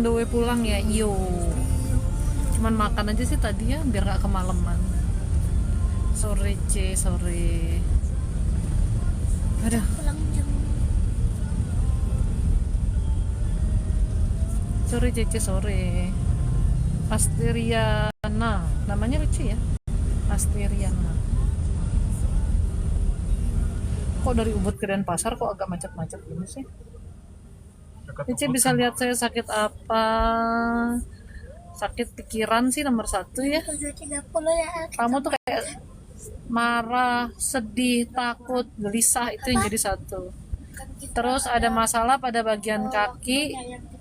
the way pulang ya. Yo, cuman makan aja sih tadi ya biar gak kemalaman. Sore sore. Aduh. Sore. Asteriana, namanya lucu ya. Asteriana. Kok dari Ubud ke Denpasar kok agak macet-macet gini sih? Cici bisa lihat saya sakit apa? Sakit pikiran sih nomor 1 ya. Kamu tuh kayak marah, sedih, takut, gelisah, itu yang jadi 1. Terus ada masalah pada bagian kaki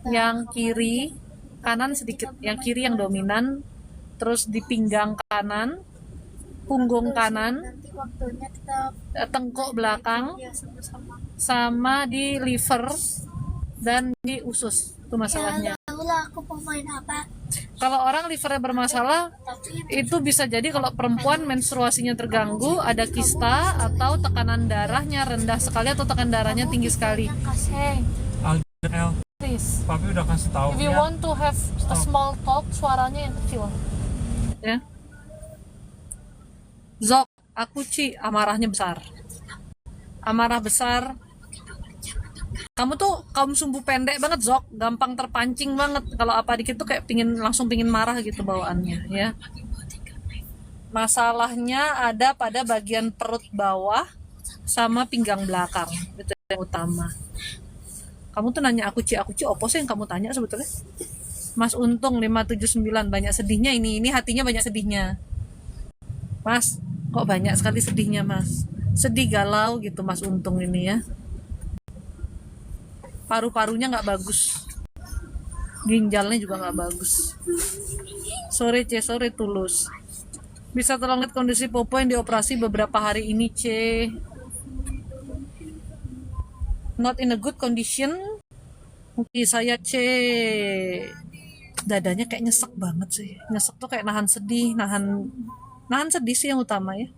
yang kiri, kanan sedikit, yang kiri yang dominan. Terus di pinggang kanan, punggung kanan, tengkuk belakang, sama di liver dan di usus. Itu masalahnya. Kalau orang livernya bermasalah, itu bisa jadi kalau perempuan menstruasinya terganggu, ada kista, atau tekanan darahnya rendah sekali atau tekanan darahnya tinggi sekali. Hey, please. Papi udah kasih tahu. If you want to have a small talk, suaranya yang kecil. Ya. Zok, aku amarahnya besar. Amarah besar. Kamu tuh kaum sumbu pendek banget, Zok, gampang terpancing banget. Kalau apa dikit tuh kayak langsung pingin marah gitu bawaannya, ya. Masalahnya ada pada bagian perut bawah sama pinggang belakang. Itu yang utama. Kamu tuh nanya aku opo sih yang kamu tanya sebetulnya? Mas Untung 579, banyak sedihnya ini hatinya banyak sedihnya. Mas, kok banyak sekali sedihnya, Mas? Sedih galau gitu Mas Untung ini ya. Paru-parunya nggak bagus, ginjalnya juga nggak bagus. Sore tulus. Bisa tolong lihat kondisi Popo yang dioperasi beberapa hari ini, Not in a good condition. Mungkin saya dadanya kayak nyesek banget sih. Nyesek tuh kayak nahan sedih sih yang utama ya.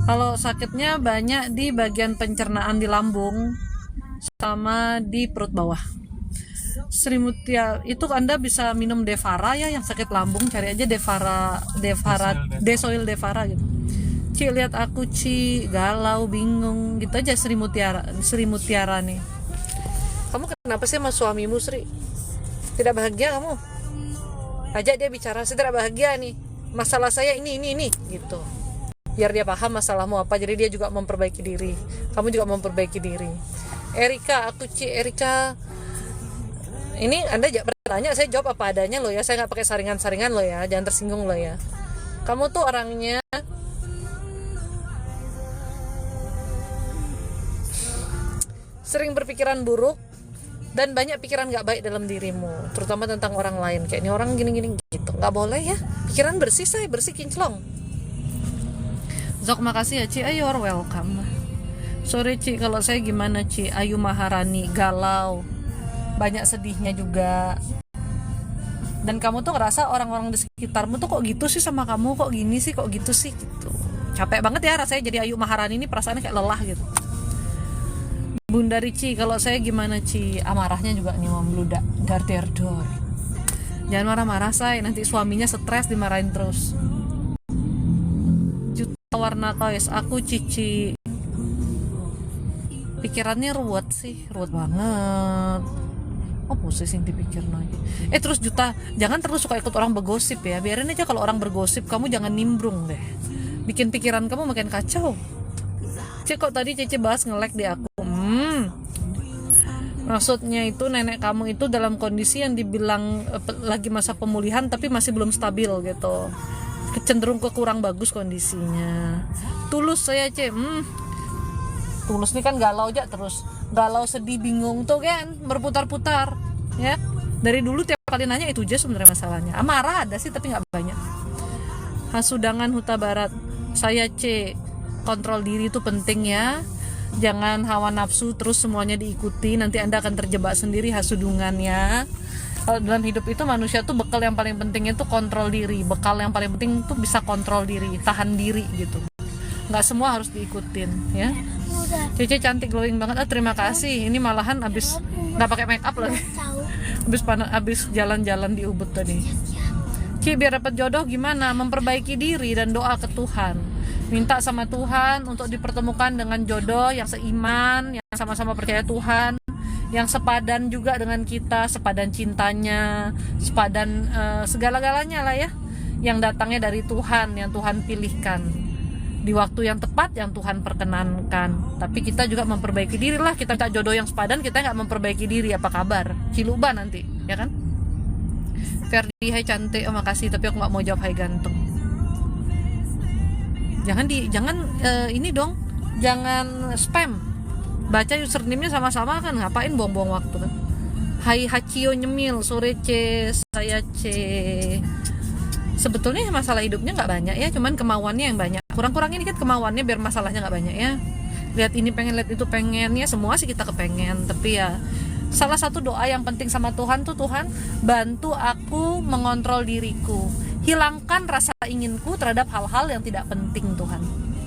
Kalau sakitnya banyak di bagian pencernaan di lambung sama di perut bawah. Sri Mutia, itu Anda bisa minum Devara ya yang sakit lambung, cari aja Desoil Devara gitu. Lihat aku galau, bingung gitu aja. Sri Mutiara nih. Kamu kenapa sih sama suamimu, Sri? Tidak bahagia kamu? Ajak dia bicara, saya tidak bahagia nih. Masalah saya ini gitu. Biar dia paham masalahmu apa, jadi dia juga memperbaiki diri, kamu juga memperbaiki diri. Erika, Erika, ini Anda bertanya, saya jawab apa adanya loh ya, saya nggak pakai saringan loh ya, jangan tersinggung loh ya. Kamu tuh orangnya sering berpikiran buruk dan banyak pikiran nggak baik dalam dirimu, terutama tentang orang lain, kayak ini orang gini gitu. Nggak boleh ya, pikiran bersih kinclong. Zok, makasih ya Ci, you're welcome. Sorry Ci, kalau saya gimana Ci? Ayu Maharani, galau, banyak sedihnya juga. Dan kamu tuh ngerasa orang-orang di sekitarmu tuh kok gitu sih sama kamu, kok gini sih, kok gitu sih gitu. Capek banget ya rasanya jadi Ayu Maharani ini, perasaannya kayak lelah gitu. Bunda Ricci, kalau saya gimana Ci? Amarahnya juga nih membludak, dor. Jangan marah-marah say, nanti suaminya stres dimarahin terus. Warna kois, aku Cici. Pikirannya ruwet banget. Oh, posisi yang dipikir lagi. Terus Juta, jangan terlalu suka ikut orang bergosip ya. Biarin aja kalau orang bergosip, kamu jangan nimbrung deh. Bikin pikiran kamu makin kacau. Kok tadi Cici bahas nge-lag di aku. Maksudnya itu nenek kamu itu dalam kondisi yang dibilang lagi masa pemulihan tapi masih belum stabil gitu. Cenderung ke kurang bagus kondisinya. Tulus saya Tulus nih kan galau aja terus, galau, sedih, bingung tuh kan berputar-putar ya. Dari dulu tiap kali nanya itu aja sebenarnya masalahnya. Amarah ada sih tapi nggak banyak. Hasudangan Huta Barat, saya kontrol diri itu penting ya. Jangan hawa nafsu terus semuanya diikuti, nanti Anda akan terjebak sendiri hasudungan ya. Kalau dalam hidup itu manusia tuh bekal yang paling penting itu kontrol diri. Bekal yang paling penting tuh bisa kontrol diri, tahan diri gitu. Nggak semua harus diikutin ya. Cici cantik, glowing banget. Terima kasih. Ini malahan abis nggak pakai make up lagi. Abis jalan-jalan di Ubud tadi. Ci, biar dapat jodoh gimana? Memperbaiki diri dan doa ke Tuhan. Minta sama Tuhan untuk dipertemukan dengan jodoh yang seiman, yang sama-sama percaya Tuhan, yang sepadan juga dengan kita, sepadan cintanya, sepadan segala-galanya lah ya, yang datangnya dari Tuhan, yang Tuhan pilihkan di waktu yang tepat, yang Tuhan perkenankan. Tapi kita juga memperbaiki diri lah. Kita minta jodoh yang sepadan, kita nggak memperbaiki diri, apa kabar? Ciluba nanti, ya kan? Ferdi, hai cantik, oh makasih, tapi aku nggak mau jawab hai ganteng. Jangan ini dong, jangan spam. Baca username-nya sama-sama kan, ngapain buang-buang waktu kan. Hai Hacio nyemil, sore C, saya C. Sebetulnya masalah hidupnya nggak banyak ya, cuman kemauannya yang banyak. Kurang-kurangin dikit kemauannya biar masalahnya nggak banyak ya. Lihat ini pengen, lihat itu pengen, ya semua sih kita kepengen. Tapi ya salah satu doa yang penting sama Tuhan tuh, Tuhan bantu aku mengontrol diriku, hilangkan rasa inginku terhadap hal-hal yang tidak penting Tuhan.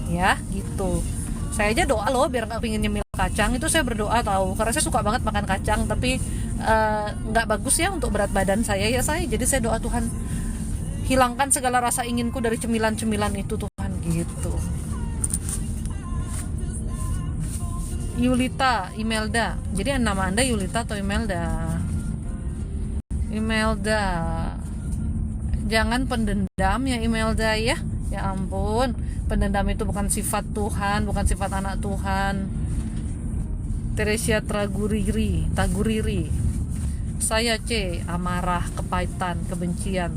Ya gitu. Saya aja doa loh biar nggak pengen nyemil kacang, itu saya berdoa tahu, karena saya suka banget makan kacang, tapi nggak bagus ya untuk berat badan saya ya saya. Jadi saya doa, Tuhan hilangkan segala rasa inginku dari cemilan-cemilan itu Tuhan, gitu. Yulita, Imelda. Jadi nama Anda Yulita atau Imelda? Imelda. Jangan pendendam ya Imelda ya. Ya ampun, pendendam itu bukan sifat Tuhan, bukan sifat anak Tuhan. Teresia Taguriri. Saya C, amarah, kepahitan, kebencian.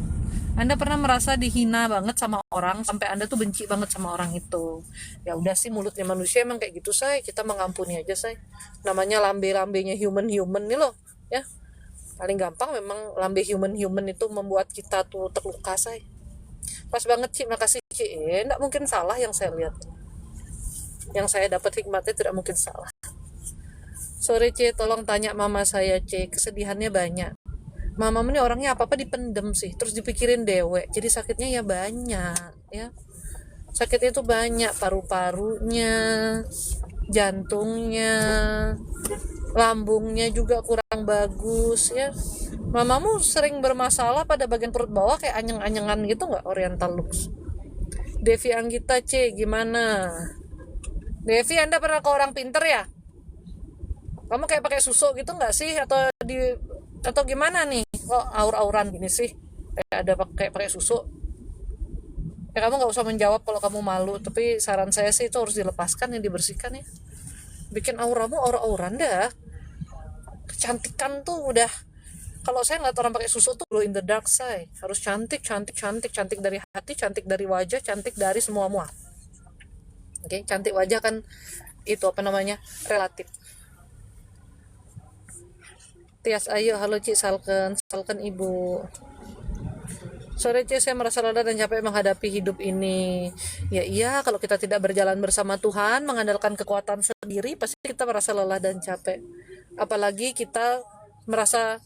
Anda pernah merasa dihina banget sama orang sampai Anda tuh benci banget sama orang itu. Ya udah sih, mulutnya manusia emang kayak gitu say. Kita mengampuni aja say. Namanya lambe-lambenya human nih loh, ya. Paling gampang memang lambe human itu membuat kita tuh terluka say. Pas banget Ci, makasih Ci. Enggak mungkin salah yang saya lihat. Yang saya dapat hikmatnya tidak mungkin salah. Sore C, tolong tanya mama saya C, kesedihannya banyak. Mama ini orangnya apa-apa dipendem sih, terus dipikirin dewek, jadi sakitnya ya banyak ya. Sakitnya itu banyak, paru-parunya, jantungnya, lambungnya juga kurang bagus ya. Mamamu sering bermasalah pada bagian perut bawah kayak anyeng-anyengan gitu nggak, Oriental Lux. Devi Anggita C, gimana? Devi, Anda pernah ke orang pinter ya? Kamu kayak pakai susu gitu nggak sih, atau gimana nih? Kok aur-auran gini sih? Kayak pakai susu. Ya kamu nggak usah menjawab kalau kamu malu, tapi saran saya sih itu harus dilepaskan ya, dibersihkan ya. Bikin auramu aura-auran dah. Kecantikan tuh udah, kalau saya ngeliat orang pakai susu tuh glow in the dark say. Harus cantik dari hati, cantik dari wajah, cantik dari semua. Oke, cantik wajah kan itu apa namanya? Relatif. Tias Ayu, halo Ci, Salken Ibu. Sore Ci, saya merasa lelah dan capek menghadapi hidup ini. Ya iya, kalau kita tidak berjalan bersama Tuhan, mengandalkan kekuatan sendiri, pasti kita merasa lelah dan capek. Apalagi kita merasa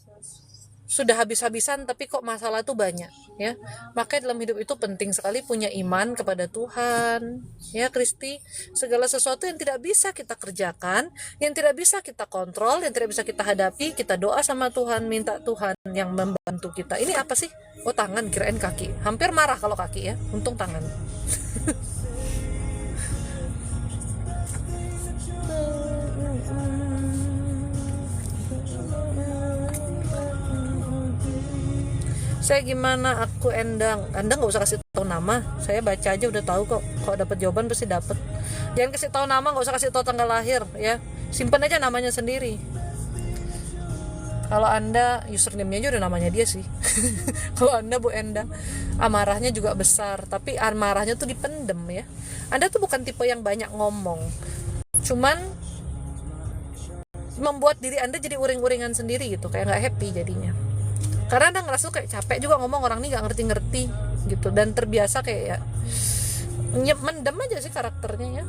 sudah habis-habisan tapi kok masalah itu banyak ya. Makanya dalam hidup itu penting sekali punya iman kepada Tuhan ya Kristi. Segala sesuatu yang tidak bisa kita kerjakan, yang tidak bisa kita kontrol, yang tidak bisa kita hadapi, kita doa sama Tuhan, minta Tuhan yang membantu kita. Ini apa sih? Oh tangan, kirain kaki. Hampir marah kalau kaki ya, untung tangan. Saya gimana, aku Endang. Anda nggak usah kasih tahu nama, saya baca aja udah tahu kok. Kalau dapat jawaban pasti dapat. Jangan kasih tahu nama, nggak usah kasih tahu tanggal lahir ya. Simpan aja namanya sendiri. Kalau Anda username-nya aja udah namanya dia sih. Kalau Anda Bu Endang, amarahnya juga besar, tapi amarahnya tuh dipendem ya. Anda tuh bukan tipe yang banyak ngomong, cuman membuat diri Anda jadi uring-uringan sendiri gitu, kayak nggak happy jadinya. Karena Anda ngerasa kayak capek juga ngomong, orang ini gak ngerti-ngerti gitu, dan terbiasa kayak ya mendem aja sih karakternya ya.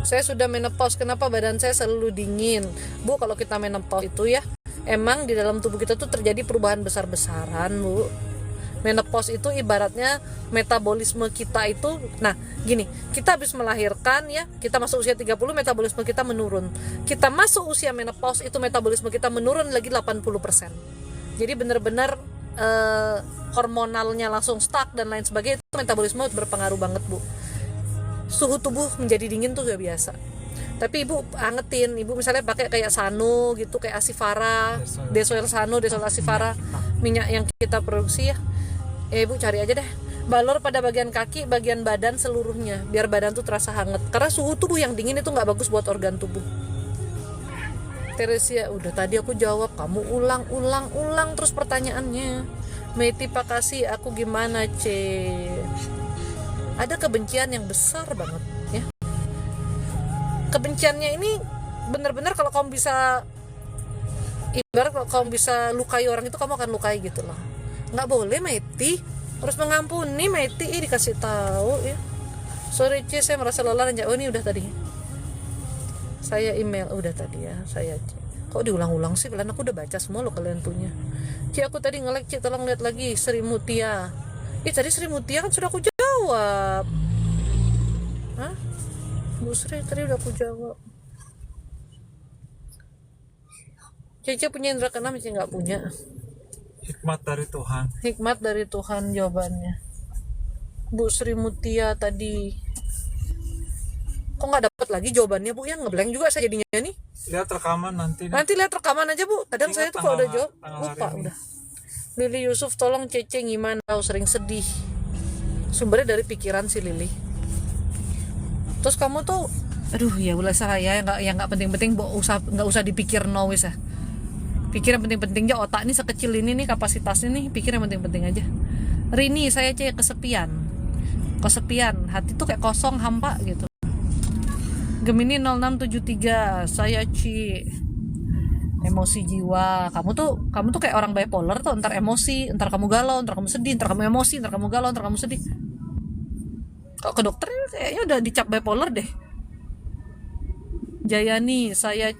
Saya sudah menopause, kenapa badan saya selalu dingin? Bu, kalau kita menopause itu ya emang di dalam tubuh kita tuh terjadi perubahan besar-besaran Bu. Menopause itu ibaratnya metabolisme kita itu, nah gini, kita habis melahirkan ya, kita masuk usia 30, metabolisme kita menurun. Kita masuk usia menopause itu metabolisme kita menurun lagi 80%. Jadi benar-benar hormonalnya langsung stuck dan lain sebagainya, itu metabolisme berpengaruh banget, Bu. Suhu tubuh menjadi dingin tuh gak biasa. Tapi ibu angetin, ibu misalnya pakai kayak Sano gitu, kayak Asifara, Desoil Sano, Desoil Asifara, minyak yang kita produksi ya. Ibu cari aja deh, balur pada bagian kaki, bagian badan seluruhnya, biar badan tuh terasa hangat. Karena suhu tubuh yang dingin itu nggak bagus buat organ tubuh. Teresia, udah tadi aku jawab, kamu ulang terus pertanyaannya. Meti Pakasi, aku gimana Ada kebencian yang besar banget ya. Kebenciannya ini benar-benar kalau kamu bisa, ibarat kalau kamu bisa lukai orang itu, kamu akan lukai gitu loh. Nggak boleh Meti, harus mengampuni Meti, dikasih tahu ya. Sorry saya merasa lelah dan ini udah tadi. Saya email udah tadi ya, saya kok diulang-ulang sih, kalian aku udah baca semua loh kalian punya. Aku tadi nge-like, tolong lihat lagi Sri Mutia. Tadi Sri Mutia kan sudah aku jawab. Hah? Bu Sri tadi udah aku jawab. Cece punya indra keenam, Cece nggak punya. Hikmat dari Tuhan. Hikmat dari Tuhan jawabannya. Bu Sri Mutia tadi. Kok nggak dapat lagi jawabannya, Bu? Ya ngeblank juga saya jadinya nih. Lihat rekaman nanti. Nanti lihat rekaman aja, Bu. Kadang Ingat saya tuh kalau udah jawab lupa udah. Lili Yusuf, tolong Cece gimana? Tahu sering sedih. Sumbernya dari pikiran si Lili. Terus kamu tuh, aduh ya ulah saya yang nggak penting-penting, nggak usah dipikir wis ya. Pikir yang penting-penting aja, otak ini sekecil ini nih kapasitasnya nih, pikir yang penting-penting aja. Rini, saya kesepian, hati tuh kayak kosong, hampa gitu. Gemini 0673, saya emosi jiwa. Kamu tuh kayak orang bipolar tuh, entar emosi, entar kamu galau, entar kamu sedih, entar kamu emosi, entar kamu galau, entar kamu sedih. Kalau ke dokter kayaknya udah dicap bipolar deh. Jayani, saya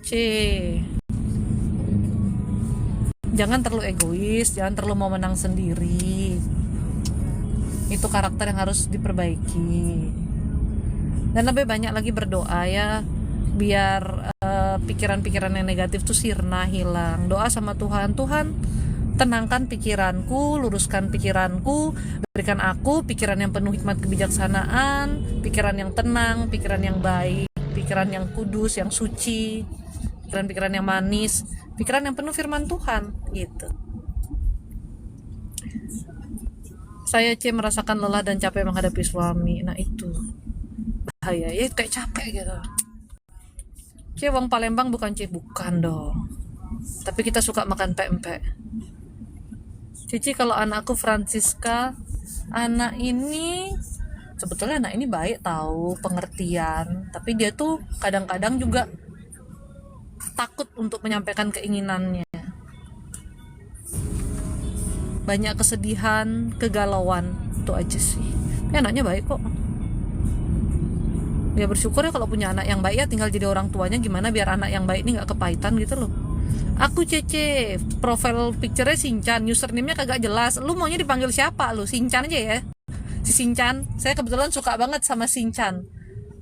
jangan terlalu egois, jangan terlalu mau menang sendiri. Itu karakter yang harus diperbaiki. Dan lebih banyak lagi berdoa ya, biar pikiran-pikiran yang negatif tuh sirna, hilang. Doa sama Tuhan, Tuhan tenangkan pikiranku, luruskan pikiranku, berikan aku pikiran yang penuh hikmat kebijaksanaan, pikiran yang tenang, pikiran yang baik, pikiran yang kudus, yang suci, pikiran-pikiran yang manis, pikiran yang penuh firman Tuhan gitu. Saya merasakan lelah dan capek menghadapi suami. Nah itu bahaya ya, kayak capek gitu. Wong Palembang bukan bukan dong, tapi kita suka makan pempek. Cici, kalau anakku Francisca, anak ini sebetulnya anak ini baik tahu, pengertian, tapi dia tuh kadang-kadang juga takut untuk menyampaikan keinginannya. Banyak kesedihan, kegalauan, itu aja sih. Tapi anaknya baik kok. Dia bersyukur ya kalau punya anak yang baik, ya tinggal jadi orang tuanya gimana biar anak yang baik ini gak kepahitan gitu loh. Aku Cece, profile picture-nya Sinchan, username-nya kagak jelas. Lu maunya dipanggil siapa lu? Sinchan aja ya. Si Sinchan, saya kebetulan suka banget sama Sinchan.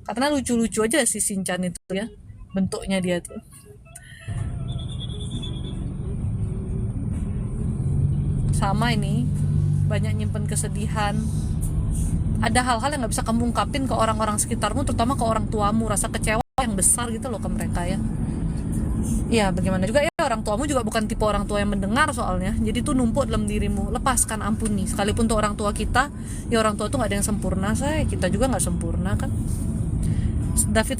Karena lucu-lucu aja si Sinchan itu ya. Bentuknya dia tuh. Sama ini, banyak nyimpen kesedihan. Ada hal-hal yang gak bisa kamu ungkapin ke orang-orang sekitarmu, terutama ke orang tuamu. Rasa kecewa yang besar gitu loh ke mereka ya. Ya bagaimana juga ya, orang tuamu juga bukan tipe orang tua yang mendengar soalnya. Jadi tuh numpuk dalam dirimu, lepaskan, ampuni. Sekalipun tuh orang tua kita, ya orang tua tuh gak ada yang sempurna, kita juga gak sempurna kan. David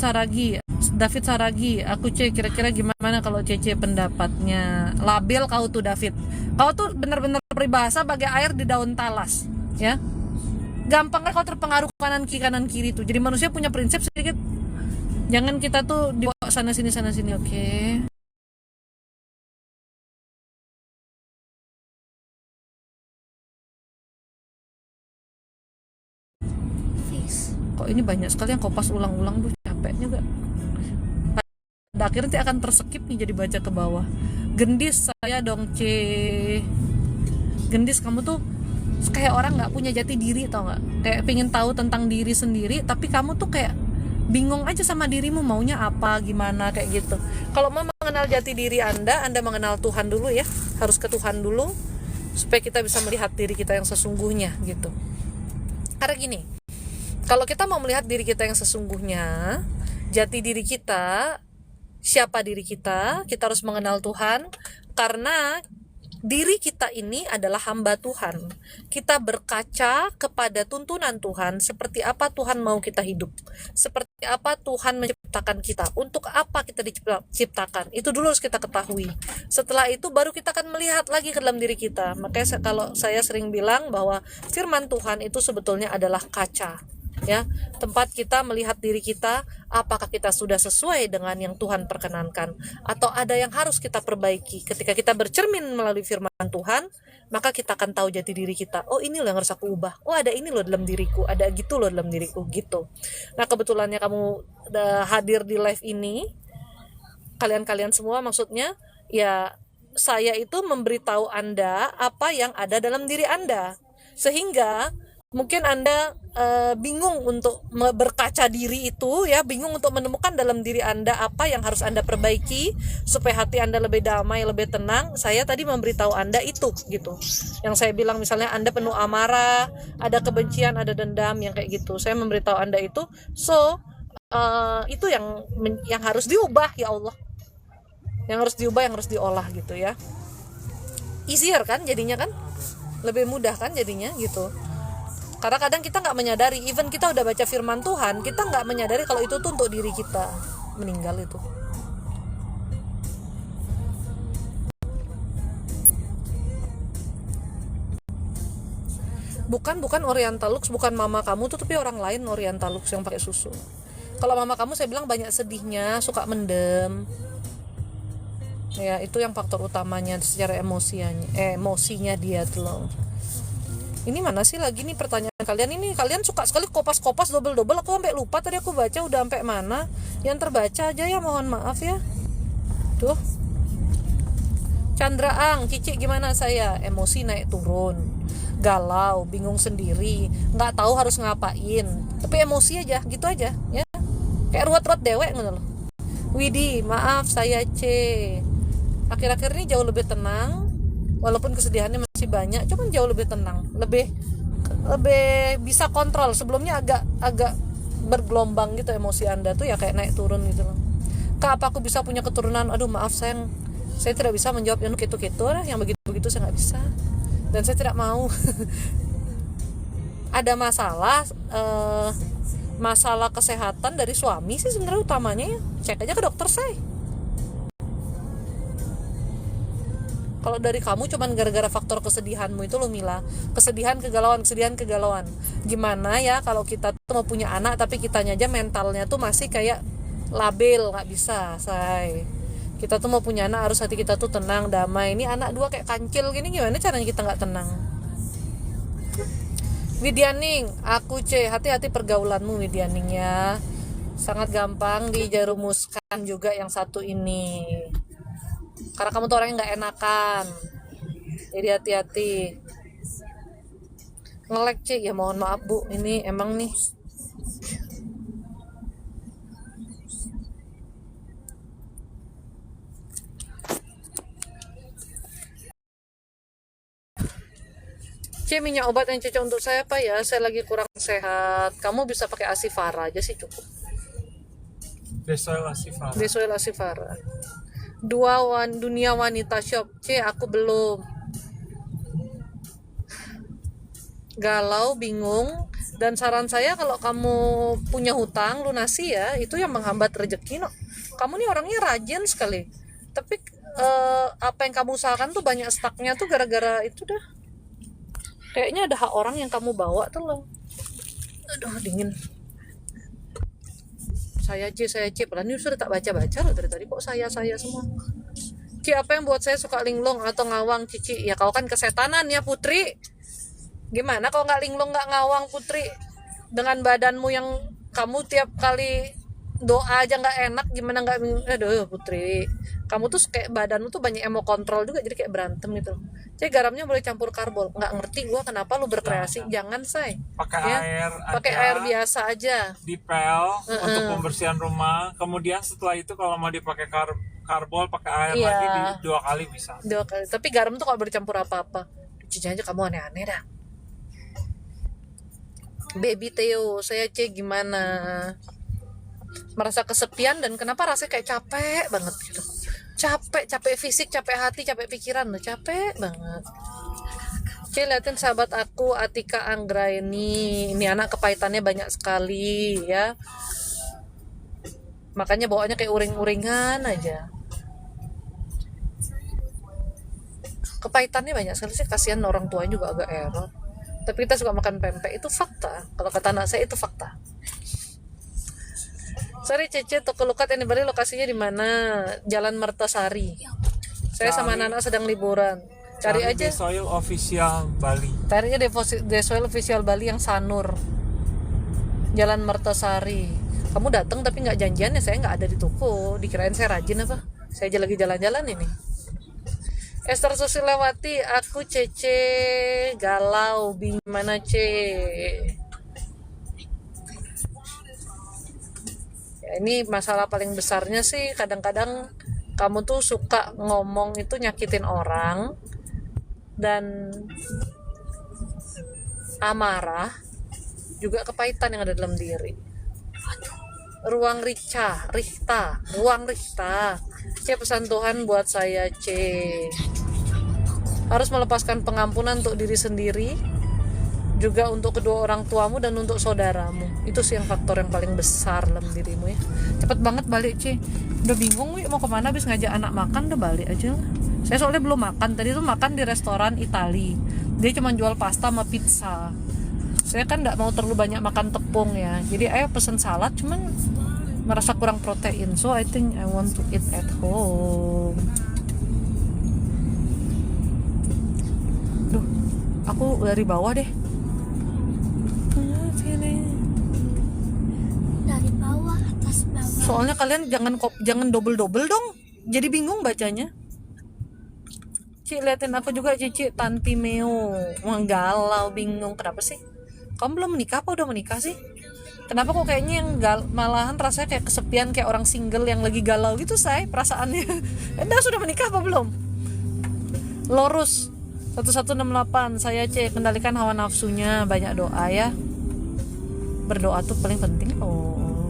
Saragi, aku kira-kira gimana kalau Cece pendapatnya? Label kau tuh David, kau tuh benar-benar peribahasa bagai air di daun talas ya. Gampang kan kau terpengaruh kanan kiri tuh. Jadi manusia punya prinsip sedikit, jangan kita tuh dibawa sana sini oke? Kok ini banyak sekali yang kopas ulang-ulang, tuh capek juga. Pada akhirnya nanti akan terskip nih jadi baca ke bawah. Gendis, saya dong Gendis, kamu tuh kayak orang nggak punya jati diri, tau nggak? Kayak pengen tahu tentang diri sendiri, tapi kamu tuh kayak bingung aja sama dirimu maunya apa, gimana, kayak gitu. Kalau mau mengenal jati diri Anda mengenal Tuhan dulu ya, harus ke Tuhan dulu supaya kita bisa melihat diri kita yang sesungguhnya gitu. Karena gini, kalau kita mau melihat diri kita yang sesungguhnya, jati diri kita, siapa diri kita harus mengenal Tuhan, karena diri kita ini adalah hamba Tuhan. Kita berkaca kepada tuntunan Tuhan, seperti apa Tuhan mau kita hidup, seperti apa Tuhan menciptakan kita, untuk apa kita diciptakan. Itu dulu harus kita ketahui. Setelah itu baru kita akan melihat lagi ke dalam diri kita. Makanya kalau saya sering bilang bahwa firman Tuhan itu sebetulnya adalah kaca, ya, tempat kita melihat diri kita, apakah kita sudah sesuai dengan yang Tuhan perkenankan, atau ada yang harus kita perbaiki. Ketika kita bercermin melalui firman Tuhan, maka kita akan tahu jati diri kita. Oh, ini loh yang harus aku ubah. Oh, ada ini loh dalam diriku, ada gitu loh dalam diriku, gitu. Nah, kebetulannya kamu udah hadir di live ini, kalian-kalian semua maksudnya, ya, saya itu memberitahu Anda apa yang ada dalam diri Anda, sehingga mungkin Anda bingung untuk berkaca diri itu, ya, bingung untuk menemukan dalam diri Anda apa yang harus Anda perbaiki supaya hati Anda lebih damai, lebih tenang. Saya tadi memberitahu Anda itu, gitu. Yang saya bilang misalnya Anda penuh amarah, ada kebencian, ada dendam, yang kayak gitu. Saya memberitahu Anda itu, itu yang harus diubah, ya Allah. Yang harus diubah, yang harus diolah, gitu ya. Easier kan jadinya kan? Lebih mudah kan jadinya, gitu. Karena kadang kita nggak menyadari, even kita udah baca firman Tuhan, kita nggak menyadari kalau itu tuh untuk diri kita meninggal itu. Bukan Orientalux, bukan mama kamu tuh, tapi orang lain Orientalux yang pakai susu. Kalau mama kamu saya bilang banyak sedihnya, suka mendem. Ya, itu yang faktor utamanya secara emosinya dia tuh loh. Ini mana sih lagi nih pertanyaan kalian ini? Kalian suka sekali kopas-kopas double-double. Aku sampai lupa tadi aku baca udah sampai mana. Yang terbaca aja ya, mohon maaf ya. Tuh. Chandra Ang, Cici gimana saya? Emosi naik turun, galau, bingung sendiri, nggak tahu harus ngapain. Tapi emosi aja, gitu aja ya. Kayak ruwet-ruwet dewek gitu loh. Widi, maaf saya C. Akhir-akhir ini jauh lebih tenang. Walaupun kesedihannya masih banyak, cuman jauh lebih tenang, lebih bisa kontrol. Sebelumnya agak bergelombang gitu emosi Anda tuh, ya kayak naik turun gitu loh. Kak, apa aku bisa punya keturunan? Aduh, maaf sayang, saya tidak bisa menjawab yang gitu-gitu lah, yang begitu-begitu saya nggak bisa, dan saya tidak mau. Ada masalah kesehatan dari suami sih sebenarnya utamanya, ya cek aja ke dokter saya. Kalau dari kamu cuman gara-gara faktor kesedihanmu itu loh Mila, kesedihan kegalauan. Gimana ya kalau kita tuh mau punya anak tapi kitanya aja mentalnya tuh masih kayak labil, nggak bisa say. Kita tuh mau punya anak harus hati kita tuh tenang, damai. Ini anak dua kayak kancil gini, gimana caranya kita nggak tenang? Widyaning, aku C, hati-hati pergaulanmu Widyaning ya, sangat gampang dijerumuskan juga yang satu ini. Karena kamu tuh orangnya nggak enakan, jadi hati-hati. Nge-lag Ci, ya mohon maaf Bu, ini emang nih. C, minyak obat yang cocok untuk saya apa ya? Saya lagi kurang sehat. Kamu bisa pakai Asifara aja sih cukup. Besoil Asifara. Dunia Wanita Shop. C, aku belum. Galau, bingung, dan saran saya kalau kamu punya hutang lunasi ya, itu yang menghambat rezeki no. Kamu nih orangnya rajin sekali, tapi apa yang kamu usahakan tuh banyak stucknya tuh gara-gara itu dah. Kayaknya ada hak orang yang kamu bawa tuh loh. Aduh, dingin. Saya C, padahal ini sudah tak baca-baca loh dari tadi, kok saya semua. C, apa yang buat saya suka linglung atau ngawang Cici? Ya kau kan kesetanan ya Putri. Gimana kalau nggak linglung nggak ngawang Putri? Dengan badanmu yang kamu tiap kali doa aja nggak enak, gimana nggak? Aduh Putri, kamu tuh kayak badanmu tuh banyak emo kontrol juga, jadi kayak berantem gitu. Jadi garamnya boleh campur karbol. Nggak ngerti gua kenapa lu berkreasi. Jangan, say. Pakai Ya, air pakai aja, air biasa aja. dipel untuk pembersihan rumah. Kemudian setelah itu kalau mau dipakai karbol, pakai air Iya. lagi 2 kali bisa. 2 kali. Tapi garam tuh kalau bercampur apa-apa, cuci aja kamu aneh-aneh dah. Baby Theo, saya cek gimana? Merasa kesepian dan kenapa rasanya kayak capek banget gitu. Capek fisik, capek hati, capek pikiran, loh, capek banget. Cek liatin sahabat aku Atika Anggraini, ini anak kepahitannya banyak sekali ya. Makanya bawaannya kayak uring-uringan aja. Kepahitannya banyak sekali sih, kasihan orang tuanya juga agak error. Tapi kita suka makan pempek, itu fakta. Kalau kata anak saya itu fakta. Sorry Cece, toko lukat ini balik lokasinya di mana? Jalan Mertasari. Saya sama anak-anak sedang liburan. Cari aja. The Soil Official Bali. Cari aja The Soil Official Bali yang Sanur. Jalan Mertasari. Kamu datang tapi nggak janjian ya, saya nggak ada di toko. Dikirain saya rajin apa? Saya aja lagi jalan-jalan ini. Esther Susilawati, aku Cece galau, gimana Ce? Ya, ini masalah paling besarnya sih, kadang-kadang kamu tuh suka ngomong itu nyakitin orang dan amarah, juga kepahitan yang ada dalam diri. Ruang Rihta, C, pesan Tuhan buat saya C, harus melepaskan pengampunan untuk diri sendiri, juga untuk kedua orang tuamu dan untuk saudaramu. Itu sih yang faktor yang paling besar dalam dirimu ya. Cepet banget balik C, udah bingung mau kemana, habis ngajak anak makan udah balik aja lah. Saya soalnya belum makan, tadi tuh makan di restoran Itali, dia cuma jual pasta sama pizza. Saya kan nggak mau terlalu banyak makan tepung ya, jadi ayo pesen salad, cuman merasa kurang protein, so I think I want to eat at home. Duh, aku dari bawah deh. Dari bawah, atas bawah. Soalnya kalian jangan double dong, jadi bingung bacanya. Cik, liatin aku juga Cici Tanti Meo, galau, bingung, kenapa sih? Kamu belum menikah apa udah menikah sih? Kenapa kok kayaknya yang malahan rasanya kayak kesepian, kayak orang single yang lagi galau gitu say perasaannya. Anda sudah menikah apa belum? Lorus 1168, saya C, kendalikan hawa nafsunya, banyak doa ya. Berdoa tuh paling penting loh.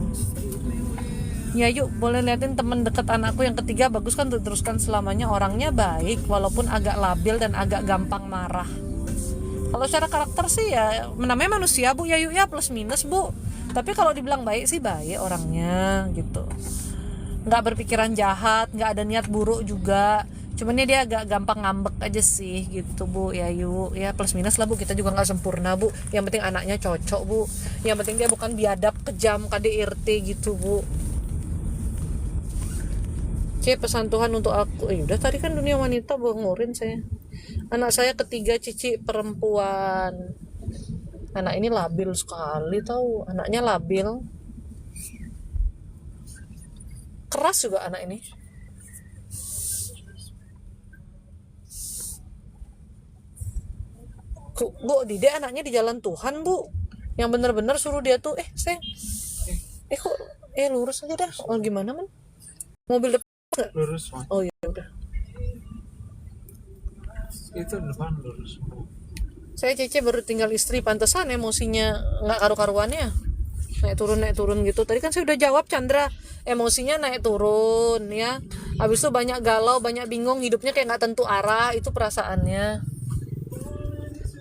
Ya yuk, boleh liatin temen deket anakku yang ketiga, bagus kan untuk teruskan selamanya, orangnya baik walaupun agak labil dan agak gampang marah. Kalau secara karakter sih ya namanya manusia bu, ya yuk ya plus minus bu. Tapi kalau dibilang baik sih baik orangnya gitu. Nggak berpikiran jahat, nggak ada niat buruk juga. Cuman dia agak gampang ngambek aja sih gitu bu. Ya yuk ya plus minus lah bu, kita juga nggak sempurna bu. Yang penting anaknya cocok bu. Yang penting dia bukan biadab, kejam, KDRT gitu bu. C, pesan Tuhan untuk aku. Udah tadi kan dunia wanita ngurin saya. Anak saya ketiga Cici perempuan. Anak ini labil sekali tahu. Anaknya labil. Keras juga anak ini. Bu, Dide anaknya di jalan Tuhan bu. Yang bener-bener suruh dia tuh sayang. Kok lurus aja dah. Oh gimana man? Mobil depan nggak? Lurus man. Oh ya udah. Itu depan lurus. Saya Cece baru tinggal istri, pantesan emosinya nggak karu-karuannya, naik turun gitu. Tadi kan saya udah jawab Chandra, emosinya naik turun ya. Habis itu banyak galau, banyak bingung, hidupnya kayak nggak tentu arah, itu perasaannya.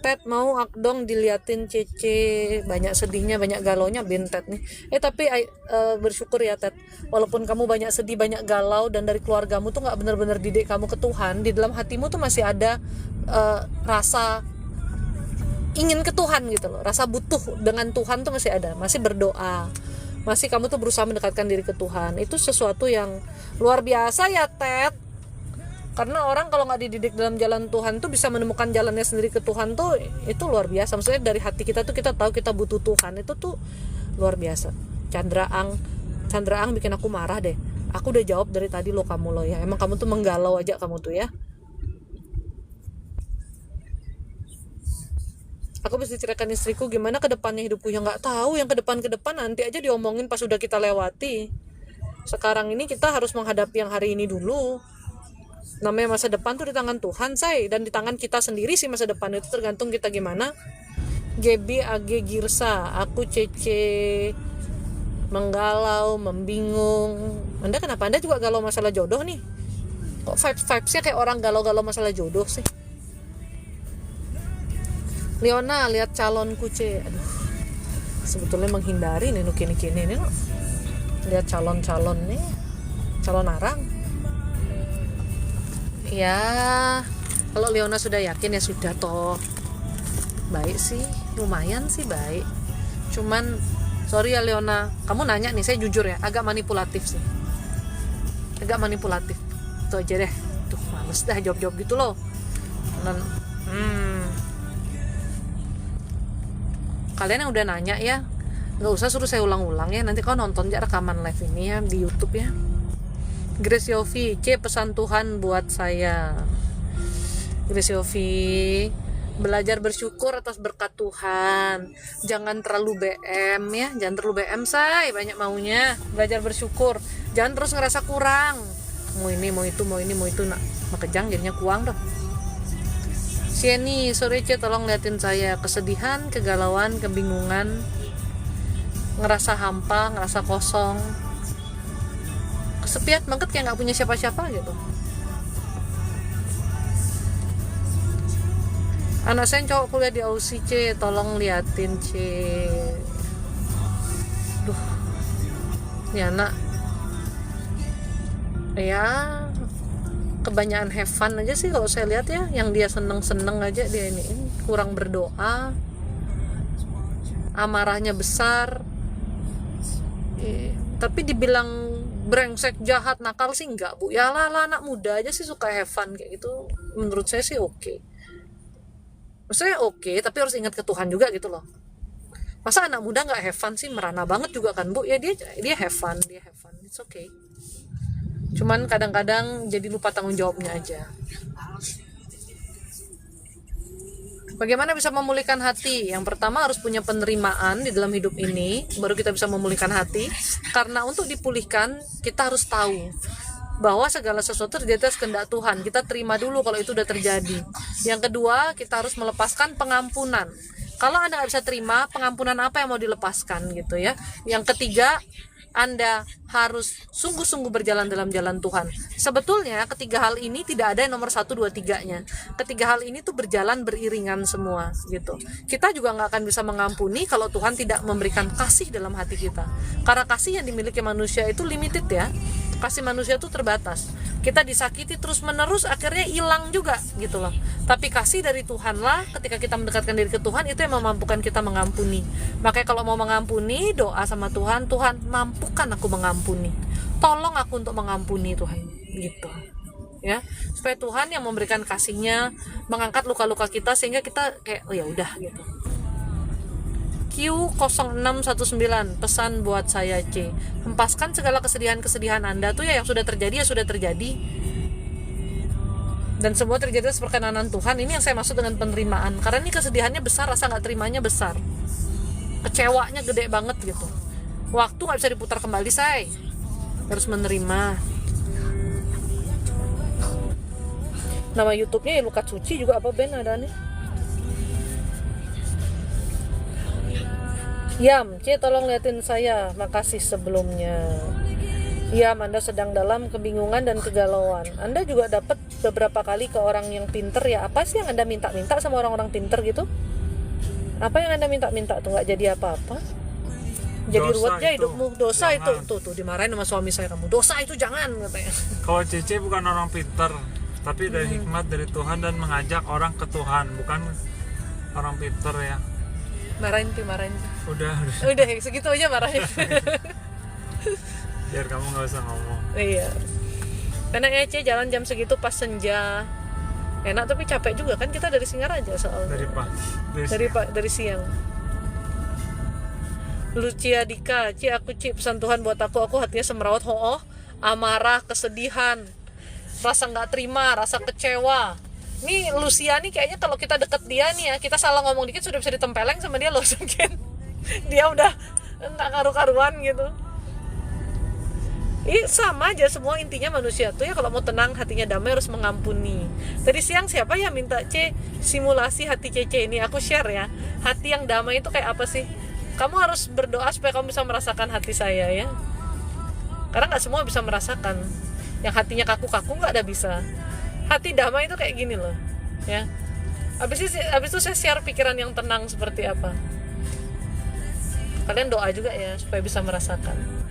Ted mau akdong diliatin Cece, banyak sedihnya, banyak galaunya Ted nih. Tapi bersyukur ya Ted, walaupun kamu banyak sedih, banyak galau, dan dari keluargamu tuh nggak benar-benar didik kamu ke Tuhan, di dalam hatimu tuh masih ada rasa ingin ke Tuhan gitu loh, rasa butuh dengan Tuhan tuh masih ada, masih berdoa, masih kamu tuh berusaha mendekatkan diri ke Tuhan. Itu sesuatu yang luar biasa ya Ted, karena orang kalau nggak dididik dalam jalan Tuhan tuh bisa menemukan jalannya sendiri ke Tuhan tuh, itu luar biasa. Maksudnya dari hati kita tuh kita tahu kita butuh Tuhan, itu tuh luar biasa. Chandra Ang bikin aku marah deh. Aku udah jawab dari tadi lo kamu lo ya. Emang kamu tuh menggalau aja kamu tuh ya. Aku bisa ceritakan istriku gimana ke depannya hidupku, yang nggak tahu. Yang ke depan nanti aja diomongin pas udah kita lewati. Sekarang ini kita harus menghadapi yang hari ini dulu. Namanya masa depan tuh di tangan Tuhan, say, dan di tangan kita sendiri sih masa depan itu, tergantung kita gimana. GB AG Girsa, aku Cece, menggalau, membingung. Anda kenapa? Anda juga galau masalah jodoh nih? Kok vibes-vibesnya kayak orang galau-galau masalah jodoh sih? Leona, lihat calonku C. Aduh, sebetulnya menghindari nih kini-kini nih. Lihat calon-calon nih, calon arang. Ya, kalau Leona sudah yakin ya sudah toh. Baik sih, lumayan sih baik. Cuman sorry ya Leona, kamu nanya nih, saya jujur ya, agak manipulatif sih. Agak manipulatif. Itu aja deh. Tuh, males dah jawab-jawab gitu loh. Dan, kalian yang udah nanya ya, nggak usah suruh saya ulang-ulang ya. Nanti kau nonton aja rekaman live ini ya di YouTube ya. Grace Yofi, C, pesan Tuhan buat saya. Grace Yofi, belajar bersyukur atas berkat Tuhan. Jangan terlalu BM ya, jangan terlalu BM say, banyak maunya. Belajar bersyukur, jangan terus ngerasa kurang. Mau ini, mau itu, mau ini, mau itu, nak makejang jadinya kuang dah. Sieni, sore C, tolong liatin saya. Kesedihan, kegalauan, kebingungan, ngerasa hampa, ngerasa kosong, kesepian banget, kayak nggak punya siapa-siapa gitu. Anak saya yang cowok kuliah di Aussie C, tolong liatin C. Duh, ini anak ya kebanyakan have fun aja sih kalau saya lihat ya. Yang dia seneng-seneng aja dia ini kurang berdoa, amarahnya besar. Tapi dibilang brengsek, jahat, nakal sih enggak bu. Ya lah anak muda aja sih suka have fun kayak gitu. Menurut saya sih oke. Maksudnya oke, tapi harus ingat ke Tuhan juga gitu loh. Masa anak muda nggak have fun sih, merana banget juga kan bu. Ya dia have fun, it's okay. Cuman kadang-kadang jadi lupa tanggung jawabnya aja. Bagaimana bisa memulihkan hati? Yang pertama harus punya penerimaan di dalam hidup ini, baru kita bisa memulihkan hati. Karena untuk dipulihkan kita harus tahu bahwa segala sesuatu terjadi atas kehendak Tuhan. Kita terima dulu kalau itu udah terjadi. Yang kedua, kita harus melepaskan pengampunan. Kalau Anda nggak bisa terima, pengampunan apa yang mau dilepaskan gitu ya. Yang ketiga, Anda harus sungguh-sungguh berjalan dalam jalan Tuhan. Sebetulnya ketiga hal ini tidak ada yang nomor 1, 2, 3-nya. Ketiga hal ini tuh berjalan beriringan semua gitu. Kita juga nggak akan bisa mengampuni kalau Tuhan tidak memberikan kasih dalam hati kita. Karena kasih yang dimiliki manusia itu limited ya. Kasih manusia itu terbatas. Kita disakiti terus menerus, akhirnya hilang juga gitu loh. Tapi kasih dari Tuhan lah, ketika kita mendekatkan diri ke Tuhan, itu yang memampukan kita mengampuni. Makanya kalau mau mengampuni, doa sama Tuhan, Tuhan mampukan aku mengampuni, tolong aku untuk mengampuni Tuhan gitu ya, supaya Tuhan yang memberikan kasih-Nya mengangkat luka-luka kita sehingga kita kayak oh ya udah gitu. Q0619, pesan buat saya C, hempaskan segala kesedihan-kesedihan Anda tuh ya, yang sudah terjadi ya sudah terjadi, dan semua terjadi atas perkenanan Tuhan. Ini yang saya maksud dengan penerimaan, karena ini kesedihannya besar, rasa nggak terimanya besar, kecewanya gede banget gitu. Waktu nggak bisa diputar kembali, saya harus menerima. Nama YouTube-nya ya Lukat Suci juga apa Ben ada nih. Yam, C, tolong liatin saya. Makasih sebelumnya. Yam, Anda sedang dalam kebingungan dan kegalauan. Anda juga dapat beberapa kali ke orang yang pinter ya. Apa sih yang Anda minta-minta sama orang-orang pinter gitu? Apa yang Anda minta-minta tuh nggak jadi apa-apa? Jadi ruwet aja hidupmu. Dosa jangan. Itu tuh dimarahin sama suami saya, kamu dosa itu jangan katanya. Kalau Cece bukan orang pinter, tapi dari hikmat dari Tuhan dan mengajak orang ke Tuhan, bukan orang pinter ya. Marahin. Udah segitu aja marahin. Biar kamu nggak usah ngomong. Iya. Karena Ece jalan jam segitu pas senja. Enak tapi capek juga kan, kita dari Singaraja soalnya. Dari siang. Lucia Dika, aku pesan Tuhan buat aku hatinya semrawut. amarah, kesedihan, rasa nggak terima, rasa kecewa. Nih Lucia nih kayaknya kalau kita deket dia nih ya, kita salah ngomong dikit sudah bisa ditempeleng sama dia loh, mungkin dia udah nggak karu-karuan gitu. Sama aja semua, intinya manusia tuh ya kalau mau tenang, hatinya damai, harus mengampuni. Tadi siang siapa ya minta simulasi hati Cece ini, aku share ya. Hati yang damai itu kayak apa sih? Kamu harus berdoa supaya kamu bisa merasakan hati saya ya. Karena nggak semua bisa merasakan. Yang hatinya kaku-kaku nggak ada bisa. Hati damai itu kayak gini loh, ya. Habis itu saya share pikiran yang tenang seperti apa. Kalian doa juga ya supaya bisa merasakan.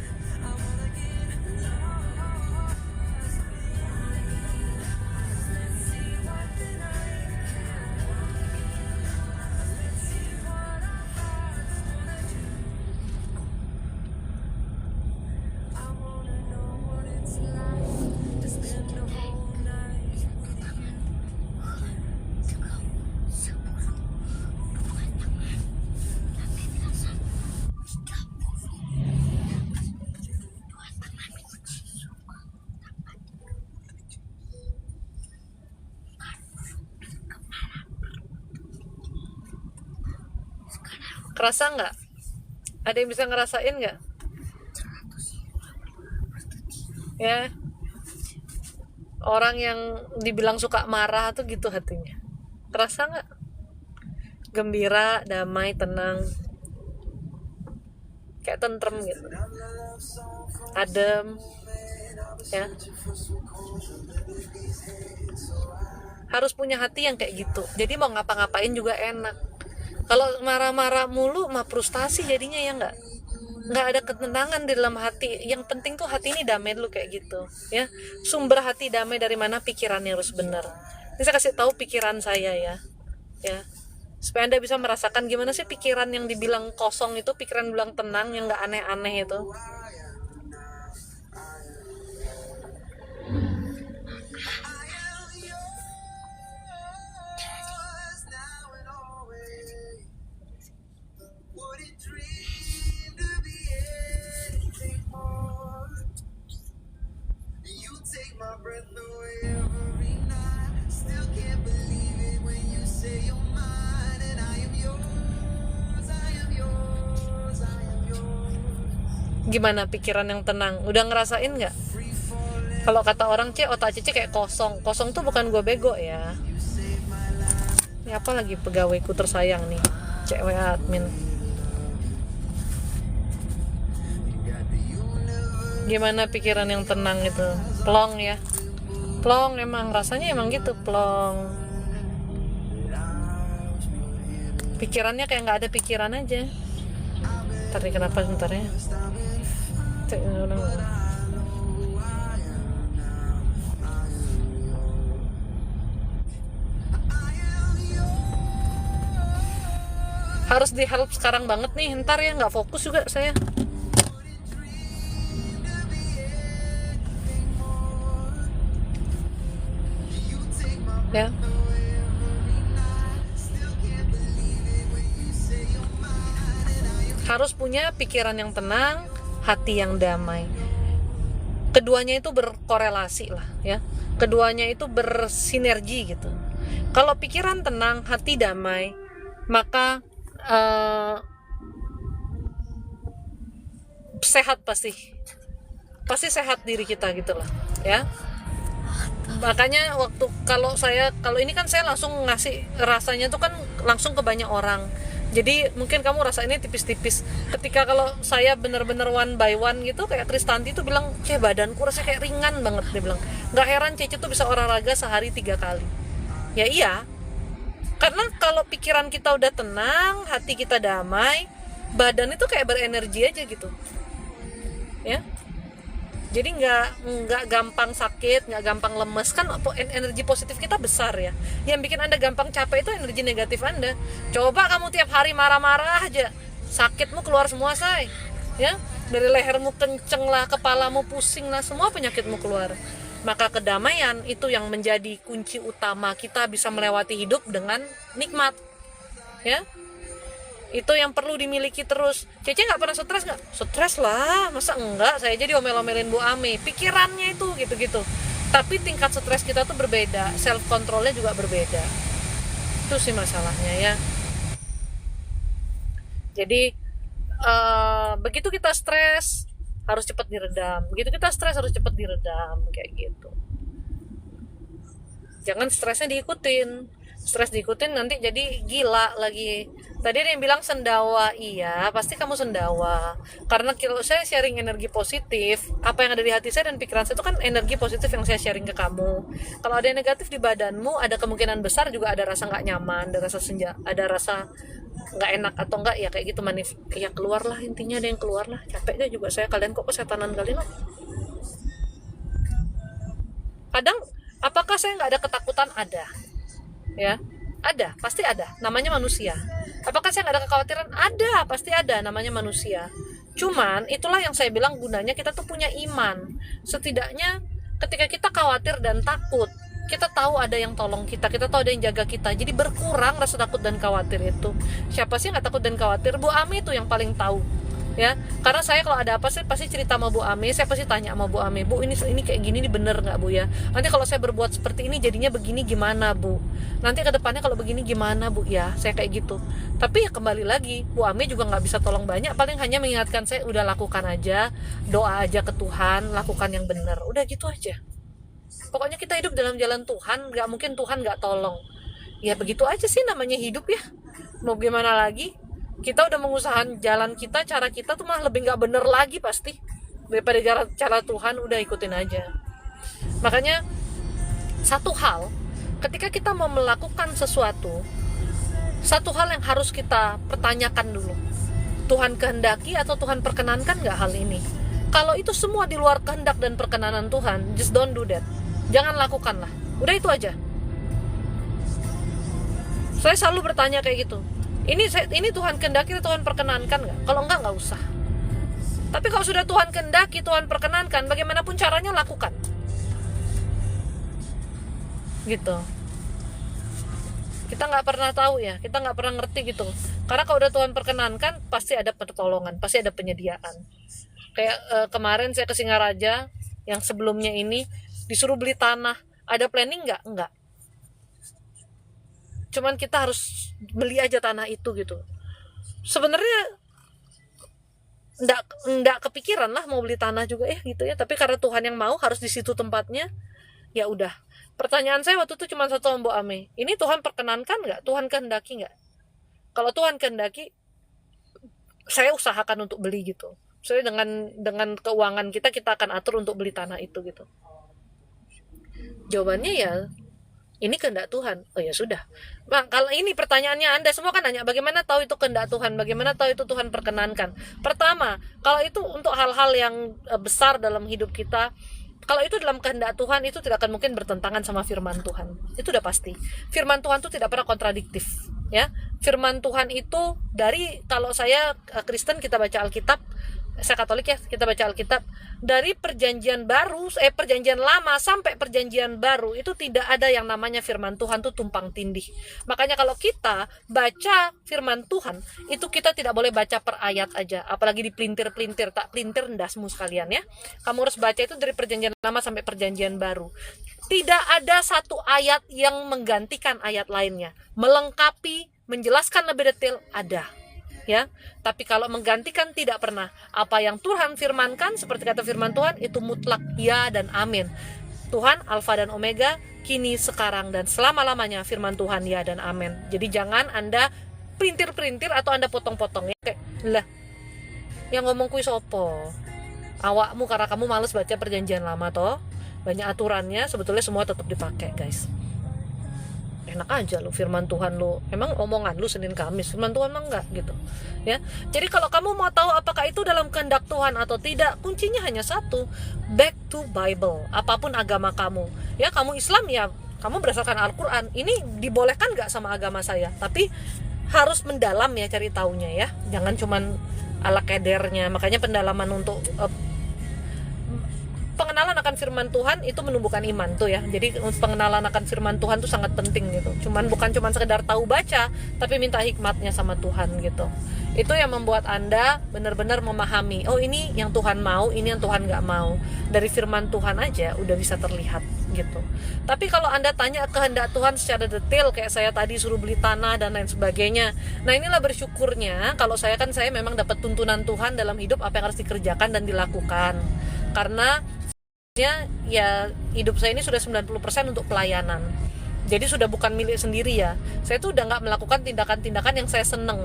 Kerasa nggak? Ada yang bisa ngerasain nggak? Ya, orang yang dibilang suka marah tuh gitu hatinya. Kerasa nggak? Gembira, damai, tenang, kayak tentrem gitu, adem, ya. Harus punya hati yang kayak gitu. Jadi mau ngapa-ngapain juga enak. Kalau marah-marah mulu mah frustasi jadinya ya, nggak ada ketenangan di dalam hati. Yang penting tuh hati ini damai dulu kayak gitu ya. Sumber hati damai dari mana? Pikirannya harus benar. Ini saya kasih tahu pikiran saya ya supaya Anda bisa merasakan gimana sih pikiran yang dibilang kosong itu, pikiran bilang tenang yang nggak aneh-aneh itu. Gimana pikiran yang tenang? Udah ngerasain nggak? Kalau kata orang otak Cece kayak kosong. Kosong tuh bukan gue bego ya. Ini apa lagi pegawaiku tersayang nih, cewek admin. Gimana pikiran yang tenang itu? Plong ya. Plong emang rasanya emang gitu, plong. Pikirannya kayak nggak ada pikiran aja. Ntar nih kenapa sebentar ya. Harus di help sekarang banget nih, ntar ya nggak fokus juga saya ya. Harus punya pikiran yang tenang, hati yang damai. Keduanya itu berkorelasi lah ya. Keduanya itu bersinergi gitu. Kalau pikiran tenang, hati damai, maka sehat pasti sehat diri kita gitu lah ya. Makanya kalau ini kan saya langsung ngasih rasanya tuh kan langsung ke banyak orang. Jadi mungkin kamu rasa ini tipis-tipis. Ketika kalau saya bener-bener one by one gitu, kayak Kristanti tuh bilang, badanku rasanya kayak ringan banget. Dia bilang, gak heran Cece tuh bisa olahraga sehari 3 kali. Ya iya, karena kalau pikiran kita udah tenang, hati kita damai, badan itu kayak berenergi aja gitu ya. Jadi nggak gampang sakit, nggak gampang lemes. Kan energi positif kita besar ya. Yang bikin Anda gampang capek itu energi negatif Anda. Coba kamu tiap hari marah-marah aja, sakitmu keluar semua say ya. Dari lehermu kenceng lah, kepalamu pusing lah, semua penyakitmu keluar. Maka kedamaian itu yang menjadi kunci utama kita bisa melewati hidup dengan nikmat ya. Itu yang perlu dimiliki terus. Cece nggak pernah stres nggak? Stres lah, masa enggak? Saya jadi omel-omelin Bu Ame. Pikirannya itu gitu-gitu. Tapi tingkat stres kita tuh berbeda, self controlnya juga berbeda. Itu sih masalahnya ya. Jadi begitu kita stres harus cepat diredam. Begitu kita stres harus cepat diredam kayak gitu. Jangan stresnya diikutin. Stres diikutin nanti jadi gila lagi. Tadi ada yang bilang sendawa. Iya, pasti kamu sendawa. Karena kalau saya sharing energi positif, apa yang ada di hati saya dan pikiran saya itu kan energi positif yang saya sharing ke kamu. Kalau ada yang negatif di badanmu, ada kemungkinan besar juga ada rasa nggak nyaman, ada rasa nggak enak atau enggak ya kayak gitu ya keluarlah, intinya ada yang keluarlah. Capek deh juga saya, kalian kok kesetanan kali loh. Kadang apakah saya nggak ada ketakutan? Ada ya, ada, pasti ada, namanya manusia. Apakah saya nggak ada kekhawatiran? Ada, pasti ada, namanya manusia. Cuman itulah yang saya bilang gunanya kita tuh punya iman. Setidaknya ketika kita khawatir dan takut, kita tahu ada yang tolong kita tahu ada yang jaga kita, jadi berkurang rasa takut dan khawatir itu. Siapa sih nggak takut dan khawatir? Bu Ame itu yang paling tahu ya, karena saya kalau ada apa sih pasti cerita sama Bu Ame. Saya pasti tanya sama Bu Ame, Bu ini kayak gini nih, bener nggak Bu ya? Nanti kalau saya berbuat seperti ini jadinya begini gimana Bu? Nanti ke depannya kalau begini gimana Bu ya? Saya kayak gitu. Tapi ya kembali lagi, Bu Ame juga nggak bisa tolong banyak, paling hanya mengingatkan saya udah lakukan aja, doa aja ke Tuhan, lakukan yang benar, udah gitu aja. Pokoknya kita hidup dalam jalan Tuhan, nggak mungkin Tuhan nggak tolong. Ya begitu aja sih namanya hidup ya. Mau gimana lagi? Kita udah mengusahakan jalan kita, cara kita tuh malah lebih nggak bener lagi pasti daripada cara Tuhan. Udah ikutin aja. Makanya satu hal, ketika kita mau melakukan sesuatu, satu hal yang harus kita pertanyakan dulu, Tuhan kehendaki atau Tuhan perkenankan nggak hal ini? Kalau itu semua di luar kehendak dan perkenanan Tuhan, just don't do that. Jangan lakukanlah. Udah itu aja. Saya selalu bertanya kayak gitu. Ini Tuhan kehendaki atau Tuhan perkenankan nggak? Kalau enggak, nggak usah. Tapi kalau sudah Tuhan kehendaki, Tuhan perkenankan, bagaimanapun caranya lakukan. Gitu. Kita nggak pernah tahu ya, kita nggak pernah ngerti gitu. Karena kalau udah Tuhan perkenankan, pasti ada pertolongan, pasti ada penyediaan. Kayak kemarin saya ke Singaraja, yang sebelumnya ini disuruh beli tanah. Ada planning nggak? Enggak. Cuman kita harus beli aja tanah itu gitu. Sebenarnya enggak kepikiran lah mau beli tanah juga ya gitu ya. Tapi karena Tuhan yang mau, harus di situ tempatnya. Ya udah. Pertanyaan saya waktu itu cuma satu, Mbak Ame. Ini Tuhan perkenankan nggak? Tuhan kehendaki nggak? Kalau Tuhan kehendaki, saya usahakan untuk beli gitu. Soalnya dengan keuangan kita akan atur untuk beli tanah itu gitu. Jawabannya ya, ini kehendak Tuhan. Oh ya sudah. Nah, kalau ini pertanyaannya Anda semua kan nanya, bagaimana tahu itu kehendak Tuhan? Bagaimana tahu itu Tuhan perkenankan? Pertama, kalau itu untuk hal-hal yang besar dalam hidup kita, kalau itu dalam kehendak Tuhan, itu tidak akan mungkin bertentangan sama firman Tuhan. Itu udah pasti. Firman Tuhan itu tidak pernah kontradiktif, ya. Firman Tuhan itu dari, kalau saya Kristen, kita baca Alkitab, saya Katolik ya, kita baca Alkitab, dari perjanjian lama sampai perjanjian baru itu tidak ada yang namanya firman Tuhan tuh tumpang tindih. Makanya kalau kita baca firman Tuhan itu kita tidak boleh baca per ayat aja, apalagi dipelintir-pelintir, tak pelintir ndasmu sekalian ya. Kamu harus baca itu dari perjanjian lama sampai perjanjian baru. Tidak ada satu ayat yang menggantikan ayat lainnya, melengkapi, menjelaskan lebih detail ada. Ya, tapi kalau menggantikan tidak pernah. Apa yang Tuhan firmankan, seperti kata firman Tuhan, itu mutlak ya dan amin. Tuhan Alfa dan Omega, kini, sekarang, dan selama-lamanya firman Tuhan ya dan amin. Jadi jangan Anda printir-printir atau Anda potong-potong ya. Kayak, lah, yang ngomong kuis opo? Awakmu, karena kamu males baca perjanjian lama toh. Banyak aturannya, sebetulnya semua tetap dipakai guys. Enak aja lu firman Tuhan lu, emang omongan lu Senin Kamis, firman Tuhan mah enggak gitu ya. Jadi kalau kamu mau tahu apakah itu dalam kehendak Tuhan atau tidak, kuncinya hanya satu, back to Bible. Apapun agama kamu ya, kamu Islam ya kamu berdasarkan Al-Quran, ini dibolehkan nggak sama agama saya, tapi harus mendalam ya cari taunya ya, jangan cuman ala kedernya. Makanya pendalaman untuk pengenalan akan firman Tuhan itu menumbuhkan iman tuh ya. Jadi pengenalan akan firman Tuhan tuh sangat penting gitu. Bukan cuman sekedar tahu baca, tapi minta hikmatnya sama Tuhan gitu. Itu yang membuat Anda benar-benar memahami, oh ini yang Tuhan mau, ini yang Tuhan gak mau. Dari firman Tuhan aja udah bisa terlihat gitu. Tapi kalau Anda tanya kehendak Tuhan secara detail, kayak saya tadi suruh beli tanah dan lain sebagainya, nah inilah bersyukurnya kalau saya memang dapat tuntunan Tuhan dalam hidup apa yang harus dikerjakan dan dilakukan. Karena ya hidup saya ini sudah 90% untuk pelayanan. Jadi sudah bukan milik sendiri ya. Saya tuh udah gak melakukan tindakan-tindakan yang saya seneng.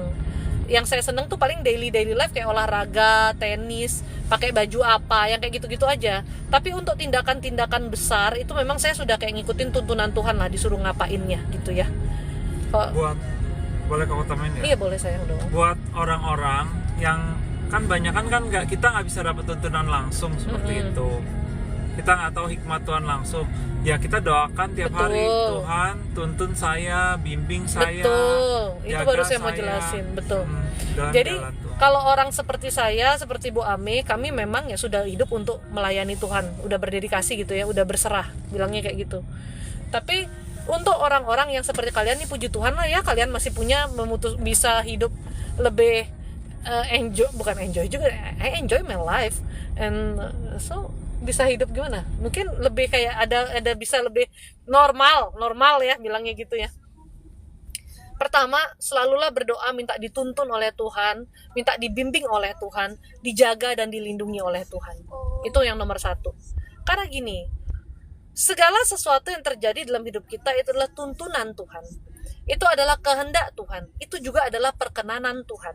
Yang saya seneng tuh paling daily life kayak olahraga, tenis, pakai baju apa, yang kayak gitu-gitu aja. Tapi untuk tindakan-tindakan besar itu memang saya sudah kayak ngikutin tuntunan Tuhan lah, disuruh ngapainnya gitu ya. Buat boleh kau tambahin ya? Iya boleh saya udah. Buat orang-orang yang kan banyak kan kita nggak bisa dapat tuntunan langsung seperti itu. Kita nggak tahu hikmat Tuhan langsung. Ya kita doakan tiap hari, Tuhan tuntun saya, bimbing saya. Betul, itu baru saya mau saya. jelasin, betul. Jadi kalau orang seperti saya, seperti Bu Ame, kami memang ya sudah hidup untuk melayani Tuhan, udah berdedikasi gitu ya, udah berserah, bilangnya kayak gitu. Tapi untuk orang-orang yang seperti kalian nih, puji Tuhan lah ya, kalian masih punya bisa hidup lebih enjoy juga, I enjoy my life, and so bisa hidup gimana? Mungkin lebih kayak ada bisa lebih normal ya, bilangnya gitu ya. Pertama, selalulah berdoa minta dituntun oleh Tuhan, minta dibimbing oleh Tuhan, dijaga dan dilindungi oleh Tuhan. Itu yang nomor 1. Karena gini, segala sesuatu yang terjadi dalam hidup kita itu adalah tuntunan Tuhan. Itu adalah kehendak Tuhan. Itu juga adalah perkenanan Tuhan.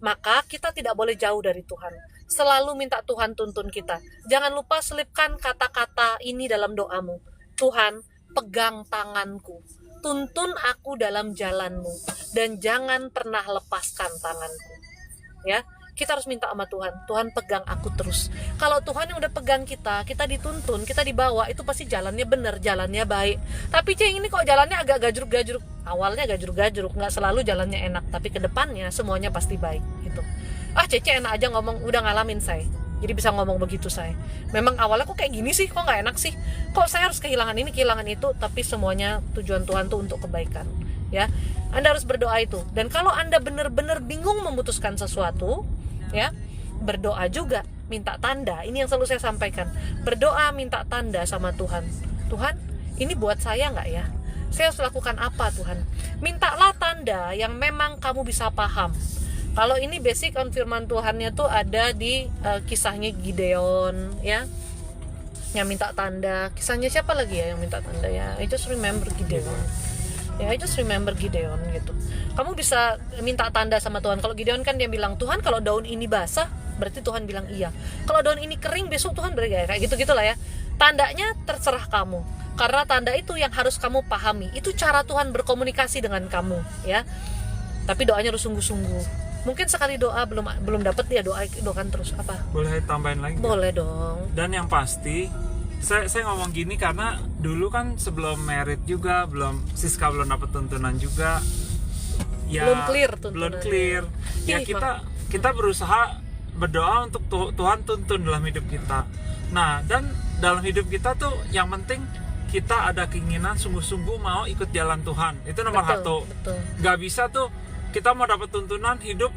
Maka kita tidak boleh jauh dari Tuhan. Selalu minta Tuhan tuntun kita. Jangan lupa selipkan kata-kata ini dalam doamu. Tuhan, pegang tanganku. Tuntun aku dalam jalanmu. Dan jangan pernah lepaskan tanganku. Ya, kita harus minta sama Tuhan. Tuhan pegang aku terus. Kalau Tuhan yang udah pegang kita dituntun, kita dibawa, itu pasti jalannya benar, jalannya baik. Tapi ini kok jalannya agak gajruk-gajruk. Awalnya gajruk-gajruk, nggak selalu jalannya enak, tapi kedepannya semuanya pasti baik gitu. Cece enak aja ngomong, udah ngalamin saya, jadi bisa ngomong begitu saya. Memang awalnya kok kayak gini sih, kok nggak enak sih, kok saya harus kehilangan ini, kehilangan itu, tapi semuanya tujuan Tuhan tuh untuk kebaikan. Ya, Anda harus berdoa itu. Dan kalau Anda benar-benar bingung memutuskan sesuatu, ya, berdoa juga, minta tanda. Ini yang selalu saya sampaikan. Berdoa minta tanda sama Tuhan. Tuhan, ini buat saya nggak ya? Saya harus lakukan apa Tuhan? Mintalah tanda yang memang kamu bisa paham. Kalau ini basic on firman Tuhannya tuh ada di kisahnya Gideon ya. Yang minta tanda. Kisahnya siapa lagi ya yang minta tanda ya? I just remember Gideon. Ya, I just remember Gideon gitu. Kamu bisa minta tanda sama Tuhan. Kalau Gideon kan dia bilang, Tuhan kalau daun ini basah, berarti Tuhan bilang iya. Kalau daun ini kering, besok Tuhan berarti kayak gitu-gitulah ya. Tandanya terserah kamu. Karena tanda itu yang harus kamu pahami. Itu cara Tuhan berkomunikasi dengan kamu ya. Tapi doanya harus sungguh-sungguh. Mungkin sekali doa belum dapat ya, doakan terus. Apa? Boleh tambahin lagi? Boleh dong. Dan yang pasti saya ngomong gini karena dulu kan sebelum merit juga Siska belum dapat tuntunan juga. Ya, belum clear tuntunan. Belum clear. Ya kita berusaha berdoa untuk Tuhan tuntun dalam hidup kita. Nah, dan dalam hidup kita tuh yang penting kita ada keinginan sungguh-sungguh mau ikut jalan Tuhan. Itu nomor 1. Gak bisa tuh kita mau dapat tuntunan hidup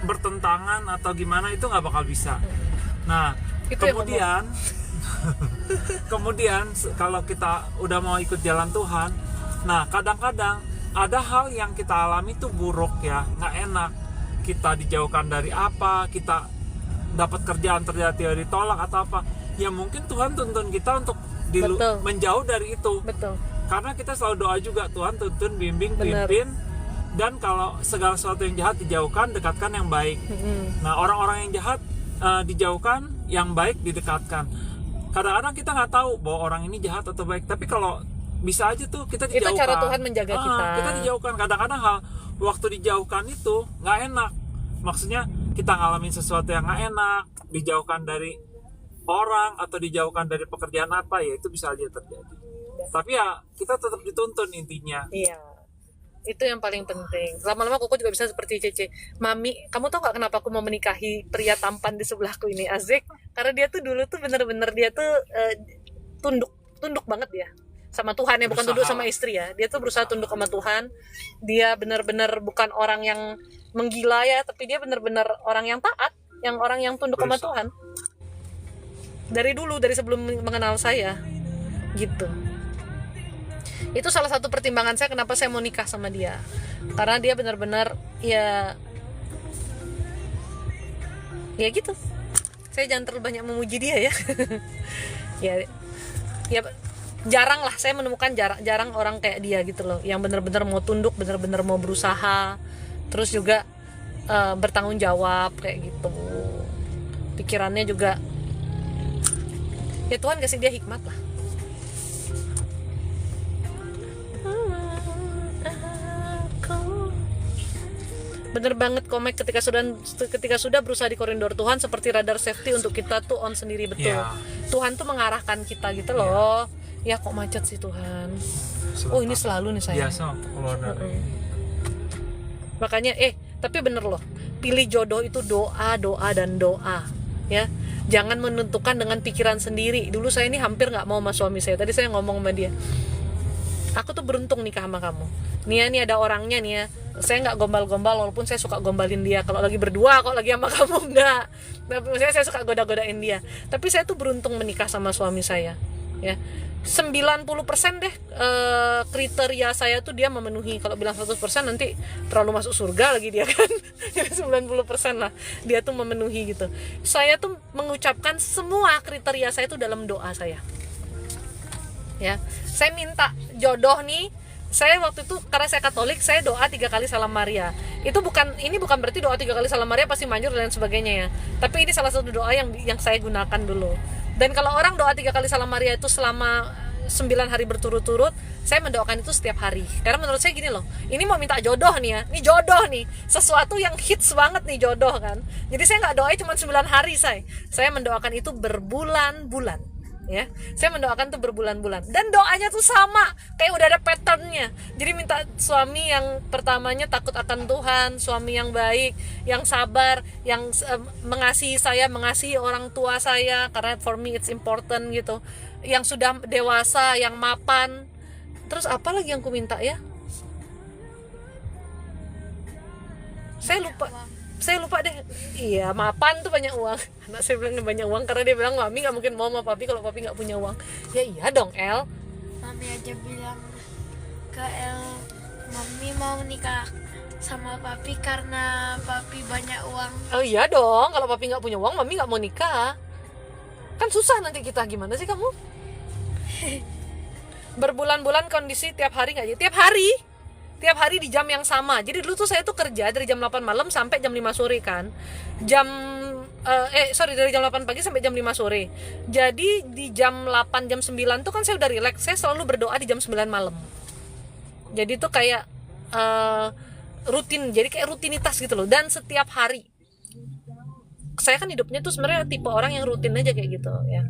bertentangan atau gimana, itu gak bakal bisa. Nah, itu kemudian kalau kita udah mau ikut jalan Tuhan, nah kadang-kadang ada hal yang kita alami tuh buruk ya, gak enak. Kita dijauhkan dari apa, kita dapat kerjaan terjadi ditolak atau apa. Ya mungkin Tuhan tuntun kita untuk menjauh dari itu. Betul. Karena kita selalu doa juga, Tuhan tuntun, bimbing, pimpin, dan kalau segala sesuatu yang jahat dijauhkan, dekatkan yang baik. Nah, orang-orang yang jahat dijauhkan, yang baik didekatkan. Kadang-kadang kita nggak tahu bahwa orang ini jahat atau baik, tapi kalau bisa aja tuh kita dijauhkan. Itu cara Tuhan menjaga kita. Kita dijauhkan. Kadang-kadang waktu dijauhkan itu nggak enak. Maksudnya kita ngalamin sesuatu yang nggak enak, dijauhkan dari orang atau dijauhkan dari pekerjaan apa, ya itu bisa aja terjadi. Tapi ya kita tetap dituntun intinya. Iya. Itu yang paling penting. Lama-lama Koko juga bisa seperti Cece. Mami, kamu tahu gak kenapa aku mau menikahi pria tampan di sebelahku ini, Azik? Karena dia tuh dulu tuh bener-bener dia tuh tunduk banget dia sama Tuhan ya, bukan Berusaha. tunduk sama istri ya. Dia tuh berusaha tunduk sama Tuhan. Dia bener-bener bukan orang yang menggila ya, tapi dia bener-bener orang yang taat, yang orang yang tunduk sama Berusaha. Tuhan. Dari dulu, dari sebelum mengenal saya, gitu. Itu salah satu pertimbangan saya kenapa saya mau nikah sama dia, karena dia benar-benar ya gitu. Saya jangan terlalu banyak memuji dia ya. ya jarang lah saya menemukan jarang orang kayak dia gitu loh, yang benar-benar mau tunduk, benar-benar mau berusaha, terus juga bertanggung jawab kayak gitu. Pikirannya juga ya Tuhan kasih dia hikmat lah. Bener banget Komek, ketika sudah berusaha di koridor Tuhan seperti radar safety untuk kita tuh on sendiri, betul. Iya. Tuhan tuh mengarahkan kita gitu loh. Ya kok macet sih Tuhan. Oh ini selalu nih saya. Biasa waktu keluar dari. Makanya tapi bener loh, pilih jodoh itu doa dan doa ya. Jangan menentukan dengan pikiran sendiri. Dulu saya ini hampir nggak mau sama suami saya. Tadi saya ngomong sama dia, aku tuh beruntung nikah sama kamu. Nih ada orangnya nih ya. Saya nggak gombal-gombal, walaupun saya suka gombalin dia. Kalau lagi berdua, kok lagi sama kamu enggak. Tapi saya suka goda-godain dia. Tapi saya tuh beruntung menikah sama suami saya. Ya, 90% deh kriteria saya tuh dia memenuhi. Kalau bilang 100% nanti terlalu masuk surga lagi dia kan. 90% lah dia tuh memenuhi gitu. Saya tuh mengucapkan semua kriteria saya tuh dalam doa saya. Ya, saya minta jodoh nih. Saya waktu itu karena saya Katolik, saya doa 3 kali Salam Maria. Ini bukan berarti doa 3 kali Salam Maria pasti manjur dan sebagainya ya. Tapi ini salah satu doa yang saya gunakan dulu. Dan kalau orang doa 3 kali Salam Maria itu selama 9 hari berturut-turut, saya mendoakan itu setiap hari. Karena menurut saya gini loh, ini mau minta jodoh nih ya. Ini jodoh nih, sesuatu yang hits banget nih jodoh kan. Jadi saya nggak doain cuma 9 hari saya mendoakan itu berbulan-bulan. Ya, saya mendoakan tuh berbulan-bulan dan doanya tuh sama, kayak udah ada patternnya. Jadi minta suami yang pertamanya takut akan Tuhan, suami yang baik, yang sabar, yang mengasihi saya, mengasihi orang tua saya, karena for me it's important gitu, yang sudah dewasa, yang mapan. Terus apa lagi yang ku minta ya? Saya lupa deh. Iya, mapan tuh banyak uang. Anak saya bilang banyak uang karena dia bilang mami nggak mungkin mau sama papi kalau papi nggak punya uang. Ya iya dong El. Mami aja bilang ke El, mami mau nikah sama papi karena papi banyak uang. Oh iya dong, kalau papi nggak punya uang mami nggak mau nikah. Kan susah nanti kita, gimana sih kamu? Berbulan-bulan kondisi tiap hari nggak? Tiap hari di jam yang sama. Jadi dulu tuh saya tuh kerja dari jam 8 malam sampai jam 5 sore kan. Dari jam 8 pagi sampai jam 5 sore. Jadi di jam 8, jam 9 tuh kan saya udah relax. Saya selalu berdoa di jam 9 malam. Jadi tuh kayak rutin, jadi kayak rutinitas gitu loh. Dan setiap hari. Saya kan hidupnya tuh sebenarnya tipe orang yang rutin aja kayak gitu ya.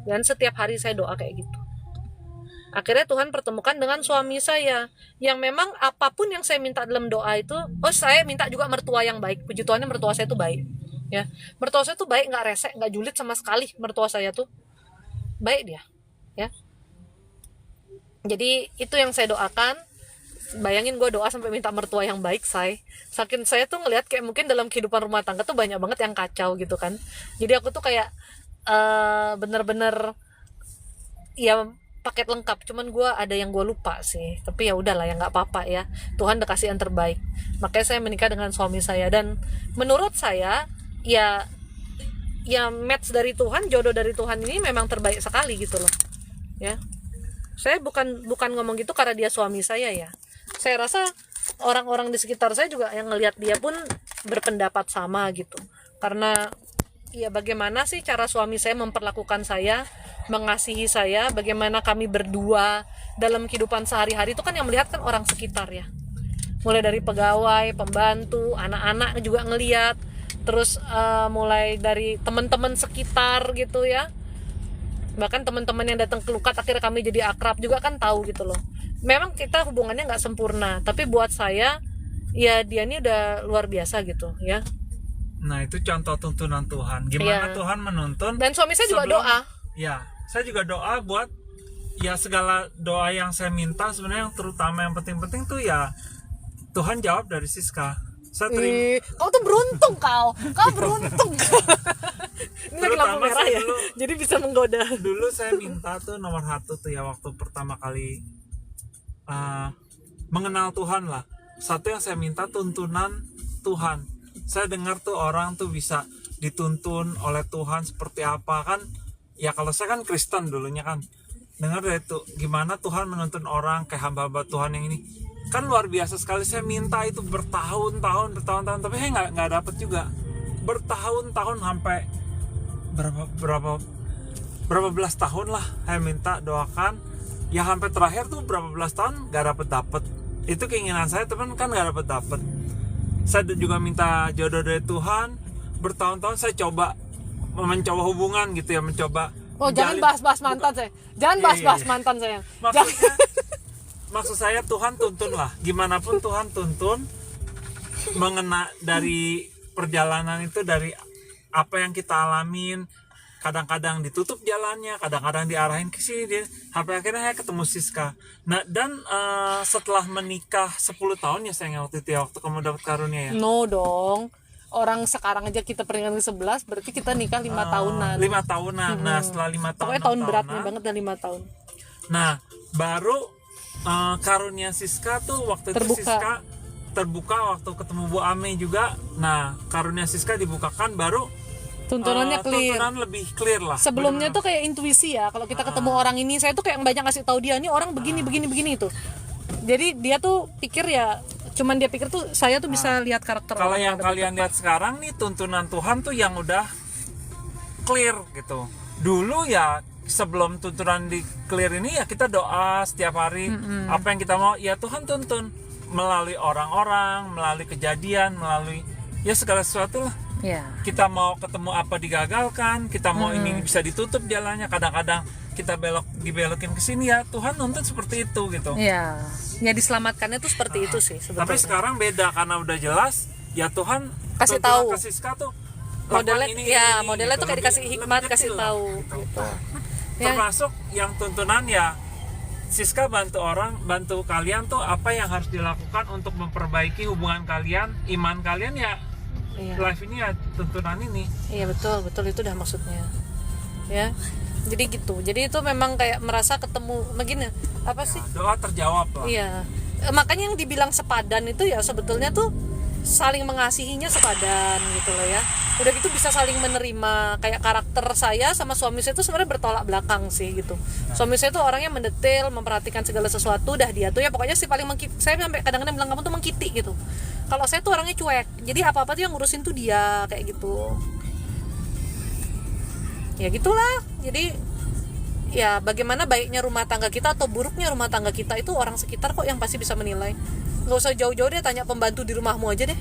Dan setiap hari saya doa kayak gitu. Akhirnya Tuhan pertemukan dengan suami saya yang memang apapun yang saya minta dalam doa itu, saya minta juga mertua yang baik. Puji Tuhannya mertua saya tuh baik ya. Mertua saya tuh baik, nggak resek, nggak julid sama sekali. Mertua saya tuh baik dia ya. Jadi itu yang saya doakan. Bayangin gue doa sampai minta mertua yang baik. Saking saya tuh ngelihat kayak mungkin dalam kehidupan rumah tangga tuh banyak banget yang kacau gitu kan. Jadi aku tuh kayak bener-bener ya paket lengkap, cuman gue ada yang gue lupa sih, tapi ya udahlah ya nggak apa-apa ya, Tuhan udah kasih yang terbaik. Makanya saya menikah dengan suami saya dan menurut saya ya match dari Tuhan, jodoh dari Tuhan ini memang terbaik sekali gitu loh ya. Saya bukan ngomong gitu karena dia suami saya ya. Saya rasa orang-orang di sekitar saya juga yang ngelihat dia pun berpendapat sama gitu, karena ya bagaimana sih cara suami saya memperlakukan saya, mengasihi saya, bagaimana kami berdua dalam kehidupan sehari-hari itu kan yang melihat kan orang sekitar ya. Mulai dari pegawai, pembantu, anak-anak juga ngelihat, terus mulai dari teman-teman sekitar gitu ya. Bahkan teman-teman yang datang ke Lukat akhirnya kami jadi akrab juga kan tahu gitu loh. memang kita hubungannya nggak sempurna, tapi buat saya ya dia ini udah luar biasa gitu ya. Nah itu contoh tuntunan Tuhan. Gimana Iya. Tuhan menuntun. Dan suami saya juga Sebelum- doa. Ya, saya juga doa buat ya segala doa yang saya minta sebenarnya yang terutama yang penting-penting tuh ya Tuhan jawab dari Siska. Saya terima. Kau tuh beruntung kau beruntung. Ini lagi lampu Terutama merah saya ya, dulu- jadi bisa menggoda. Dulu saya minta tuh nomor 1 tuh ya waktu pertama kali mengenal Tuhan lah. Satu yang saya minta tuntunan Tuhan. Saya dengar tuh orang tuh bisa dituntun oleh Tuhan seperti apa kan. Ya kalau saya kan Kristen dulunya kan. Dengar dari itu gimana Tuhan menuntun orang kayak hamba-hamba Tuhan yang ini. Kan luar biasa sekali. Saya minta itu bertahun-tahun tapi saya nggak dapet juga. Bertahun-tahun sampai berapa belas tahun lah saya minta doakan. Ya sampai terakhir tuh berapa belas tahun nggak dapet. Itu keinginan saya, teman kan nggak dapet. Saya juga minta jodoh dari Tuhan. Bertahun-tahun saya mencoba hubungan gitu ya, mencoba. Oh, jangan menjalin- bahas-bahas mantan saya. Jangan Iya, bahas-bahas iya. mantan saya. Maksudnya, maksud saya Tuhan tuntun lah. Gimana pun Tuhan tuntun, mengena dari perjalanan itu, dari apa yang kita alamin. Kadang-kadang ditutup jalannya, kadang-kadang diarahin ke sini. Sampai akhirnya saya ketemu Siska. Nah, dan setelah menikah 10 tahun ya sayang waktu itu ya, waktu kamu dapat karunia ya. No dong. Orang sekarang aja kita peringatan ke-11, berarti kita nikah 5 tahunan. 5 tahunan. Nah, setelah 5 tahun. Pokoknya tahun 6 beratnya tahunan, banget dan 5 tahun. Nah, baru karunia Siska tuh waktu Terbuka. itu Siska terbuka waktu ketemu Bu Ame juga. Nah, karunia Siska dibukakan baru Tuntunannya clear. tuntunan lebih clear lah. Sebelumnya tuh kayak intuisi ya, kalau kita ketemu orang ini, saya tuh kayak banyak ngasih tahu dia nih orang begini itu. Jadi dia tuh pikir ya, cuman dia pikir tuh saya tuh bisa lihat karakter Kalau orang yang kalian lihat sekarang nih tuntunan Tuhan tuh yang udah clear gitu. Dulu ya sebelum tuntunan di clear ini ya kita doa setiap hari. Apa yang kita mau ya Tuhan tuntun melalui orang-orang, melalui kejadian, melalui ya segala sesuatu lah. Ya. Kita mau ketemu apa digagalkan, kita mau ini bisa ditutup jalannya, kadang-kadang kita dibelokin ke sini ya Tuhan nuntun seperti itu gitu. Ya. Ya diselamatkannya tuh seperti itu sih sebetulnya. Tapi sekarang beda karena udah jelas ya Tuhan Kasih tuntunan tahu. ke Siska tuh Modelnya lakukan ya, ini, modelnya gitu. tuh kayak dikasih Lebih hikmat, kecil kasih lah, tahu gitu. gitu. Ya. Termasuk yang tuntunan ya Siska bantu kalian tuh apa yang harus dilakukan untuk memperbaiki hubungan kalian, iman kalian ya. Iya. Live ini ya tuntunan ini. Iya betul itu dah maksudnya. Ya. Jadi gitu. Jadi itu memang kayak merasa ketemu begini apa sih? Doa terjawab lah. Iya. Makanya yang dibilang sepadan itu ya sebetulnya tuh saling mengasihinya sepadan gitu loh ya. Udah gitu bisa saling menerima, kayak karakter saya sama suami saya tuh sebenarnya bertolak belakang sih gitu. Suami saya tuh orangnya mendetail, memperhatikan segala sesuatu, dah dia tuh ya pokoknya sih paling saya sampai kadang-kadang bilang kamu tuh mengkiti gitu. Kalau saya tuh orangnya cuek. Jadi apa-apa tuh yang ngurusin tuh dia kayak gitu. Ya gitulah. Jadi ya bagaimana baiknya rumah tangga kita atau buruknya rumah tangga kita itu orang sekitar kok yang pasti bisa menilai. Nggak usah jauh-jauh deh, tanya pembantu di rumahmu aja deh.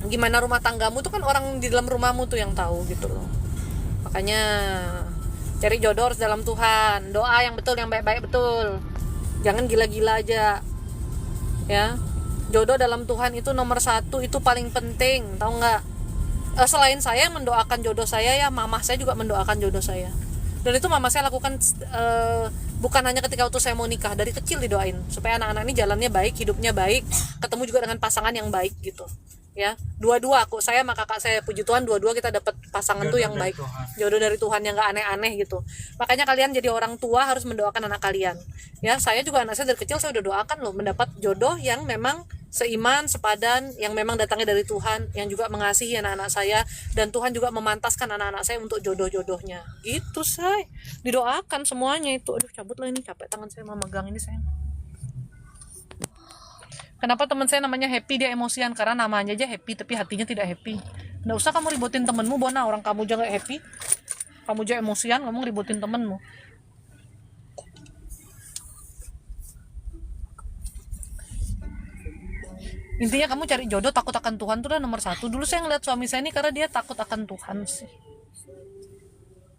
Gimana rumah tanggamu tuh kan orang di dalam rumahmu tuh yang tahu gitu loh. Makanya cari jodoh harus dalam Tuhan, doa yang betul, yang baik-baik betul, jangan gila-gila aja ya. Jodoh dalam Tuhan itu nomor 1, itu paling penting, tahu nggak? Selain saya mendoakan jodoh saya ya, mama saya juga mendoakan jodoh saya. Dan itu mama saya lakukan bukan hanya ketika waktu saya mau nikah, dari kecil didoain supaya anak-anak ini jalannya baik, hidupnya baik, ketemu juga dengan pasangan yang baik gitu ya. Dua-dua aku, saya sama kakak saya, puji Tuhan dua-dua kita dapat pasangan Jodoh tuh yang dari baik, Tuhan. jodoh dari Tuhan yang nggak aneh-aneh gitu. Makanya kalian jadi orang tua harus mendoakan anak kalian ya. Saya juga, anak saya dari kecil saya udah doakan loh mendapat jodoh yang memang seiman, sepadan, yang memang datangnya dari Tuhan, yang juga mengasihi anak-anak saya, dan Tuhan juga memantaskan anak-anak saya untuk jodoh-jodohnya gitu. Saya didoakan semuanya itu. Aduh cabut lah ini, capek tangan saya memegang ini sayang. Kenapa teman saya namanya Happy, dia emosian karena namanya aja Happy tapi hatinya tidak happy. Nggak usah kamu ributin temenmu, Bona, orang kamu aja nggak happy, kamu aja emosian, kamu ributin temenmu. Intinya kamu cari jodoh, takut akan Tuhan tuh udah nomor 1. Dulu saya ngeliat suami saya ini karena dia takut akan Tuhan sih.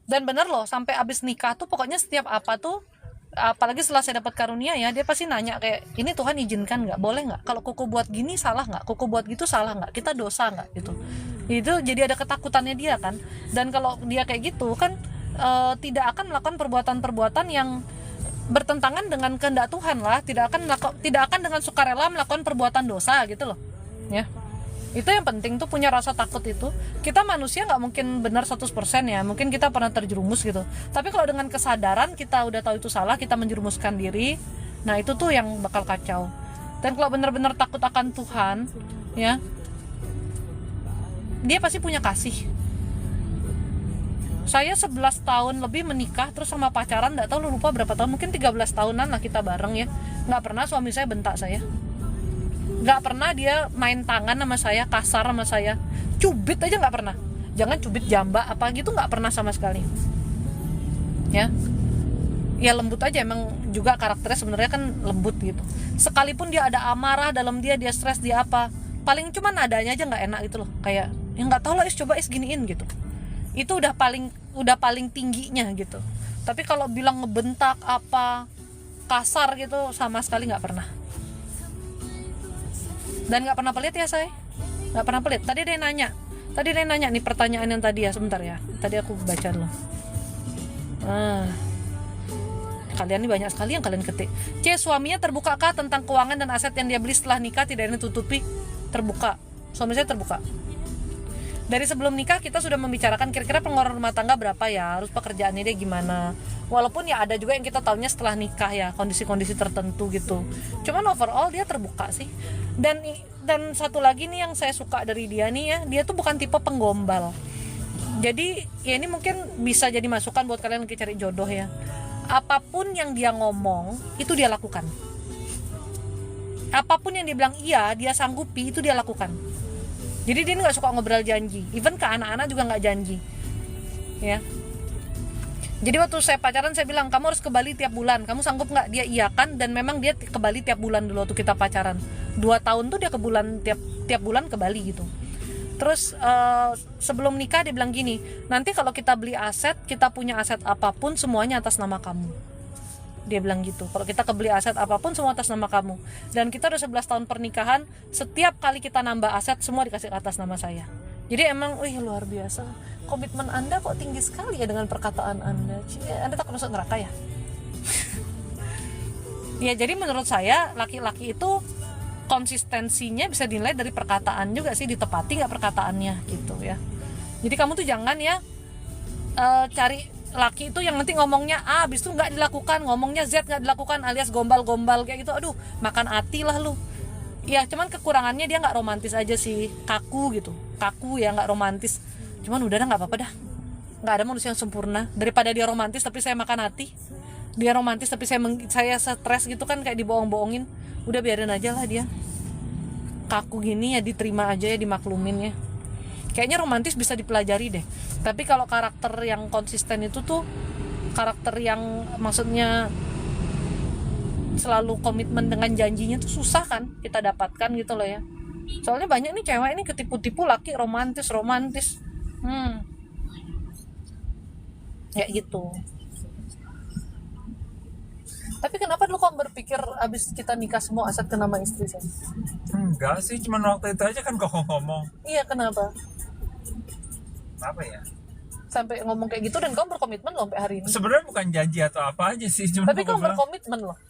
Dan bener loh, sampai abis nikah tuh pokoknya setiap apa tuh, apalagi setelah saya dapat karunia ya, dia pasti nanya kayak, ini Tuhan izinkan nggak, boleh nggak, kalau kuku buat gini salah nggak, kuku buat gitu salah nggak, kita dosa nggak gitu. Itu jadi ada ketakutannya dia kan. Dan kalau dia kayak gitu kan, tidak akan melakukan perbuatan-perbuatan yang bertentangan dengan kehendak Tuhan lah, tidak akan dengan sukarela melakukan perbuatan dosa gitu loh ya. Itu yang penting tuh, punya rasa takut itu. Kita manusia nggak mungkin benar 100% ya, mungkin kita pernah terjerumus gitu, tapi kalau dengan kesadaran kita udah tahu itu salah, kita menjerumuskan diri, nah itu tuh yang bakal kacau. Dan kalau benar-benar takut akan Tuhan ya, dia pasti punya kasih. Saya 11 tahun lebih menikah, terus sama pacaran nggak tahu lupa berapa tahun, mungkin 13 tahunan lah kita bareng ya. Nggak pernah suami saya bentak saya, nggak pernah dia main tangan sama saya, kasar sama saya, cubit aja nggak pernah. Jangan cubit jambak apa gitu, nggak pernah sama sekali ya. Ya lembut aja, emang juga karakternya sebenarnya kan lembut gitu. Sekalipun dia ada amarah dalam dia stres, dia apa, paling cuman nadanya aja nggak enak gitu loh, kayak ya nggak tahu lah, coba giniin gitu. Itu udah paling tingginya gitu. Tapi kalau bilang ngebentak apa, kasar gitu, sama sekali nggak pernah. Dan nggak pernah pelit ya saya, nggak pernah pelit. Tadi dia nanya nih pertanyaan yang tadi ya, sebentar ya, tadi aku baca dulu. Kalian ini banyak sekali yang kalian ketik. Suaminya terbuka kah tentang keuangan dan aset yang dia beli setelah nikah, tidak ada tutupi? Terbuka, suami saya terbuka. Dari sebelum nikah kita sudah membicarakan kira-kira pengeluaran rumah tangga berapa ya, harus pekerjaannya dia gimana. Walaupun ya ada juga yang kita tahunya setelah nikah ya, kondisi-kondisi tertentu gitu. Cuman overall dia terbuka sih. Dan satu lagi nih yang saya suka dari dia nih ya, dia tuh bukan tipe penggombal. Jadi ya ini mungkin bisa jadi masukan buat kalian yang cari jodoh ya. Apapun yang dia ngomong itu dia lakukan. Apapun yang dia bilang iya, dia sanggupi, itu dia lakukan. Jadi dia nggak suka ngobrol janji, even ke anak-anak juga nggak janji, ya. Jadi waktu saya pacaran saya bilang, kamu harus ke Bali tiap bulan, kamu sanggup nggak? Dia iyakan, dan memang dia ke Bali tiap bulan dulu waktu kita pacaran. 2 tahun tuh dia ke bulan tiap bulan ke Bali gitu. Terus sebelum nikah dia bilang gini, nanti kalau kita beli aset, kita punya aset apapun semuanya atas nama kamu. Dia bilang gitu, kalau kita kebeli aset apapun semua atas nama kamu. Dan kita udah 11 tahun pernikahan, setiap kali kita nambah aset semua dikasih atas nama saya. Jadi emang luar biasa, komitmen Anda kok tinggi sekali ya dengan perkataan Anda. Anda takut masuk neraka ya? Ya jadi menurut saya laki-laki itu konsistensinya bisa dinilai dari perkataan juga sih, ditepati nggak perkataannya gitu ya. Jadi kamu tuh jangan ya cari laki itu yang nanti ngomongnya A, habis itu nggak dilakukan, ngomongnya Z nggak dilakukan, alias gombal-gombal kayak gitu. Aduh, makan hati lah lu. Ya cuman kekurangannya dia nggak romantis aja sih, kaku gitu, kaku ya, nggak romantis. Cuman udah nggak apa-apa dah, nggak ada manusia yang sempurna. Daripada dia romantis tapi saya makan hati, dia romantis tapi saya stres gitu kan, kayak dibohong-bohongin. Udah biarin aja lah dia kaku gini ya, diterima aja ya, dimaklumin ya. Kayaknya romantis bisa dipelajari deh. Tapi kalau karakter yang konsisten itu tuh karakter yang maksudnya selalu komitmen dengan janjinya tuh susah kan kita dapatkan gitu loh ya. Soalnya banyak nih cewek ini ketipu-tipu laki romantis. Ya gitu. Tapi kenapa dulu kamu berpikir abis kita nikah semua aset ke nama istri saya? Enggak sih, cuman waktu itu aja kan kau ngomong. Iya, kenapa? Apa ya? Sampai ngomong kayak gitu, dan kamu berkomitmen loh sampai hari ini. Sebenarnya bukan janji atau apa aja sih, cuma tapi kamu berkomitmen loh.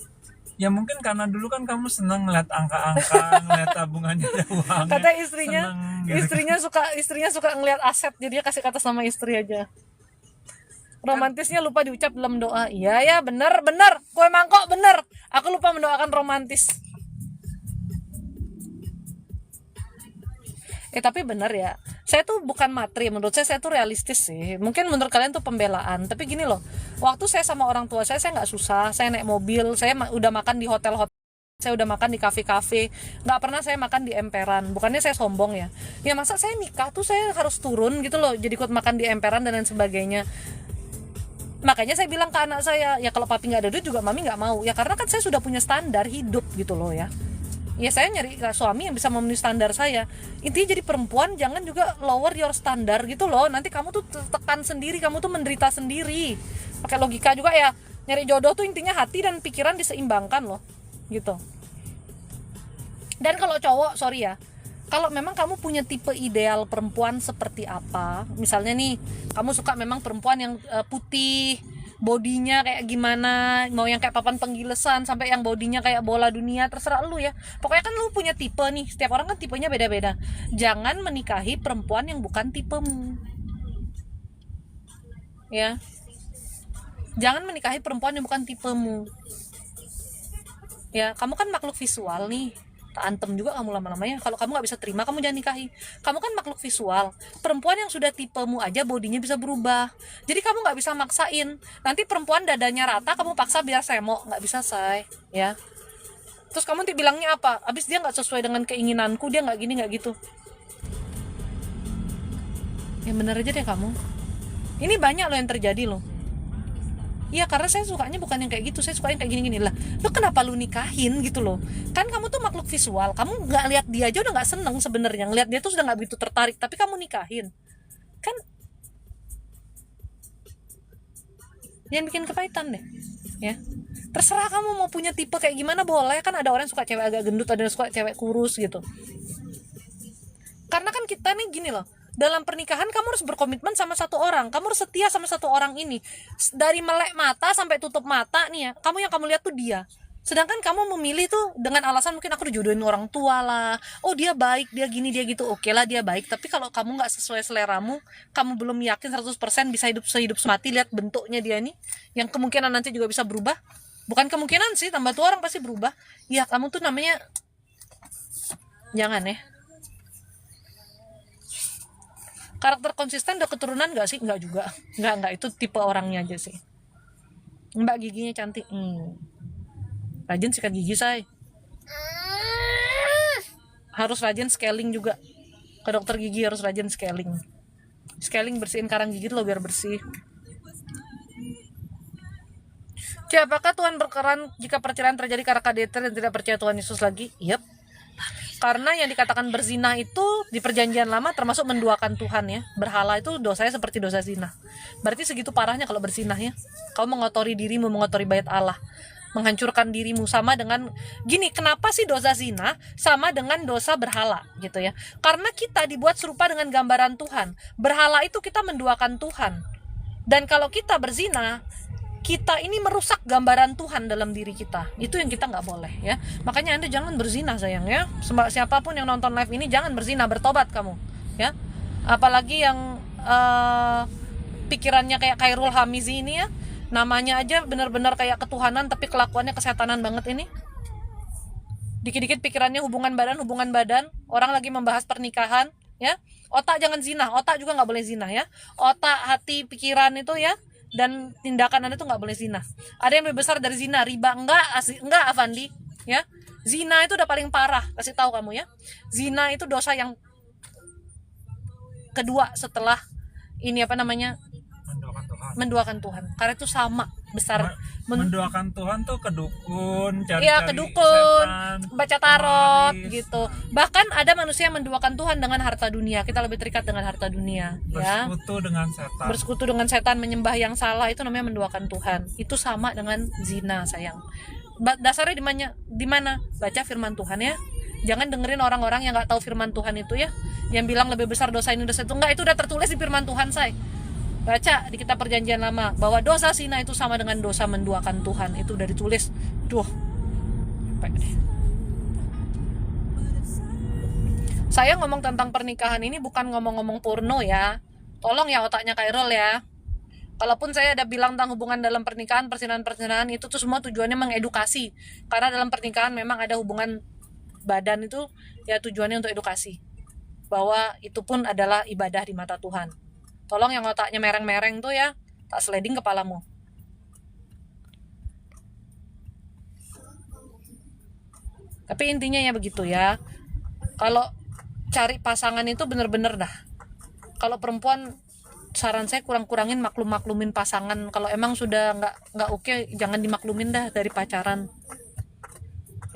Ya mungkin karena dulu kan kamu senang ngeliat angka-angka, ngeliat tabungannya ada uang. Kata istrinya, gitu. istrinya suka ngeliat aset, jadi dia kasih ke atas nama istri aja. Romantisnya lupa diucap dalam doa. Iya ya, bener, kue mangkok bener. Aku lupa mendoakan romantis. Tapi bener ya, saya tuh bukan matri, menurut saya tuh realistis sih. Mungkin menurut kalian tuh pembelaan, tapi gini loh, waktu saya sama orang tua saya nggak susah. Saya naik mobil, saya udah makan di hotel-hotel, saya udah makan di kafe-kafe, nggak pernah saya makan di emperan. Bukannya saya sombong ya, ya masa saya nikah tuh saya harus turun gitu loh, jadi ikut makan di emperan dan lain sebagainya. Makanya saya bilang ke anak saya, ya kalau papi nggak ada duit juga mami nggak mau, ya karena kan saya sudah punya standar hidup gitu loh ya. ya saya nyari suami yang bisa memenuhi standar saya. Intinya jadi perempuan jangan juga lower your standar gitu loh, nanti kamu tuh tekan sendiri, kamu tuh menderita sendiri. Pakai logika juga ya, nyari jodoh tuh intinya hati dan pikiran diseimbangkan loh gitu. Dan kalau cowok, sorry ya, kalau memang kamu punya tipe ideal perempuan seperti apa, misalnya nih kamu suka memang perempuan yang putih, bodinya kayak gimana, mau yang kayak papan penggilesan sampai yang bodinya kayak bola dunia, terserah lu ya. Pokoknya kan lu punya tipe nih, setiap orang kan tipenya beda-beda. Jangan menikahi perempuan yang bukan tipemu, ya. Jangan menikahi perempuan yang bukan tipemu, ya. Kamu kan makhluk visual nih, tak antem juga kamu lama-lamanya. Kalau kamu nggak bisa terima, kamu jangan nikahi. Kamu kan makhluk visual, perempuan yang sudah tipemu aja bodinya bisa berubah, jadi kamu nggak bisa maksain. Nanti perempuan dadanya rata kamu paksa biar semok, nggak bisa, say, ya. Terus kamu nanti bilangnya apa? Abis dia nggak sesuai dengan keinginanku, dia nggak gini nggak gitu. Yang bener aja deh kamu. Ini banyak loh yang terjadi loh. Iya, karena saya sukanya bukan yang kayak gitu, saya suka yang kayak gini-gini lah. Lo kenapa lu nikahin gitu loh? Kan kamu tuh makhluk visual, kamu nggak lihat dia aja udah nggak seneng sebenarnya, ngeliat dia tuh sudah nggak begitu tertarik, tapi kamu nikahin, kan? Jangan bikin kepahitan deh, ya. Terserah kamu mau punya tipe kayak gimana, boleh. Kan ada orang yang suka cewek agak gendut, ada yang suka cewek kurus gitu. Karena kan kita nih gini loh, dalam pernikahan kamu harus berkomitmen sama satu orang, kamu harus setia sama satu orang ini. Dari melek mata sampai tutup mata nih ya, kamu yang kamu lihat tuh dia. Sedangkan kamu memilih tuh dengan alasan mungkin aku dijodohin orang tua lah, oh dia baik, dia gini, dia gitu, oke lah dia baik. Tapi kalau kamu gak sesuai seleramu, kamu belum yakin 100% bisa hidup sehidup semati, lihat bentuknya dia nih, yang kemungkinan nanti juga bisa berubah. Bukan kemungkinan sih, tambah tua orang pasti berubah. Ya kamu tuh namanya, jangan ya. Karakter konsisten udah keturunan gak sih? Enggak juga. Enggak, itu tipe orangnya aja sih. Mbak giginya cantik. Rajin sikat gigi, say. Harus rajin scaling juga. Ke dokter gigi harus rajin scaling. Scaling bersihin karang gigi lo biar bersih. Apakah Tuhan berkenan jika perceraian terjadi karena KDT dan tidak percaya Tuhan Yesus lagi? Yep. Karena yang dikatakan berzina itu di perjanjian lama termasuk menduakan Tuhan ya. Berhala itu dosanya seperti dosa zina. Berarti segitu parahnya kalau berzina ya. Kau mengotori dirimu, mengotori bait Allah, menghancurkan dirimu. Sama dengan gini, kenapa sih dosa zina sama dengan dosa berhala gitu ya? Karena kita dibuat serupa dengan gambaran Tuhan. Berhala itu kita menduakan Tuhan. Dan kalau kita berzina, kita ini merusak gambaran Tuhan dalam diri kita. Itu yang kita nggak boleh ya. Makanya Anda jangan berzina sayang ya. Siapapun yang nonton live ini jangan berzina, bertobat kamu ya. Apalagi yang pikirannya kayak Khairul Hamizi ini ya. Namanya aja benar-benar kayak ketuhanan tapi kelakuannya kesetanan banget ini. Dikit-dikit pikirannya hubungan badan. Orang lagi membahas pernikahan ya. Otak jangan zina, otak juga nggak boleh zina ya. Otak, hati, pikiran itu ya, dan tindakan Anda tuh nggak boleh zina. Ada yang lebih besar dari zina, riba. Enggak Avandi ya. Zina itu udah paling parah, kasih tahu kamu ya. Zina itu dosa yang kedua setelah ini menduakan Tuhan. Karena itu sama besar. Menduakan Tuhan tuh ke dukun, cari setan, baca tarot maris, gitu. Bahkan ada manusia yang menduakan Tuhan dengan harta dunia. Kita lebih terikat dengan harta dunia ya. Bersekutu dengan setan, menyembah yang salah, itu namanya menduakan Tuhan. Itu sama dengan zina sayang. Dasarnya di mana? Baca firman Tuhan ya. Jangan dengerin orang-orang yang nggak tahu firman Tuhan itu ya, yang bilang lebih besar dosa ini dosa itu. Enggak, itu udah tertulis di firman Tuhan, say. Baca di kitab perjanjian lama bahwa dosa zina itu sama dengan dosa menduakan Tuhan. Itu udah ditulis. Saya ngomong tentang pernikahan ini bukan ngomong-ngomong porno ya. Tolong ya otaknya Khairul ya. Kalaupun saya ada bilang tentang hubungan dalam pernikahan, persinahan itu tuh semua tujuannya mengedukasi. Karena dalam pernikahan memang ada hubungan badan itu ya, tujuannya untuk edukasi. Bahwa itu pun adalah ibadah di mata Tuhan. Tolong yang otaknya mereng-mereng tuh ya, tak sliding kepalamu. Tapi intinya ya begitu ya. Kalau cari pasangan itu bener-bener dah. Kalau perempuan, saran saya kurang-kurangin maklumin pasangan. Kalau emang sudah nggak oke, jangan dimaklumin dah dari pacaran.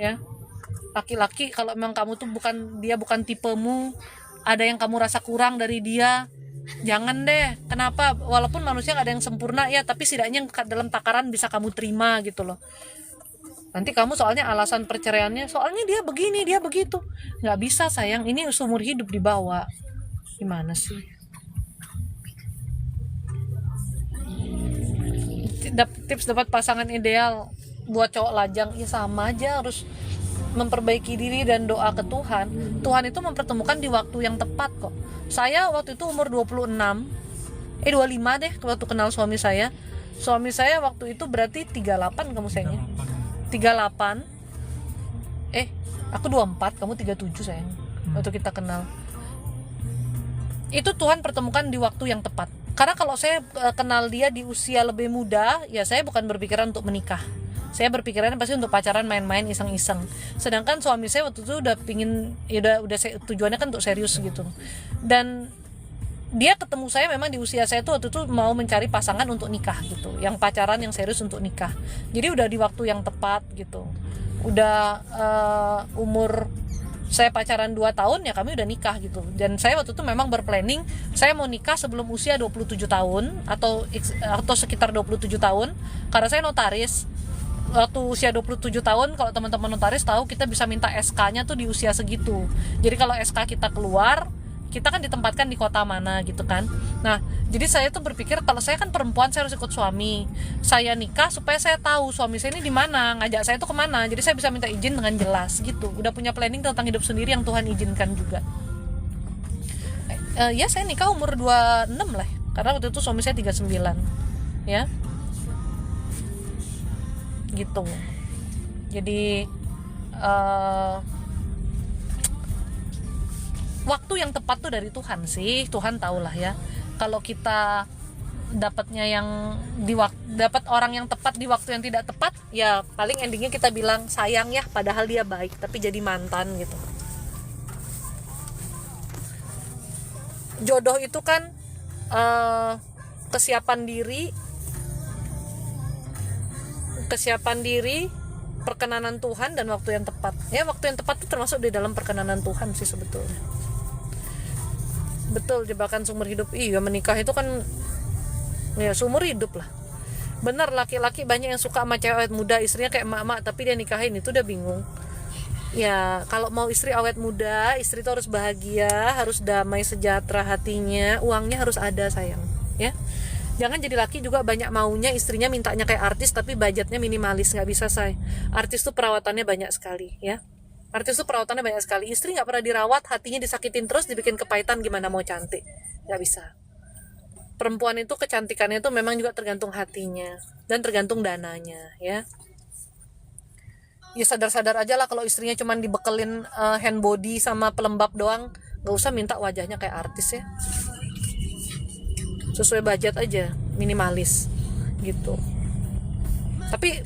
Ya. laki-laki kalau memang kamu tuh bukan tipemu, ada yang kamu rasa kurang dari dia, jangan deh. Kenapa? Walaupun manusia gak ada yang sempurna ya, tapi setidaknya dalam takaran bisa kamu terima gitu loh. Nanti kamu soalnya alasan perceraiannya soalnya dia begini dia begitu, nggak bisa sayang, ini seumur hidup dibawa. Gimana sih? Tips dapat pasangan ideal buat cowok lajang ya sama aja, harus memperbaiki diri dan doa ke Tuhan. Tuhan itu mempertemukan di waktu yang tepat kok. Saya waktu itu umur 25 deh waktu kenal suami saya. Suami saya waktu itu berarti 38 kamu sayangnya. 38. Aku 24, kamu 37 sayang. Waktu kita kenal. Itu Tuhan pertemukan di waktu yang tepat. Karena kalau saya kenal dia di usia lebih muda, ya saya bukan berpikiran untuk menikah. Saya berpikiran pasti untuk pacaran, main-main, iseng-iseng. Sedangkan suami saya waktu itu udah pingin, ya udah tujuannya kan untuk serius gitu. Dan dia ketemu saya memang di usia saya tuh waktu itu mau mencari pasangan untuk nikah gitu, yang pacaran yang serius untuk nikah. Jadi udah di waktu yang tepat gitu. Udah umur saya pacaran 2 tahun ya kami udah nikah gitu. Dan saya waktu itu memang berplanning saya mau nikah sebelum usia 27 tahun atau sekitar 27 tahun, karena saya notaris. Waktu usia 27 tahun, kalau teman-teman notaris tahu, kita bisa minta SK-nya tuh di usia segitu. Jadi kalau SK kita keluar, kita kan ditempatkan di kota mana gitu kan. Nah, jadi saya tuh berpikir kalau saya kan perempuan, saya harus ikut suami. Saya nikah supaya saya tahu suami saya ini di mana, ngajak saya tuh kemana. Jadi saya bisa minta izin dengan jelas gitu. Udah punya planning tentang hidup sendiri yang Tuhan izinkan juga. Ya saya nikah umur 26 lah. Karena waktu itu suami saya 39. Ya. Gitu. Jadi waktu yang tepat tuh dari Tuhan sih. Tuhan tahulah ya. Kalau kita dapatnya yang dapat orang yang tepat di waktu yang tidak tepat, ya paling endingnya kita bilang sayang ya, padahal dia baik, tapi jadi mantan gitu. Jodoh itu kan kesiapan diri, perkenanan Tuhan, dan waktu yang tepat. Ya waktu yang tepat itu termasuk di dalam perkenanan Tuhan sih sebetulnya. Betul, jebakan seumur hidup. Iya, menikah itu kan ya seumur hidup lah. Benar, laki-laki banyak yang suka sama cewek awet muda, istrinya kayak emak-emak tapi dia nikahin, itu udah bingung. Ya, kalau mau istri awet muda, istri itu harus bahagia, harus damai, sejahtera hatinya, uangnya harus ada sayang, ya. Jangan jadi laki juga banyak maunya, istrinya mintanya kayak artis tapi budgetnya minimalis, nggak bisa say. Artis tuh perawatannya banyak sekali, ya. Artis tuh perawatannya banyak sekali. Istri nggak pernah dirawat, hatinya disakitin terus, dibikin kepahitan, gimana mau cantik? Nggak bisa. Perempuan itu kecantikannya itu memang juga tergantung hatinya dan tergantung dananya, ya. Ya sadar-sadar aja lah kalau istrinya cuma dibekelin hand body sama pelembab doang, nggak usah minta wajahnya kayak artis ya. Sesuai budget aja, minimalis gitu. Tapi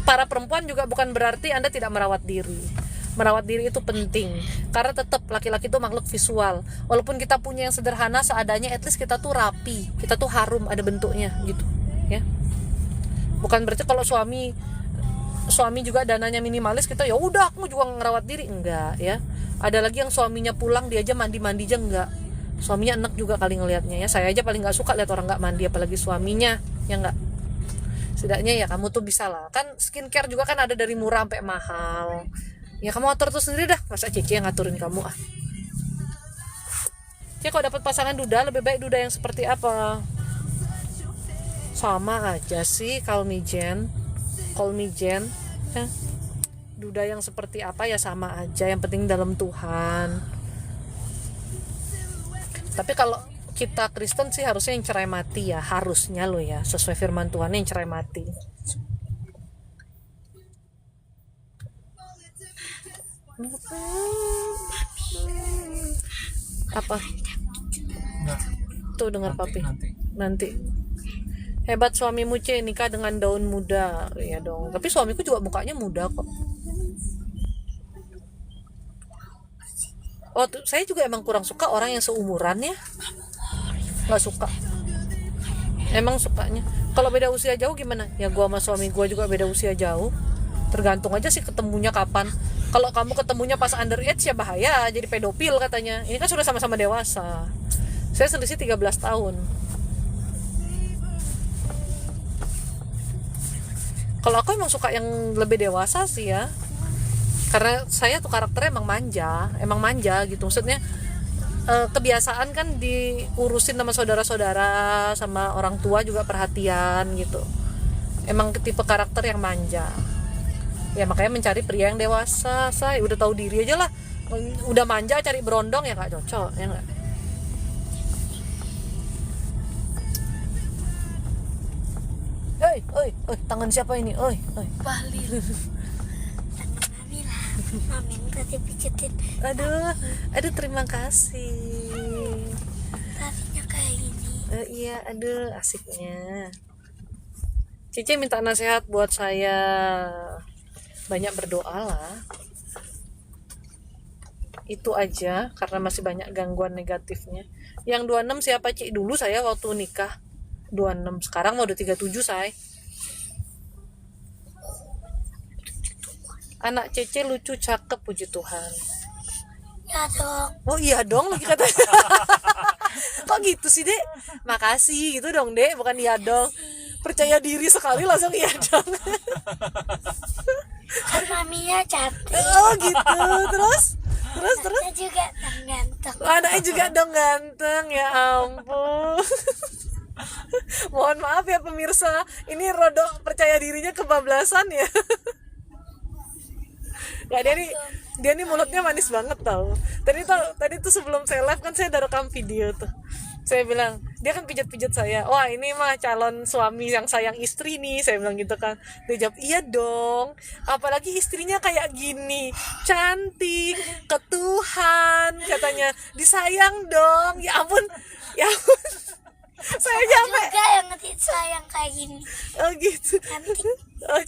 para perempuan juga bukan berarti Anda tidak merawat diri. Merawat diri itu penting, karena tetap laki-laki itu makhluk visual. Walaupun kita punya yang sederhana seadanya, at least kita tuh rapi, kita tuh harum, ada bentuknya gitu, ya. Bukan berarti kalau suami juga dananya minimalis, kita ya udah aku juga ngerawat diri, enggak ya. Ada lagi yang suaminya pulang dia aja mandi aja enggak. Suaminya enak juga kali ngelihatnya ya. Saya aja paling nggak suka lihat orang nggak mandi, apalagi suaminya, ya enggak. Setidaknya ya kamu tuh bisa lah. Kan skincare juga kan ada dari murah sampai mahal. Ya kamu atur tuh sendiri dah, masa Cici yang ngaturin kamu ah. Ya kalau dapat pasangan duda, lebih baik duda yang seperti apa? Sama aja sih, call me Jen. Ya. Duda yang seperti apa ya sama aja, yang penting dalam Tuhan. Tapi kalau kita Kristen sih harusnya yang cerai mati ya, harusnya loh ya, sesuai firman Tuhan yang cerai mati. Apa? Enggak. Tuh dengar papi. Nanti. Hebat suamimu C, nikah dengan daun muda. Ya dong. Tapi suamiku juga mukanya muda kok. Oh, saya juga emang kurang suka orang yang seumuran ya. Nggak suka. Emang sukanya. Kalau beda usia jauh gimana? Ya gua sama suami gua juga beda usia jauh. Tergantung aja sih ketemunya kapan. Kalau kamu ketemunya pas underage ya bahaya, jadi pedofil katanya. Ini kan sudah sama-sama dewasa. Saya selisih 13 tahun. Kalau aku emang suka yang lebih dewasa sih ya, karena saya tuh karakternya emang manja gitu. Maksudnya kebiasaan kan diurusin sama saudara-saudara, sama orang tua juga perhatian gitu. Emang tipe karakter yang manja. Ya makanya mencari pria yang dewasa. Saya udah tahu diri aja lah. Udah manja cari berondong ya nggak cocok, ya nggak? Oi, tangan siapa ini? Oi. Bahlil. Tangan mami lah. Mami minta dipijitin. Aduh, terima kasih. Tadinya kayak gini. Iya, aduh, asiknya. Cici minta nasihat buat saya. Banyak berdoa lah. Itu aja, karena masih banyak gangguan negatifnya. Yang 26 siapa Ci? Dulu saya waktu nikah 26, sekarang mau udah 37 say. Anak Cece lucu, cakep, puji Tuhan. Ya dong. Oh iya dong lagi katanya. Kok gitu sih Dek? Makasih gitu dong Dek, bukan iya dong. Percaya diri sekali langsung iya dong. Kan maminya cantik. Oh gitu. Terus Anaknya juga ganteng. anaknya juga dong ganteng, ya ampun. Mohon maaf ya pemirsa, ini rodok percaya dirinya kebablasan ya. Ya dia nih mulutnya manis banget tau. Tadi tuh sebelum saya live kan saya udah rekam video tuh. Saya bilang, dia kan pijat-pijat saya. Wah ini mah calon suami yang sayang istri nih. Saya bilang gitu kan. Dia jawab, iya dong. Apalagi istrinya kayak gini. Cantik. Ketuhan. Katanya, disayang dong. Ya ampun. Saya nyampe. Juga yang ngetit sayang kayak gini. Oh gitu. Cantik. Oh,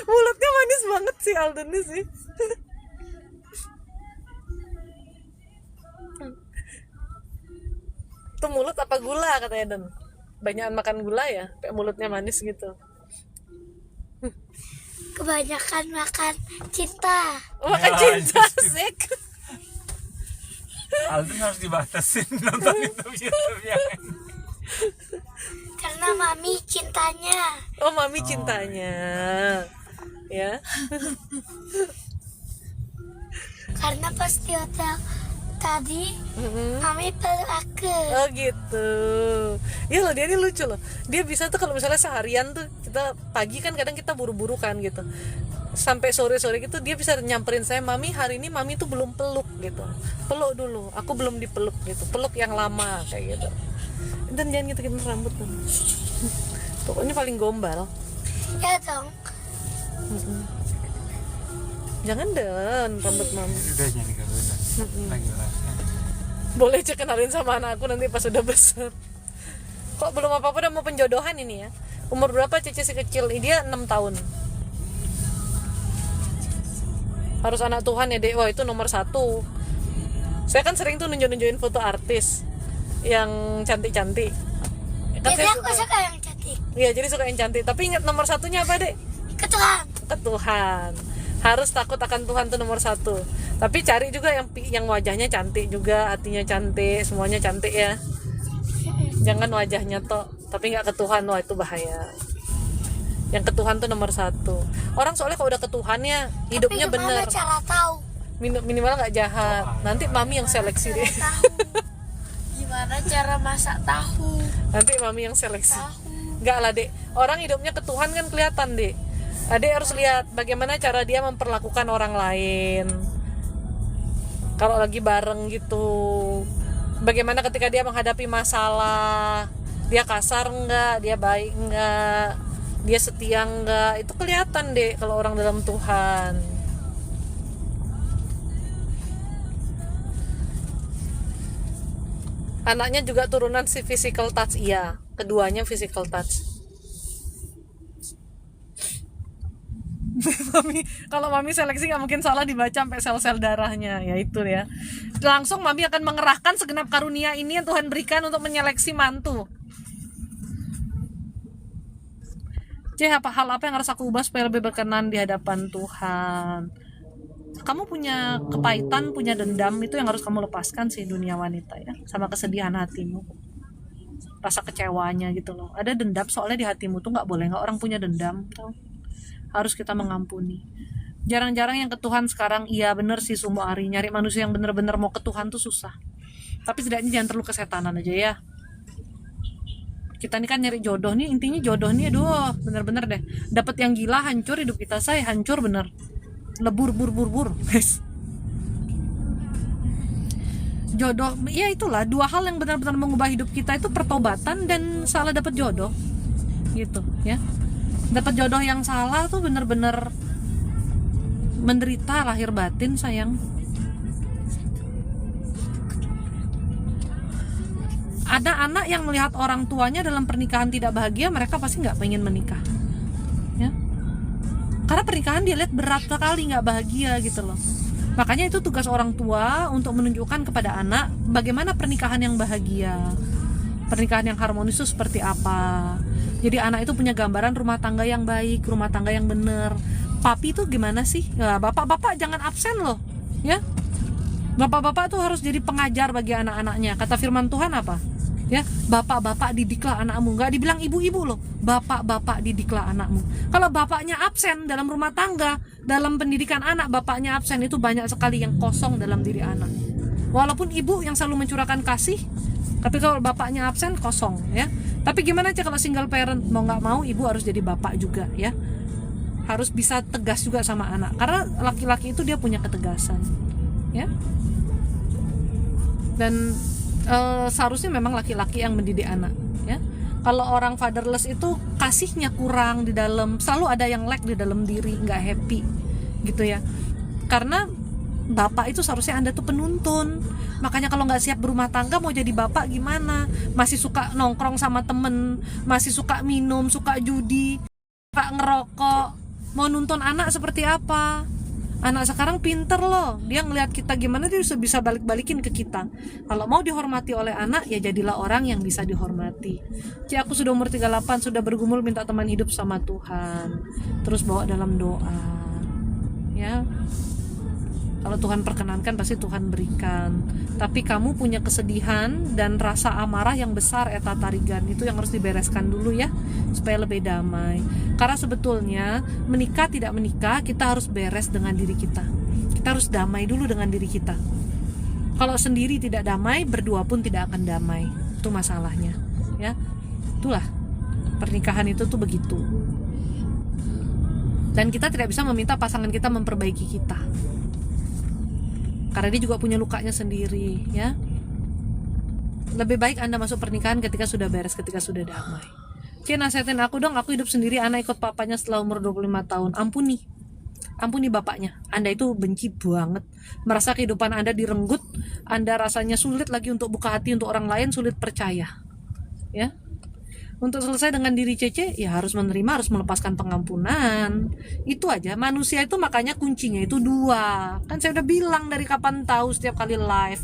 mulutnya manis banget sih Alden nih sih. Itu mulut apa gula katanya Dan? Banyakan makan gula ya, kayak mulutnya manis gitu. Kebanyakan makan cinta. Makan Ya, cinta justru. sih. Alden harus dibatasin nonton itu YouTube-nya. Karena mami cintanya. Oh mami cintanya, ya. Karena pas di hotel tadi mami peluk aku. Oh gitu. Ya loh dia ini lucu loh. Dia bisa tuh kalau misalnya seharian tuh kita pagi kan kadang kita buru-buru kan gitu. Sampai sore-sore gitu dia bisa nyamperin saya, mami hari ini mami tuh belum peluk gitu. Peluk dulu, aku belum dipeluk gitu. Peluk yang lama kayak gitu. Dan jangan gitu rambut kan. Pokoknya paling gombal. Ya dong. Jangan Dan rambut mami. Udah jadi kan udah. Lagi lah. Boleh cek kenalin sama anakku nanti pas udah besar. Kok belum apa-apa udah mau penjodohan ini ya. Umur berapa Cece si kecil? Dia 6 tahun. Harus anak Tuhan ya Dek. Wah itu nomor 1. Saya kan sering tuh nunjuk-nunjukin foto artis yang cantik-cantik. Kan Jadi saya aku suka yang cantik. Iya jadi suka yang cantik. Tapi ingat nomor 1-nya apa Dek? Ketuhan. Ke Tuhan. Harus takut akan Tuhan tuh nomor 1. Tapi cari juga yang wajahnya cantik juga, hatinya cantik, semuanya cantik ya. Jangan wajahnya toh, tapi nggak ke Tuhan, wah itu bahaya. Yang ke Tuhan tuh nomor 1. Orang soalnya kalau udah ke Tuhan ya hidupnya Tapi gimana bener. cara tahu? Minimal nggak jahat. Nanti mami yang seleksi deh. Gimana cara masak tahu? Nanti mami yang seleksi. Tahu. Nggak lah Dek. Orang hidupnya ke Tuhan kan kelihatan Dek. Adek harus lihat bagaimana cara dia memperlakukan orang lain. Kalau lagi bareng gitu. Bagaimana ketika dia menghadapi masalah. Dia kasar enggak, dia baik enggak, dia setia enggak. Itu kelihatan Dek kalau orang dalam Tuhan. Anaknya juga turunan si physical touch, iya. Keduanya physical touch. Kalau mami seleksi nggak mungkin salah dibaca sampai sel-sel darahnya, ya itu ya. Langsung mami akan mengerahkan segenap karunia ini yang Tuhan berikan untuk menyeleksi mantu. hal apa yang harus aku ubah supaya lebih berkenan di hadapan Tuhan? Kamu punya kepahitan, punya dendam, itu yang harus kamu lepaskan sih dunia wanita ya, sama kesedihan hatimu, rasa kecewanya gitu loh. Ada dendam soalnya di hatimu tuh nggak boleh, nggak orang punya dendam tau. Harus kita mengampuni. Jarang-jarang yang ke Tuhan sekarang, iya bener sih semua hari nyari manusia yang bener-bener mau ke Tuhan tuh susah. Tapi setidaknya jangan terlalu kesetanan aja ya. Kita ini kan nyari jodoh nih, intinya jodoh nih, aduh bener-bener deh. Dapat yang gila, hancur hidup kita, saya hancur bener. Lebur guys. Jodoh, ya itulah dua hal yang benar-benar mengubah hidup kita itu pertobatan dan salah dapat jodoh, gitu ya. Dapat jodoh yang salah tuh bener-bener menderita lahir batin sayang. Ada anak yang melihat orang tuanya dalam pernikahan tidak bahagia, mereka pasti nggak pengen menikah, ya. Karena pernikahan dia lihat berat sekali, nggak bahagia gitu loh. Makanya itu tugas orang tua untuk menunjukkan kepada anak bagaimana pernikahan yang bahagia, pernikahan yang harmonis itu seperti apa. Jadi anak itu punya gambaran rumah tangga yang baik, rumah tangga yang bener. Papi itu gimana sih? Ya, bapak-bapak jangan absen loh, ya. Bapak-bapak tuh harus jadi pengajar bagi anak-anaknya. Kata firman Tuhan apa? Ya, bapak-bapak didiklah anakmu. Nggak dibilang ibu-ibu loh, bapak-bapak didiklah anakmu. Kalau bapaknya absen dalam rumah tangga, dalam pendidikan anak, bapaknya absen, itu banyak sekali yang kosong dalam diri anak. Walaupun ibu yang selalu mencurahkan kasih, tapi kalau bapaknya absen, kosong ya. Tapi gimana aja kalau single parent, mau nggak mau ibu harus jadi bapak juga ya. Harus bisa tegas juga sama anak, karena laki-laki itu dia punya ketegasan ya. Dan seharusnya memang laki-laki yang mendidik anak ya. Kalau orang fatherless itu kasihnya kurang di dalam, selalu ada yang lack di dalam diri, nggak happy gitu ya. Karena bapak itu seharusnya Anda tuh penuntun. Makanya kalau nggak siap berumah tangga, mau jadi bapak gimana? Masih suka nongkrong sama temen, masih suka minum, suka judi, suka ngerokok, mau nuntun anak seperti apa? Anak sekarang pinter loh, dia ngelihat kita gimana dia bisa balik-balikin ke kita. Kalau mau dihormati oleh anak, ya jadilah orang yang bisa dihormati. Aku sudah umur 38, sudah bergumul minta teman hidup sama Tuhan, terus bawa dalam doa ya. Kalau Tuhan perkenankan pasti Tuhan berikan. Tapi kamu punya kesedihan dan rasa amarah yang besar, eta tarigan, itu yang harus dibereskan dulu ya, supaya lebih damai. Karena sebetulnya menikah tidak menikah, kita harus beres dengan diri kita. Kita harus damai dulu dengan diri kita. Kalau sendiri tidak damai, berdua pun tidak akan damai. Itu masalahnya ya. Itulah pernikahan itu tuh begitu. Dan kita tidak bisa meminta pasangan kita memperbaiki kita, karena dia juga punya lukanya sendiri ya. Lebih baik Anda masuk pernikahan ketika sudah beres, ketika sudah damai. Nasihatin aku dong, aku hidup sendiri, anak ikut papanya setelah umur 25 tahun. Ampuni bapaknya. Anda itu benci banget, merasa kehidupan Anda direnggut, Anda rasanya sulit lagi untuk buka hati untuk orang lain, sulit percaya ya. Untuk selesai dengan diri Cece, ya harus menerima, harus melepaskan pengampunan. Itu aja. Manusia itu makanya kuncinya itu dua. Kan saya udah bilang dari kapan tahu setiap kali live.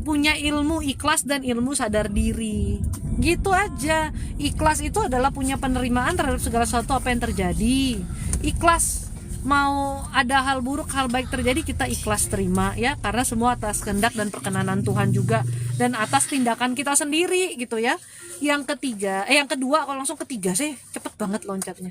Punya ilmu ikhlas dan ilmu sadar diri. Gitu aja. Ikhlas itu adalah punya penerimaan terhadap segala sesuatu apa yang terjadi. Ikhlas, mau ada hal buruk, hal baik terjadi, kita ikhlas terima ya. Karena semua atas kehendak dan perkenanan Tuhan juga. Dan atas tindakan kita sendiri gitu ya. Yang kedua, kalau langsung ketiga sih cepet banget loncatnya.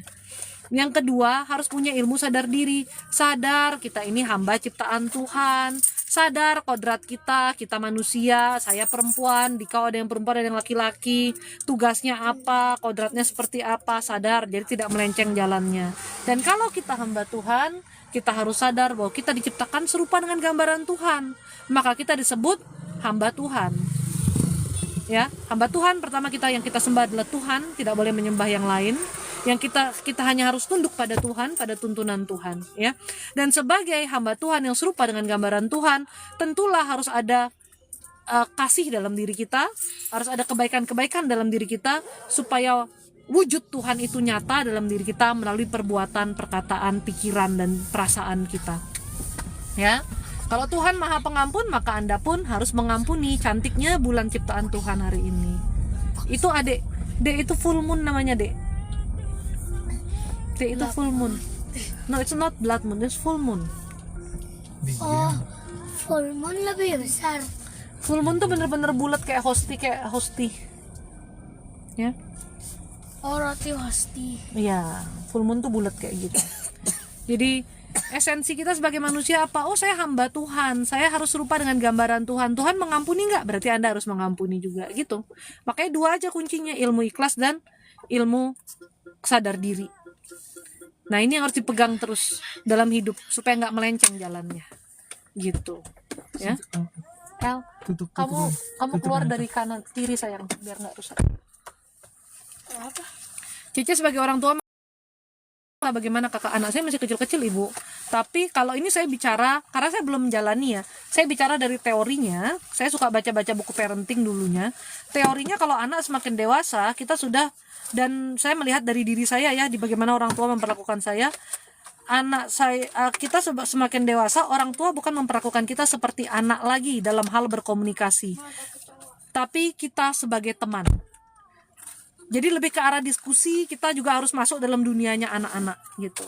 Yang kedua, harus punya ilmu sadar diri. Sadar kita ini hamba ciptaan Tuhan. Sadar kodrat kita manusia, saya perempuan, dikau ada yang perempuan, ada yang laki-laki. Tugasnya apa, kodratnya seperti apa, sadar, jadi tidak melenceng jalannya. Dan kalau kita hamba Tuhan, kita harus sadar bahwa kita diciptakan serupa dengan gambaran Tuhan. Maka kita disebut hamba Tuhan. Ya, hamba Tuhan pertama yang kita sembah adalah Tuhan, tidak boleh menyembah yang lain. Yang kita hanya harus tunduk pada Tuhan, pada tuntunan Tuhan, ya. Dan sebagai hamba Tuhan yang serupa dengan gambaran Tuhan, tentulah harus ada kasih dalam diri kita, harus ada kebaikan-kebaikan dalam diri kita supaya wujud Tuhan itu nyata dalam diri kita melalui perbuatan, perkataan, pikiran dan perasaan kita. Ya. Kalau Tuhan Maha Pengampun, maka Anda pun harus mengampuni. Cantiknya bulan ciptaan Tuhan hari ini. Itu Adek. Dek itu full moon namanya, Dek. Itu full moon. No, it's not blood moon, it's full moon. Oh, full moon lebih besar. Full moon tuh bener-bener bulat kayak hosti. Ya. Oh, roti hosti. Iya, full moon tuh bulat kayak gitu. Jadi esensi kita sebagai manusia apa? Oh, saya hamba Tuhan, saya harus serupa dengan gambaran Tuhan. Tuhan mengampuni nggak? Berarti Anda harus mengampuni juga gitu. Makanya 2 aja kuncinya, ilmu ikhlas dan ilmu sadar diri. Nah, ini yang harus dipegang terus dalam hidup supaya nggak melenceng jalannya. Gitu. Ya. El, kamu keluar dari kanan kiri sayang biar nggak rusak. Apa? Cici sebagai orang tua, bagaimana kakak anak saya masih kecil-kecil ibu, tapi kalau ini saya bicara karena saya belum menjalani ya, saya bicara dari teorinya. Saya suka baca-baca buku parenting dulunya. Teorinya kalau anak semakin dewasa kita sudah, dan saya melihat dari diri saya ya, di bagaimana orang tua memperlakukan saya, anak saya, kita semakin dewasa, orang tua bukan memperlakukan kita seperti anak lagi dalam hal berkomunikasi, tapi kita sebagai teman. Jadi lebih ke arah diskusi, kita juga harus masuk dalam dunianya anak-anak gitu.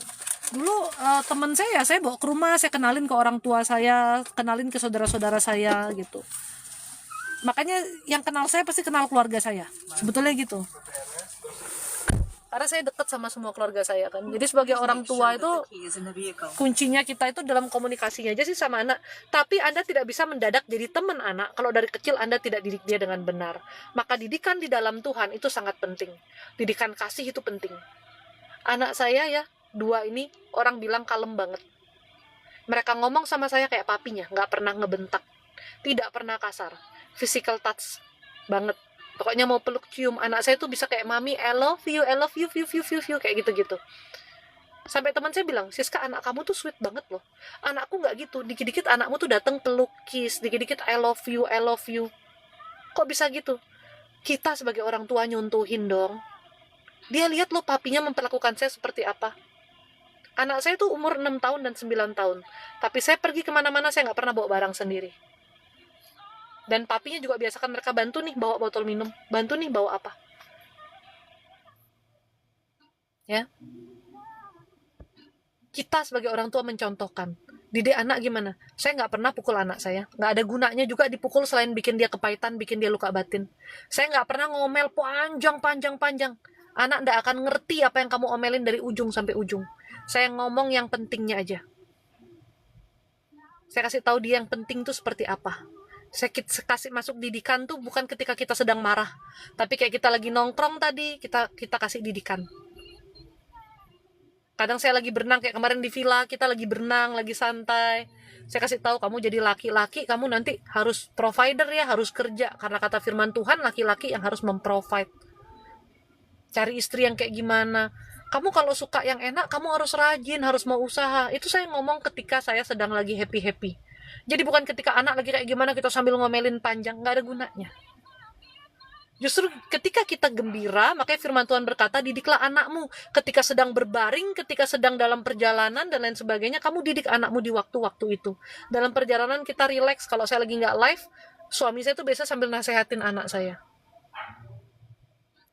Dulu teman saya bawa ke rumah, saya kenalin ke orang tua saya, kenalin ke saudara-saudara saya gitu. Makanya yang kenal saya pasti kenal keluarga saya, sebetulnya gitu. Karena saya dekat sama semua keluarga saya kan. Jadi sebagai orang tua itu kuncinya kita itu dalam komunikasinya aja sih sama anak. Tapi Anda tidak bisa mendadak jadi teman anak kalau dari kecil Anda tidak didik dia dengan benar. Maka didikan di dalam Tuhan itu sangat penting. Didikan kasih itu penting. Anak saya ya, 2 ini orang bilang kalem banget. Mereka ngomong sama saya kayak papinya, nggak pernah ngebentak, tidak pernah kasar, physical touch banget. Pokoknya mau peluk cium. Anak saya tuh bisa kayak mami, I love you, kayak gitu-gitu. Sampai teman saya bilang, Siska anak kamu tuh sweet banget loh. Anakku nggak gitu. Dikit-dikit anakmu tuh datang peluk, kiss, dikit-dikit I love you. Kok bisa gitu? Kita sebagai orang tua nyontohin dong. Dia lihat loh papinya memperlakukan saya seperti apa. Anak saya tuh umur 6 tahun dan 9 tahun. Tapi saya pergi kemana-mana saya nggak pernah bawa barang sendiri. Dan papinya juga biasakan mereka bantu nih bawa botol minum, bantu nih bawa apa. Ya. Kita sebagai orang tua mencontohkan. Didik anak gimana? Saya nggak pernah pukul anak saya. Nggak ada gunanya juga dipukul selain bikin dia kepahitan, bikin dia luka batin. Saya nggak pernah ngomel panjang. Anak nggak akan ngerti apa yang kamu omelin dari ujung sampai ujung. Saya ngomong yang pentingnya aja. Saya kasih tahu dia yang penting tuh seperti apa. Saya kasih masuk didikan tuh bukan ketika kita sedang marah, tapi kayak kita lagi nongkrong tadi, kita kasih didikan. Kadang saya lagi berenang kayak kemarin di villa, kita lagi berenang, lagi santai. Saya kasih tahu kamu jadi laki-laki, kamu nanti harus provider ya, harus kerja, karena kata firman Tuhan laki-laki yang harus memprovide. Cari istri yang kayak gimana? Kamu kalau suka yang enak, kamu harus rajin, harus mau usaha. Itu saya ngomong ketika saya sedang lagi happy-happy. Jadi bukan ketika anak lagi kayak gimana kita sambil ngomelin panjang, nggak ada gunanya. Justru ketika kita gembira, makanya firman Tuhan berkata, didiklah anakmu ketika sedang berbaring, ketika sedang dalam perjalanan, dan lain sebagainya. Kamu didik anakmu di waktu-waktu itu. Dalam perjalanan kita relax. Kalau saya lagi nggak live, suami saya tuh biasa sambil nasehatin anak saya.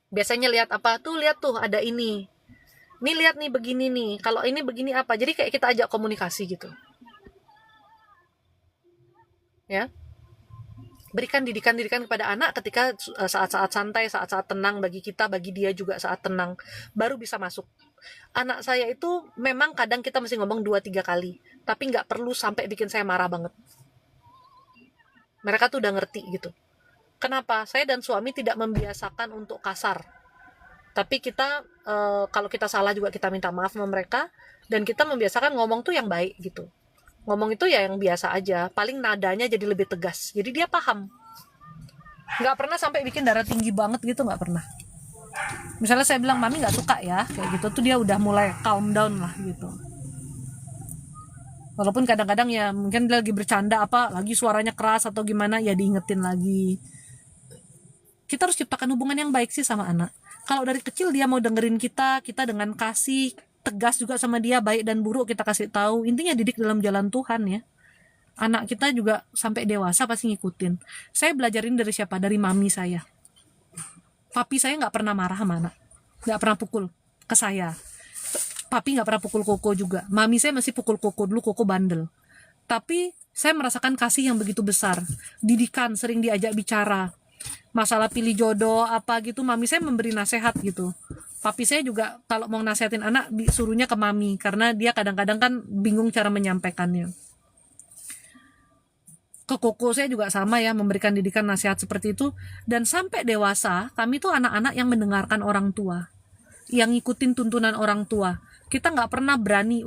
Biasanya lihat apa? Tuh, lihat tuh, ada ini. Nih, lihat nih, begini nih. Kalau ini begini apa? Jadi kayak kita ajak komunikasi gitu. Ya, berikan didikan kepada anak ketika saat-saat santai, saat-saat tenang bagi kita, bagi dia juga saat tenang, baru bisa masuk. Anak saya itu memang kadang kita mesti ngomong 2-3 kali, tapi nggak perlu sampai bikin saya marah banget. Mereka tuh udah ngerti gitu. Kenapa? Saya dan suami tidak membiasakan untuk kasar, tapi kita kalau kita salah juga kita minta maaf sama mereka, dan kita membiasakan ngomong tuh yang baik gitu. Ngomong itu ya yang biasa aja, paling nadanya jadi lebih tegas, jadi dia paham. Nggak pernah sampai bikin darah tinggi banget gitu, nggak pernah. Misalnya saya bilang mami nggak suka ya kayak gitu, tuh dia udah mulai calm down lah gitu. Walaupun kadang-kadang ya mungkin dia lagi bercanda apa, lagi suaranya keras atau gimana, ya diingetin lagi. Kita harus ciptakan hubungan yang baik sih sama anak. Kalau dari kecil dia mau dengerin kita dengan kasih, tegas juga sama dia, baik dan buruk kita kasih tahu. Intinya didik dalam jalan Tuhan ya. Anak kita juga sampai dewasa pasti ngikutin. Saya belajarin dari siapa? Dari mami saya. Papi saya nggak pernah marah sama anak, nggak pernah pukul ke saya. Papi nggak pernah pukul Koko juga. Mami saya masih pukul Koko dulu, Koko bandel. Tapi saya merasakan kasih yang begitu besar. Didikan, sering diajak bicara. Masalah pilih jodoh, apa gitu, mami saya memberi nasihat gitu. Papi saya juga kalau mau nasihatin anak, suruhnya ke mami. Karena dia kadang-kadang kan bingung cara menyampaikannya. Ke Koko saya juga sama ya, memberikan didikan nasihat seperti itu. Dan sampai dewasa, kami tuh anak-anak yang mendengarkan orang tua. Yang ngikutin tuntunan orang tua. Kita nggak pernah berani,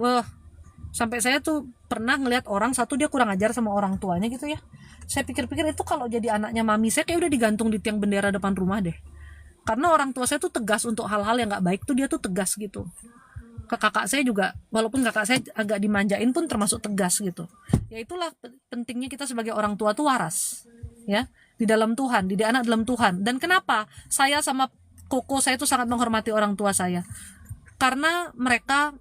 sampai saya tuh pernah ngelihat orang satu dia kurang ajar sama orang tuanya gitu ya. Saya pikir-pikir itu kalau jadi anaknya mami saya kayak udah digantung di tiang bendera depan rumah deh. Karena orang tua saya tuh tegas untuk hal-hal yang nggak baik tuh, dia tuh tegas gitu. Ke kakak saya juga, walaupun kakak saya agak dimanjain pun termasuk tegas gitu. Ya itulah pentingnya kita sebagai orang tua tuh waras, ya, di dalam Tuhan, didik anak dalam Tuhan. Dan kenapa saya sama Koko saya tuh sangat menghormati orang tua saya? Karena mereka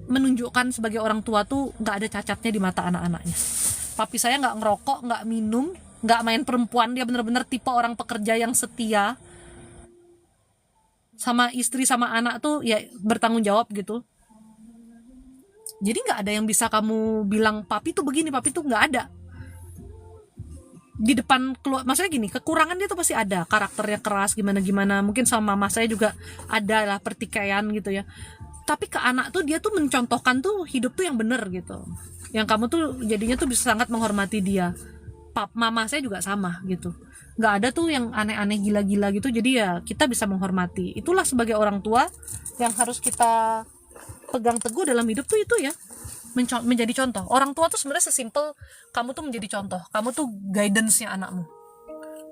menunjukkan sebagai orang tua tuh nggak ada cacatnya di mata anak-anaknya. Papi saya nggak ngerokok, nggak minum, nggak main perempuan. Dia bener-bener tipe orang pekerja yang setia sama istri sama anak tuh ya bertanggung jawab gitu. Jadi nggak ada yang bisa kamu bilang papi tuh begini, papi tuh nggak ada. Di depan keluar, maksudnya gini, kekurangan dia tuh pasti ada, karakternya keras gimana-gimana. Mungkin sama mama saya juga ada lah pertikaian gitu ya. Tapi ke anak tuh dia tuh mencontohkan tuh hidup tuh yang bener gitu. Yang kamu tuh jadinya tuh bisa sangat menghormati dia. Mama saya juga sama gitu. Nggak ada tuh yang aneh-aneh gila-gila gitu. Jadi ya kita bisa menghormati. Itulah sebagai orang tua yang harus kita pegang teguh dalam hidup tuh itu ya. Menjadi contoh. Orang tua tuh sebenarnya sesimpel kamu tuh menjadi contoh. Kamu tuh guidance-nya anakmu.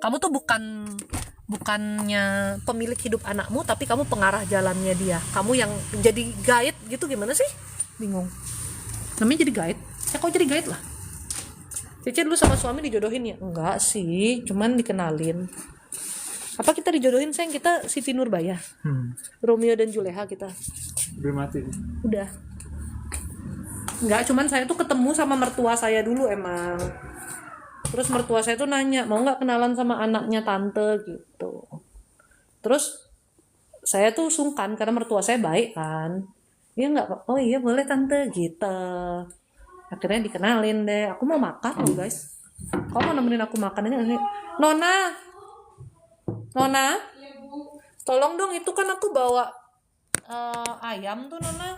Kamu tuh bukannya pemilik hidup anakmu, tapi kamu pengarah jalannya dia. Kamu yang jadi guide gitu, gimana sih? Bingung. Namanya jadi guide. Ya kok jadi guide lah. Cici dulu sama suami dijodohin ya? Enggak sih, cuman dikenalin. Apa kita dijodohin sayang? Kita Siti Nurbaya. Romeo dan Juleha kita. Udah mati. Udah. Enggak, cuman saya tuh ketemu sama mertua saya dulu emang. Terus mertua saya tuh nanya, mau nggak kenalan sama anaknya tante gitu. Terus saya tuh sungkan karena mertua saya baik kan. Iya nggak, oh iya boleh tante gitu. Akhirnya dikenalin deh. Aku mau makan loh guys. Kamu mau nemenin aku makan aja? Nona, tolong dong, itu kan aku bawa ayam tuh Nona.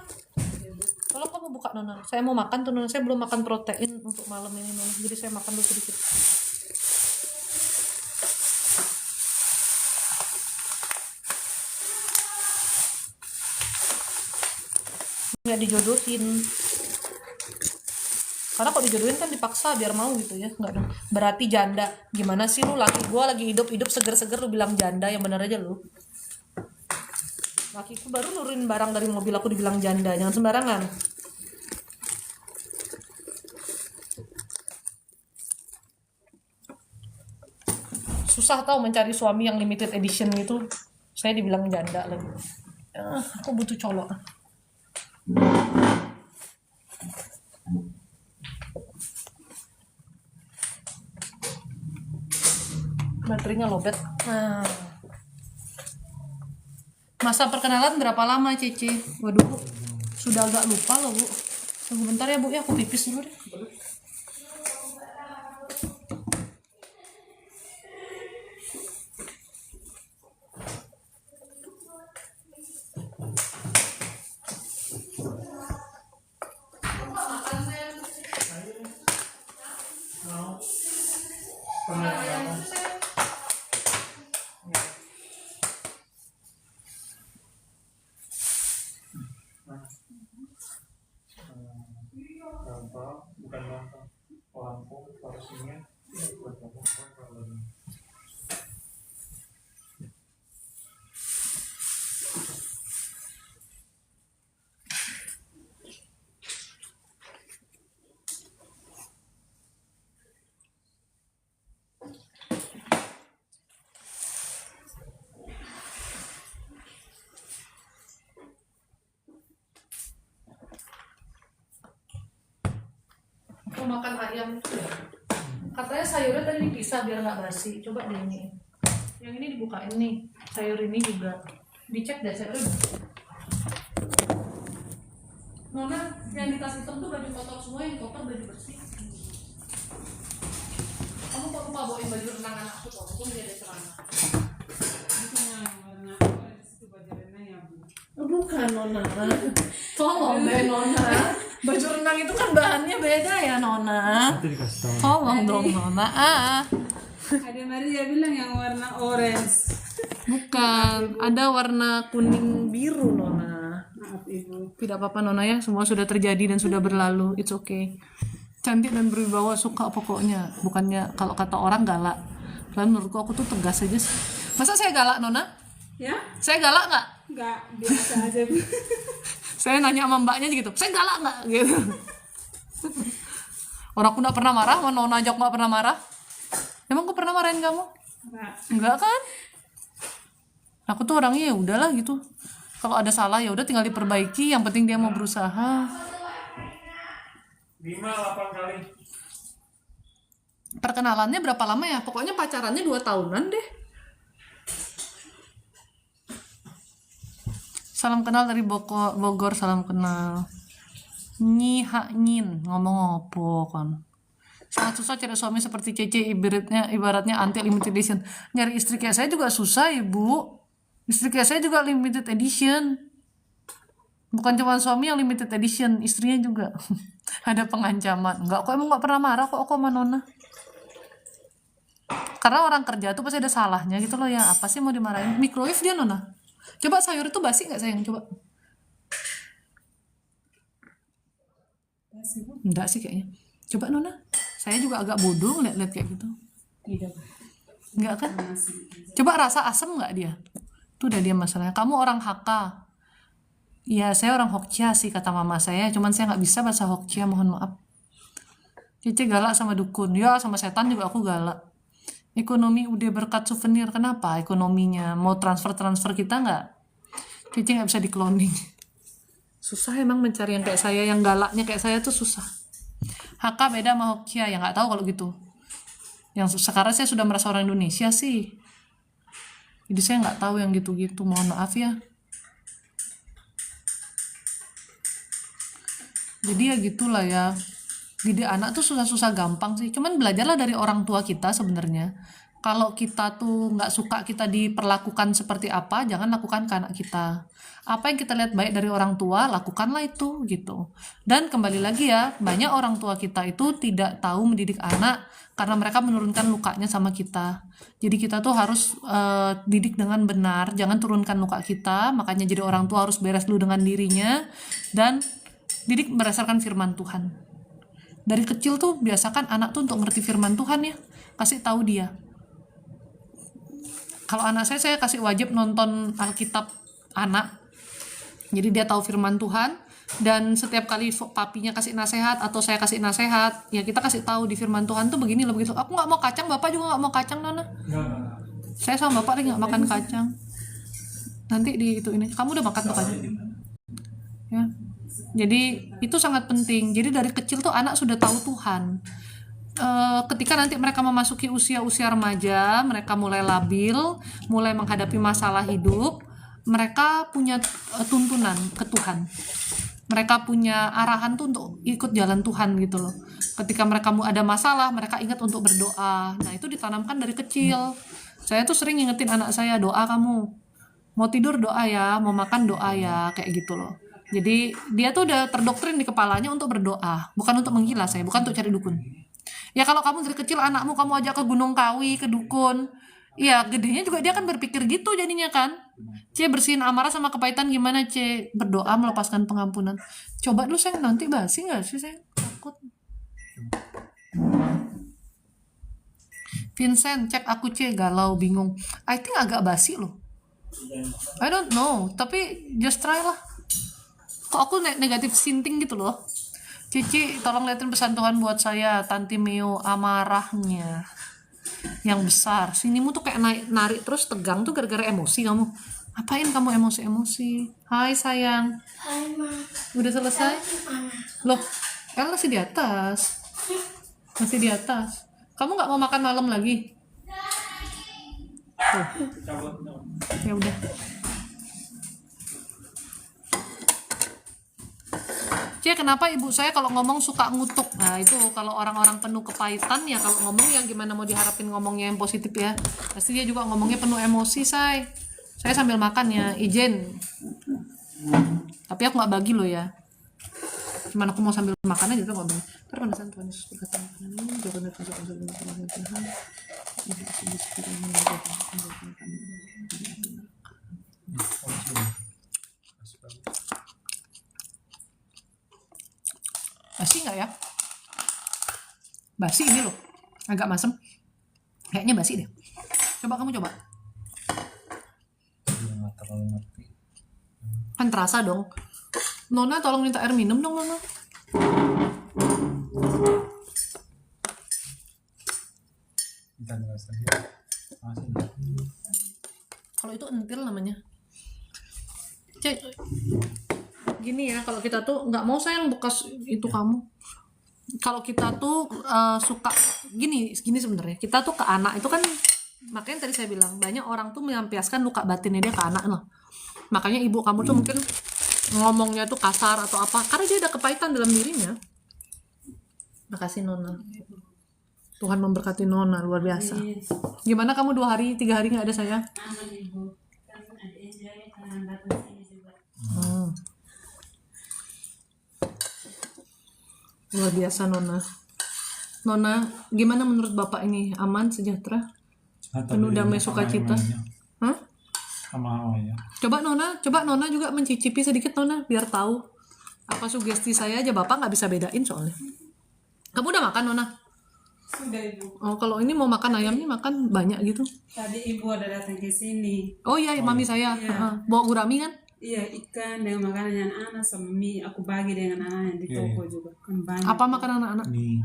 Tolong kamu buka Nona. Saya mau makan tuh Nona. Saya belum makan protein untuk malam ini Nona. Jadi saya makan dulu sedikit. Nggak dijodohin. Karena kalau dijodohin kan dipaksa biar mau gitu ya. Nggak dong. Berarti janda. Gimana sih lu, laki gua lagi hidup seger-seger lu bilang janda, yang benar aja lu. Lakiku baru nurunin barang dari mobil aku dibilang janda. Jangan sembarangan. Susah tau mencari suami yang limited edition gitu. Saya dibilang janda lagi. Aku butuh colok. Baterainya lobet. Masa perkenalan berapa lama Cici? Waduh Bu, sudah agak lupa loh Bu. Tunggu bentar ya Bu ya, aku pipis dulu deh. Bukan lampu porsinya buat kalau Mau makan ayam tuh ya. Katanya sayurnya tadi dipisah biar nggak basi. Coba deh ini. Yang ini dibukain nih. Sayur ini juga. Dicek deh sayurnya. Nona, yang di tas hitam tuh baju kotor semua, yang kotor baju bersih. Kamu kok lupa bawain baju renang anakku kok, aku dia ada celana. Bukan Nona. Tolong deh Nona. Baju renang itu kan bahannya beda ya Nona. Tolong dong Nona. Ada Maria bilang yang warna orange. Bukan, ada warna kuning biru Nona. Maaf ibu. Tidak apa-apa Nona ya, semua sudah terjadi dan sudah berlalu. It's okay. Cantik dan berwibawa, suka pokoknya. Bukannya kalau kata orang galak. Padahal menurutku aku tuh tegas aja sih. Masa saya galak Nona? Ya? Saya galak nggak? Enggak, biasa aja bu. Saya nanya sama mbaknya gitu, saya galak nggak? Gitu. Orang aku nggak pernah marah, sama Nona aja aku nggak pernah marah. Emang aku pernah marahin kamu? Enggak. Enggak kan? Aku tuh orangnya ya udahlah gitu. Kalau ada salah ya udah tinggal diperbaiki. Yang penting dia mau berusaha. 5, 8 kali. Perkenalannya berapa lama ya? Pokoknya pacarannya 2 tahunan deh. Salam kenal dari Bogor, salam kenal. Nyi hak nyin, ngomong apa kan? Sangat susah cari suami seperti Cece, ibaratnya anti limited edition. Nyari istri kayak saya juga susah ibu. Istri kayak saya juga limited edition. Bukan cuma suami yang limited edition, istrinya juga. Ada pengancaman. Enggak, kok emang nggak pernah marah kok aku sama Nona. Karena orang kerja tuh pasti ada salahnya gitu loh ya. Apa sih mau dimarahin? Microwave dia Nona. Coba sayur itu basi nggak sayang? Coba. Basi bu? Enggak sih kayaknya. Coba Nona. Saya juga agak bodoh ngeliat-liat kayak gitu. Tidak. Enggak kan? Coba rasa asam nggak dia? Itu udah dia masalahnya. Kamu orang Hakka. Ya saya orang Hokja sih kata mama saya. Cuman saya nggak bisa bahasa Hokja, mohon maaf. Cici galak sama dukun. Ya sama setan juga aku galak. Ekonomi udah berkat souvenir. Kenapa ekonominya? Mau transfer kita nggak? Cici nggak bisa di-cloning. Susah emang mencari yang kayak saya. Yang galaknya kayak saya tuh susah. Hakka beda sama Hokja. Ya nggak tahu kalau gitu. Yang sekarang saya sudah merasa orang Indonesia sih. Jadi saya nggak tahu yang gitu-gitu. Mohon maaf ya. Jadi ya gitulah ya. Didik anak tuh susah-susah gampang sih. Cuman belajarlah dari orang tua kita sebenarnya. Kalau kita tuh nggak suka kita diperlakukan seperti apa, jangan lakukan ke anak kita. Apa yang kita lihat baik dari orang tua, lakukanlah itu gitu. Dan kembali lagi ya, banyak orang tua kita itu tidak tahu mendidik anak karena mereka menurunkan lukanya sama kita. Jadi kita tuh harus didik dengan benar, jangan turunkan luka kita. Makanya jadi orang tua harus beres dulu dengan dirinya dan didik berdasarkan firman Tuhan. Dari kecil tuh biasakan anak tuh untuk ngerti firman Tuhan ya, kasih tahu dia. Kalau anak saya kasih wajib nonton Alkitab anak, jadi dia tahu firman Tuhan. Dan setiap kali papinya kasih nasihat atau saya kasih nasihat, ya kita kasih tahu di firman Tuhan tuh begini loh begitu. Aku nggak mau kacang, bapak juga nggak mau kacang Nona. Saya sama bapak lagi nggak makan kacang. Nanti di itu ini, kamu udah makan tuh kacang? Ya. Jadi itu sangat penting. Jadi dari kecil tuh anak sudah tahu Tuhan. Ketika nanti mereka memasuki usia-usia remaja, mereka mulai labil, mulai menghadapi masalah hidup, mereka punya tuntunan ke Tuhan. Mereka punya arahan tuh untuk ikut jalan Tuhan gitu loh. Ketika mereka ada masalah, mereka ingat untuk berdoa. Nah itu ditanamkan dari kecil. Saya tuh sering ngingetin anak saya, doa kamu. Mau tidur doa ya, mau makan doa ya, kayak gitu loh. Jadi dia tuh udah terdoktrin di kepalanya untuk berdoa, bukan untuk menggila saya, bukan untuk cari dukun. Ya kalau kamu dari kecil anakmu kamu ajak ke Gunung Kawi, ke dukun, ya gedenya juga dia akan berpikir gitu jadinya kan. C bersihin amarah sama kepahitan gimana C? Berdoa melepaskan pengampunan. Coba dulu sayang, nanti basi nggak sih sayang? Takut. Vincent, cek aku C, galau, bingung. I think agak basi loh. I don't know, tapi just try lah. Kok aku negatif sinting gitu loh. Cici tolong liatin pesan Tuhan buat saya, Tanti Meo, amarahnya yang besar. Sinimu tuh kayak narik terus tegang tuh gara-gara emosi kamu. Apain kamu emosi-emosi? Hai sayang. Hai Ma. Udah selesai? Loh, El masih di atas. Masih di atas. Kamu nggak mau makan malam lagi? Tuh. Ya udah. Cie, kenapa ibu saya kalau ngomong suka ngutuk? Nah itu kalau orang-orang penuh kepahitan ya, kalau ngomong yang gimana mau diharapin ngomongnya yang positif ya. Pasti dia juga ngomongnya penuh emosi, say. Saya sambil makan ya, izin. Tapi aku nggak bagi loh ya. Cuman aku mau sambil makan aja, nggak bagi. Ntar penasaran Tuhan Yesus berkata, jangan Tuhan. Basi nggak ya? Basi ini loh, agak masem. Kayaknya basi deh. Coba kamu coba. Nggak terlalu ngerti. Kan terasa dong. Nona tolong minta air minum dong Nona. Kita nggak sedih. Masih. Kalau itu entil namanya. Cek. Gini ya, kalau kita tuh nggak mau sayang bekas itu kamu. Kalau kita tuh suka gini sebenarnya. Kita tuh ke anak itu kan, makanya tadi saya bilang banyak orang tuh melampiaskan luka batinnya dia ke anak loh. Makanya ibu kamu tuh mungkin ngomongnya tuh kasar atau apa karena dia ada kepahitan dalam dirinya. Makasih Nona. Tuhan memberkati Nona luar biasa. Gimana kamu 2 hari 3 hari nggak ada saya? Luar biasa Nona. Nona, gimana menurut Bapak ini? Aman, sejahtera? Penuh damai sukacita? Hah? Sama ya. Coba Nona juga mencicipi sedikit Nona, biar tahu apa sugesti saya aja. Bapak nggak bisa bedain soalnya. Kamu udah makan Nona? Sudah ibu. Oh, kalau ini mau makan ayam nih makan banyak gitu. Tadi ibu ada datang ke sini. Oh iya, mami saya. Bawa gurami kan? Iya, ikan dengan makanan anak sama mie. Aku bagi dengan anak di toko juga. Kan banyak. Apa makanan anak-anak? Nih.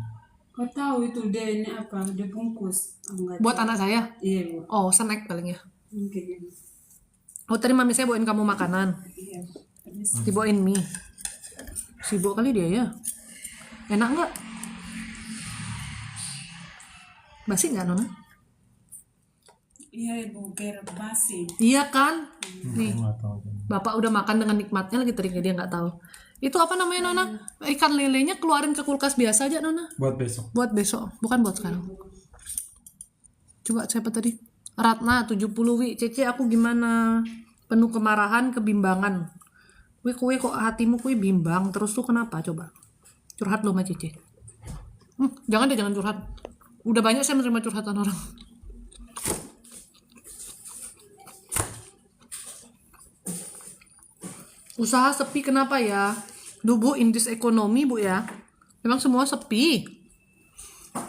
Kau tahu itu dia ini apa? Dia bungkus. Aku nggak Buat tahu. anak saya? Iya bu. Oh, snack paling ya. Mungkin. Oh, tadi mami saya bawain kamu makanan. Iya. Dibawain mie. Sibuk kali dia ya. Enak nggak? Basi nggak Nona? Iya ibu, kira basi. Iya kan? Nih, Nggak tahu. Bapak udah makan dengan nikmatnya lagi tadi dia nggak tahu. Itu apa namanya Nona? Ikan lelenya keluarin ke kulkas biasa aja Nona. Buat besok. Buat besok, bukan buat sekarang. Coba siapa tadi? Ratna 70 wi. Cece aku gimana? Penuh kemarahan, kebimbangan. Kue kok hatimu kue bimbang terus tuh kenapa coba? Curhat lo sama Cece. Jangan curhat. Udah banyak saya menerima curhatan orang. Usaha sepi kenapa ya? Bu, in this economy Bu ya. Memang semua sepi.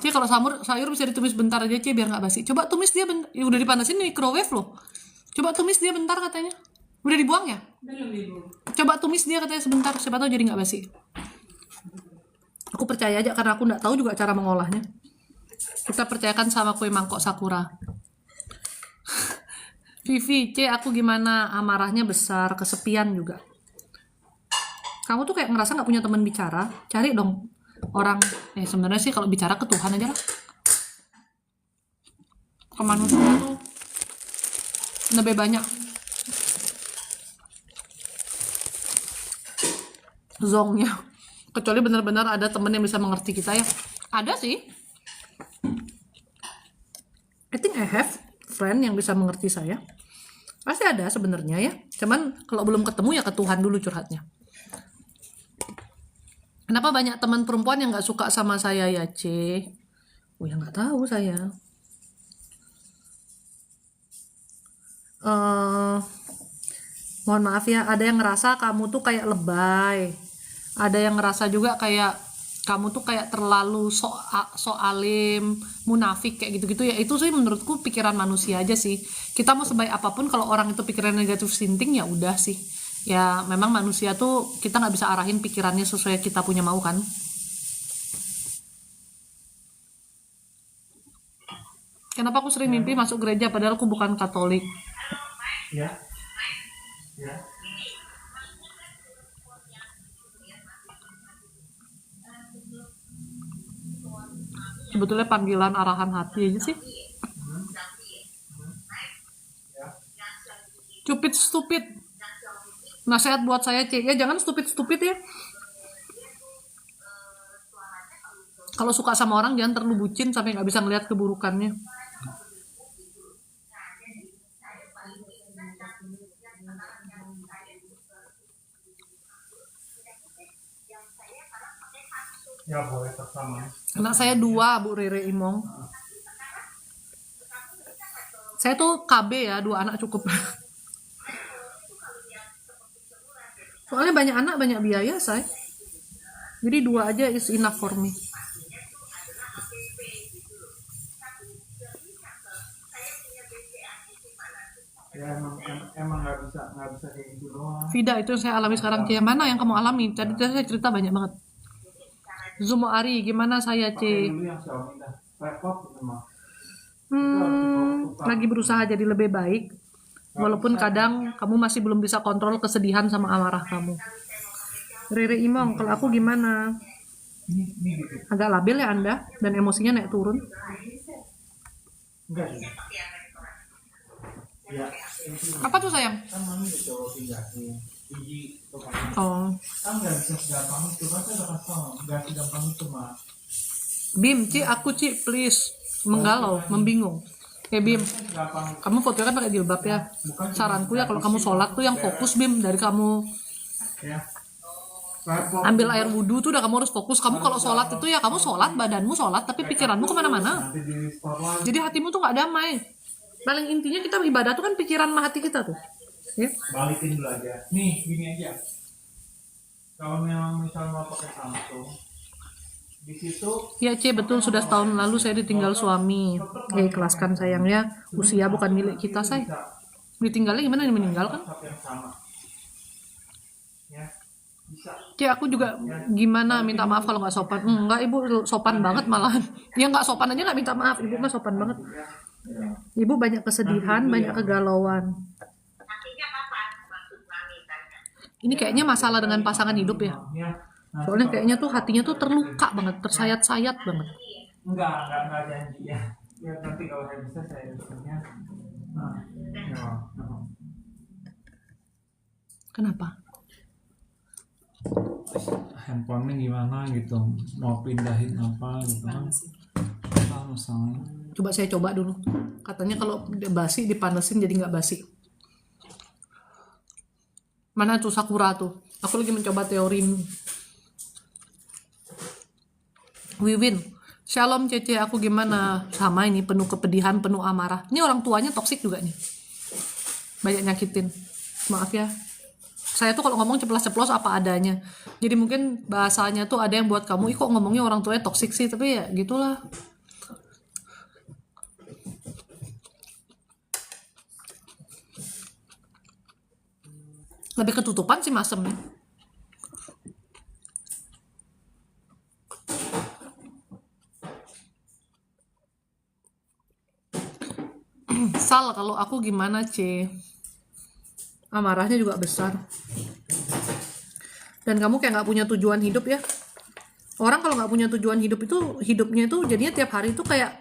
Cie kalau sayur bisa ditumis bentar aja Cie biar nggak basi. Coba tumis dia bentar. Ya, udah dipanasin microwave loh. Coba tumis dia bentar katanya. Udah dibuang ya? Belum ibu. Coba tumis dia katanya sebentar. Siapa tahu jadi nggak basi. Aku percaya aja karena aku nggak tahu juga cara mengolahnya. Kita percayakan sama kue mangkok sakura. Vivi, aku gimana? Amarahnya besar, kesepian juga. Kamu tuh kayak ngerasa nggak punya teman bicara, cari dong orang. Sebenarnya sih kalau bicara ke Tuhan aja lah. Ke manusia tuh lebih banyak zongnya. Kecuali benar-benar ada temen yang bisa mengerti kita ya. Ada sih. I think I have friend yang bisa mengerti saya. Pasti ada sebenarnya ya. Cuman kalau belum ketemu ya ke Tuhan dulu curhatnya. Kenapa banyak teman perempuan yang nggak suka sama saya ya, C? Oh ya nggak tahu saya. Mohon maaf ya, ada yang ngerasa kamu tuh kayak lebay. Ada yang ngerasa juga kayak kamu tuh kayak terlalu so alim, munafik kayak gitu-gitu ya. Itu sih menurutku pikiran manusia aja sih. Kita mau sebaik apapun kalau orang itu pikiran negatif thinking ya udah sih. Ya memang manusia tuh kita nggak bisa arahin pikirannya sesuai kita punya mau kan. Kenapa aku sering mimpi masuk gereja padahal aku bukan Katolik? Ya. Ya. Sebetulnya panggilan arahan hati aja sih. Stupid. Nasihat buat saya, C. Ya jangan stupid ya. Kalau suka sama orang jangan terlalu bucin sampai nggak bisa ngelihat keburukannya. Ya boleh bersama. Anak saya 2, Bu Rere Imong. Saya tuh KB ya, 2 anak cukup. Soalnya banyak anak, banyak biaya, saya. Jadi 2 aja is enough for me. Ya emang nggak bisa kayak gitu doang. Vida, itu yang saya alami sekarang. Yang mana yang kamu alami? Tadi saya cerita banyak banget. Zumo Ari, gimana saya, C? Dulu yang Xiaomi dah repot gitu mah. Lagi berusaha jadi lebih baik. Walaupun kadang kamu masih belum bisa kontrol kesedihan sama amarah kamu. Rere Imong, kalau aku gimana? Agak labil ya Anda, dan emosinya naik turun. Enggak sih. Ya, Apa tuh sayang? kan mami udah coba pindahin biji tukang Oh, kan nggak bisa segampang itu, kan saya udah kasih tau nggak segampang itu mah. Bim, Ci, aku Ci, please. Menggalau, membingung. Bim, Gampang kamu fotonya kan pakai jilbab ya. Saranku ya kalau kamu sholat tuh yang fokus Bim, dari kamu ya. Repot. ambil air wudhu tuh udah kamu harus fokus. Kamu kalau sholat itu ya kamu sholat, badanmu sholat, tapi pikiranmu kemana-mana. Nanti di store lagi. Jadi hatimu tuh nggak damai. Paling intinya kita ibadah tuh kan pikiran sama hati kita tuh. Ya. Balikin dulu aja. Nih, gini aja. Kalau memang misal mau pakai Samsung, di situ Ya C, betul, sudah setahun lalu saya ditinggal suami. Ya ikhlaskan sayangnya, usia bukan milik kita say. Ditinggalnya gimana, meninggalkan? WhatsApp yang sama. Ya, bisa. C, aku juga gimana minta maaf kalau nggak sopan. Enggak, ibu sopan banget malahan. Ya nggak sopan aja nggak minta maaf, ibu mah sopan banget. Ibu banyak kesedihan, banyak kegalauan. Ini kayaknya masalah dengan pasangan hidup ya. Ya. Soalnya kayaknya tuh hatinya tuh terluka banget, tersayat-sayat banget. Enggak janji ya. Ya nanti kalau saya bisa saya punya. Nah, ya. Kenapa? Handphonenya gimana gitu, mau pindahin apa gitu kan. Nah, misalnya. Coba saya coba dulu. Katanya kalau basi dipanasin jadi nggak basi. Mana tuh Sakura tuh? Aku lagi mencoba teori Wiwin. Shalom Cece, aku gimana? Sama ini, penuh kepedihan, penuh amarah. Ini orang tuanya toksik juga nih. Banyak nyakitin. Maaf ya. Saya tuh kalau ngomong ceplos-ceplos apa adanya. Jadi mungkin bahasanya tuh ada yang buat kamu, ih kok ngomongnya orang tuanya toksik sih. Tapi ya gitulah. Lebih ketutupan sih masemnya. Sal, kalau aku gimana, C? Amarahnya juga besar. Dan kamu kayak nggak punya tujuan hidup ya. Orang kalau nggak punya tujuan hidup itu, hidupnya itu jadinya tiap hari itu kayak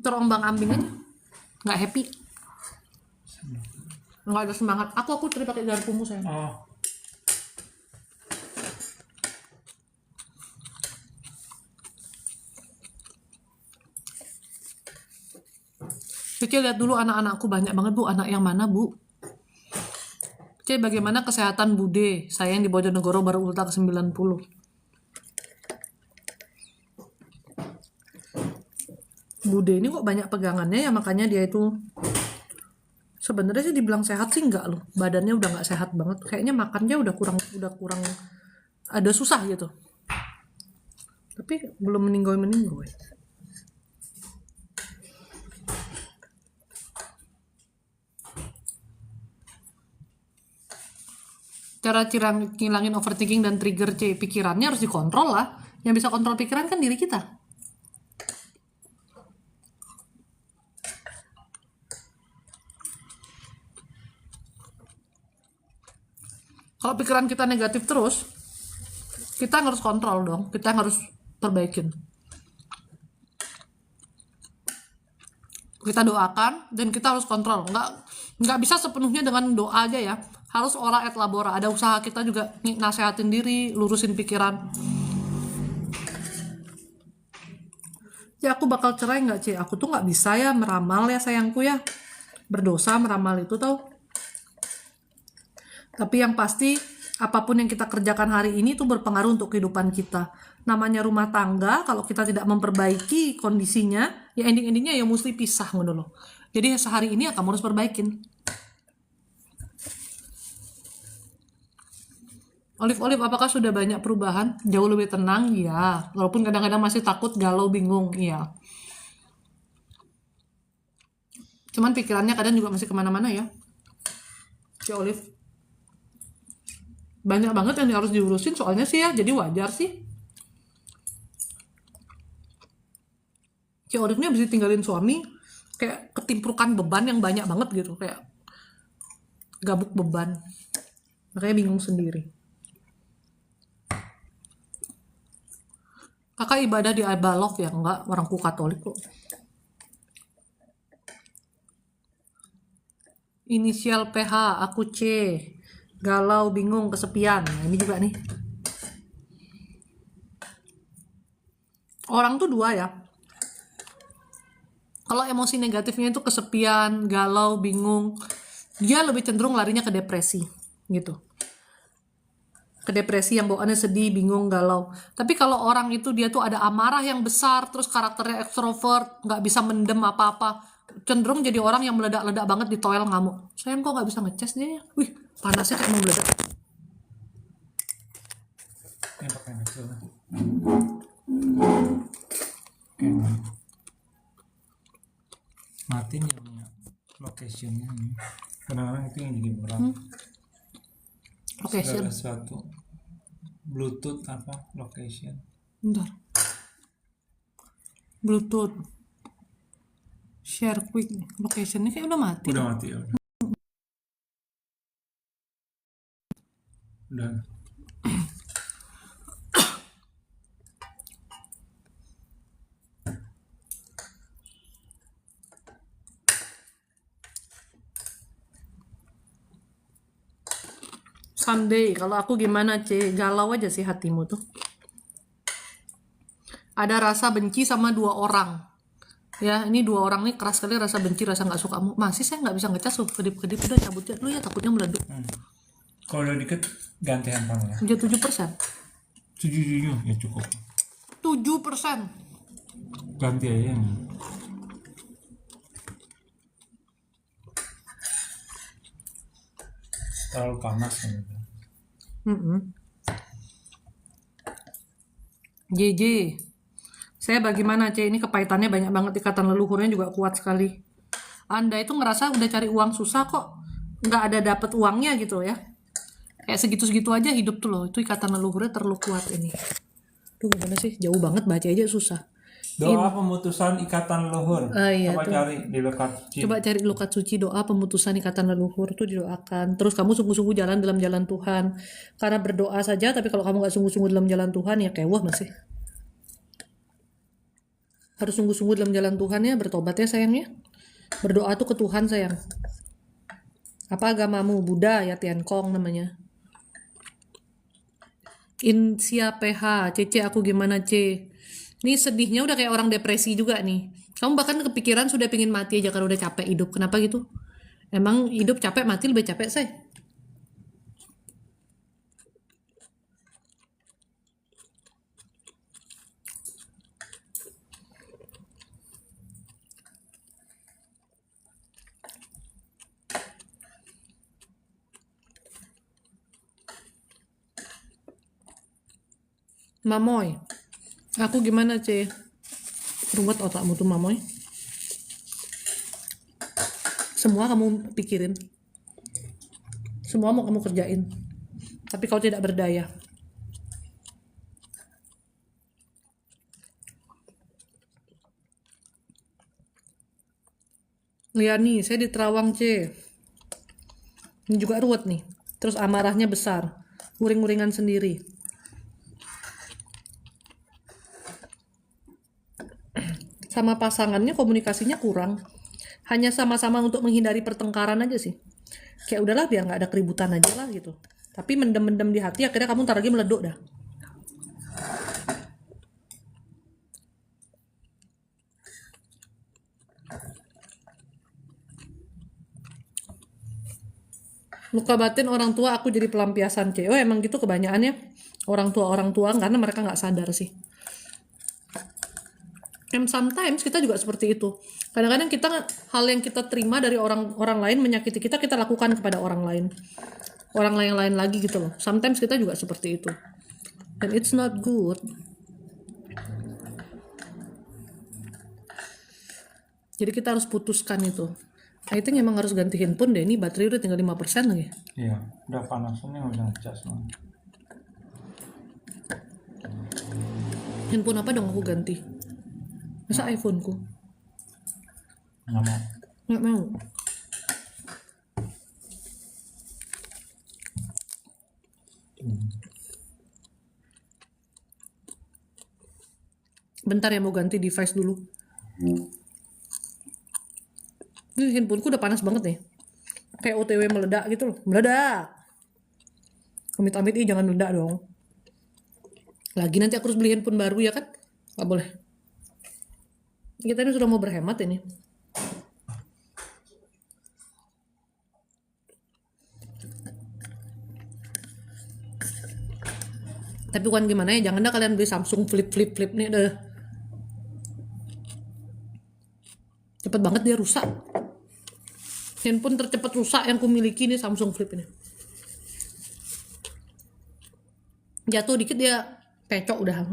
terombang-ambing aja. Nggak happy. Nggak ada semangat. Aku tadi pakai garpumu sayang. Oh. Cici lihat dulu anak-anakku banyak banget bu. Anak yang mana bu? Cici bagaimana kesehatan Bude? Saya yang di Bojonegoro baru ulta ke 90. Bude ini kok banyak pegangannya ya, makanya dia itu sebenarnya sih dibilang sehat sih enggak loh. Badannya udah nggak sehat banget. Kayaknya makannya udah kurang ada susah gitu. Tapi belum meninggoy. Cara ngilangin overthinking dan trigger C, pikirannya harus dikontrol lah. Yang bisa kontrol pikiran kan diri kita. Kalau pikiran kita negatif terus, kita harus kontrol dong. Kita harus perbaikin. Kita doakan dan kita harus kontrol. Nggak bisa sepenuhnya dengan doa aja ya. Harus ora et labora. Ada usaha kita juga nasehatin diri, lurusin pikiran. Ya aku bakal cerai nggak, C? Aku tuh nggak bisa ya meramal ya sayangku ya. Berdosa meramal itu tau. Tapi yang pasti apapun yang kita kerjakan hari ini tuh berpengaruh untuk kehidupan kita. Namanya rumah tangga, kalau kita tidak memperbaiki kondisinya, ya ending-endingnya ya mesti pisah ngono loh. Jadi sehari ini ya kamu harus perbaikin. Olive, apakah sudah banyak perubahan? Jauh lebih tenang, ya. Walaupun kadang-kadang masih takut, galau, bingung, iya. Cuman pikirannya kadang juga masih kemana-mana ya. Si Olive. Banyak banget yang harus diurusin soalnya sih ya, jadi wajar sih. Si Olive ini bisa tinggalin suami, kayak ketimprukan beban yang banyak banget gitu. Kayak gabuk beban. Makanya bingung sendiri. Kakak ibadah di Abalov ya? Enggak, orangku Katolik kok. Inisial PH, aku C. Galau, bingung, kesepian. Nah, ini juga nih. Orang tuh dua ya. Kalau emosi negatifnya itu kesepian, galau, bingung, dia lebih cenderung larinya ke depresi gitu. Ke depresi yang bawaannya sedih, bingung, galau. Tapi kalau orang itu dia tuh ada amarah yang besar, terus karakternya ekstrovert, nggak bisa mendem apa-apa, cenderung jadi orang yang meledak-ledak banget di toel ngamuk. Sayang kok nggak bisa ngecas dia. Wih, panasnya kayak mau meledak. Yang pakai kecil. Matiin yang locationnya ini. Kadang-kadang itu yang jadi berat. Location. Segala sesuatu. Bluetooth apa? Location. Bentar. Bluetooth. Share quick. Locationnya kayak udah mati. Udah mati ya. Udah. Sunday, kalau aku gimana, C? Galau aja sih hatimu tuh. Ada rasa benci sama dua orang. Ya, ini dua orang nih keras sekali rasa benci, rasa nggak suka kamu. Masih saya nggak bisa ngecas tuh, kedip-kedip udah cabut ya dulu ya, takutnya meleduk. Kalau udah dikit ganti handphone ya. Udah 7%. 7 ya cukup. 7%. Ganti aja. Terlalu panas kan. JJ. Saya bagaimana, C? Ini kepahitannya banyak banget, ikatan leluhurnya juga kuat sekali. Anda itu ngerasa udah cari uang susah kok, nggak ada dapet uangnya gitu ya. Kayak segitu-segitu aja hidup tuh loh. Itu ikatan leluhurnya terlalu kuat ini. Tuh gimana sih? Jauh banget, baca aja susah. Doa pemutusan ikatan leluhur. Iya, Coba tuh. cari di Lukat Suci. Coba cari Lukat Suci, doa pemutusan ikatan leluhur tuh didoakan. Terus kamu sungguh-sungguh jalan dalam jalan Tuhan. Karena berdoa saja, tapi kalau kamu nggak sungguh-sungguh dalam jalan Tuhan ya kewah masih. Harus sungguh-sungguh dalam jalan Tuhan ya, bertobat ya sayangnya. Berdoa tuh ke Tuhan sayang. Apa agamamu? Buddha ya, Tiankong namanya. Insia PH, CC aku gimana C? Ini sedihnya udah kayak orang depresi juga nih. Kamu bahkan kepikiran sudah pingin mati aja karena udah capek hidup. Kenapa gitu? Emang hidup capek, mati lebih capek say? Mamoy, aku gimana C? Ruwet otakmu tuh Mamoy. Semua kamu pikirin, semua mau kamu kerjain, tapi kau tidak berdaya. Liani, saya di Terawang C. Ini juga ruwet nih. Terus amarahnya besar, uring-uringan sendiri. Sama pasangannya komunikasinya kurang. Hanya sama-sama untuk menghindari pertengkaran aja sih. Kayak udahlah biar nggak ada keributan aja lah gitu. Tapi mendem-mendem di hati akhirnya kamu ntar lagi meleduk dah. Luka batin orang tua aku jadi pelampiasan C. Oh emang gitu kebanyakannya orang tua karena mereka nggak sadar sih. And sometimes kita juga seperti itu. Kadang-kadang kita hal yang kita terima dari orang lain menyakiti kita lakukan kepada orang lain lagi gitu loh. Sometimes kita juga seperti itu. And it's not good. Jadi kita harus putuskan itu. I think emang harus ganti handphone deh. Ini baterai udah tinggal 5% lagi. Iya, udah panasannya udah ngecas loh. Handphone apa dong aku ganti? Masa iPhone-ku? Nggak mau. Bentar ya, mau ganti device dulu. Ini handphoneku udah panas banget nih. Kayak OTW meledak gitu loh. Meledak. Amit-amit jangan meledak dong. Lagi nanti aku harus beli handphone baru ya kan? Gak boleh. Kita ini sudah mau berhemat ini. Tapi bukan gimana ya, jangan dah kalian beli Samsung flip nih deh. Cepet banget dia rusak. Handphone tercepat rusak yang kumiliki nih Samsung Flip ini. Jatuh dikit dia pecok udah.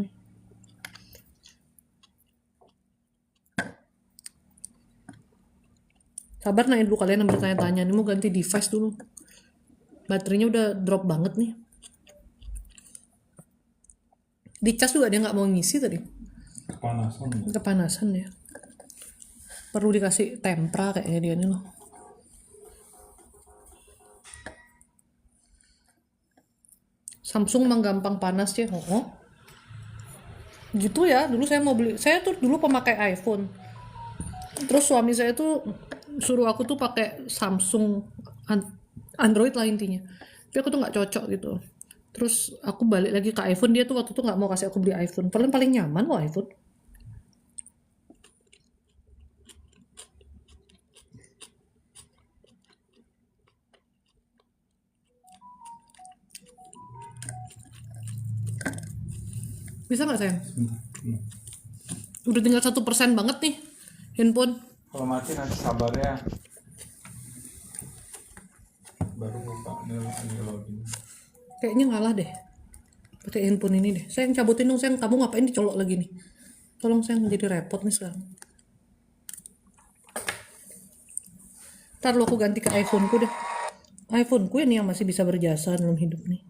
Sabar nanya dulu kalian yang bertanya-tanya. Ini mau ganti device dulu. Baterainya udah drop banget nih. Di cas juga dia nggak mau ngisi tadi. Kepanasan ya. Perlu dikasih tempra kayaknya dia nih loh. Samsung emang gampang panas ya. Oh. Gitu ya. Dulu saya mau beli. Saya tuh dulu pemakai iPhone. Terus suami saya tuh suruh aku tuh pakai Samsung Android lah intinya. Tapi aku tuh nggak cocok gitu. Terus aku balik lagi ke iPhone, dia tuh waktu itu nggak mau kasih aku beli iPhone. Paling nyaman loh iPhone. Bisa nggak sayang? Udah tinggal 1% banget nih handphone. Kalau mati nanti sabar ya. Baru buka lagi login. Kayaknya ngalah deh pakai handphone ini deh. Sayang cabutin dong sayang, kamu ngapain dicolok lagi nih? Tolong sayang, jadi repot nih sekarang. Ntar lo aku ganti ke iPhone ku deh. iPhone ku ini yang masih bisa berjasa dalam hidup nih.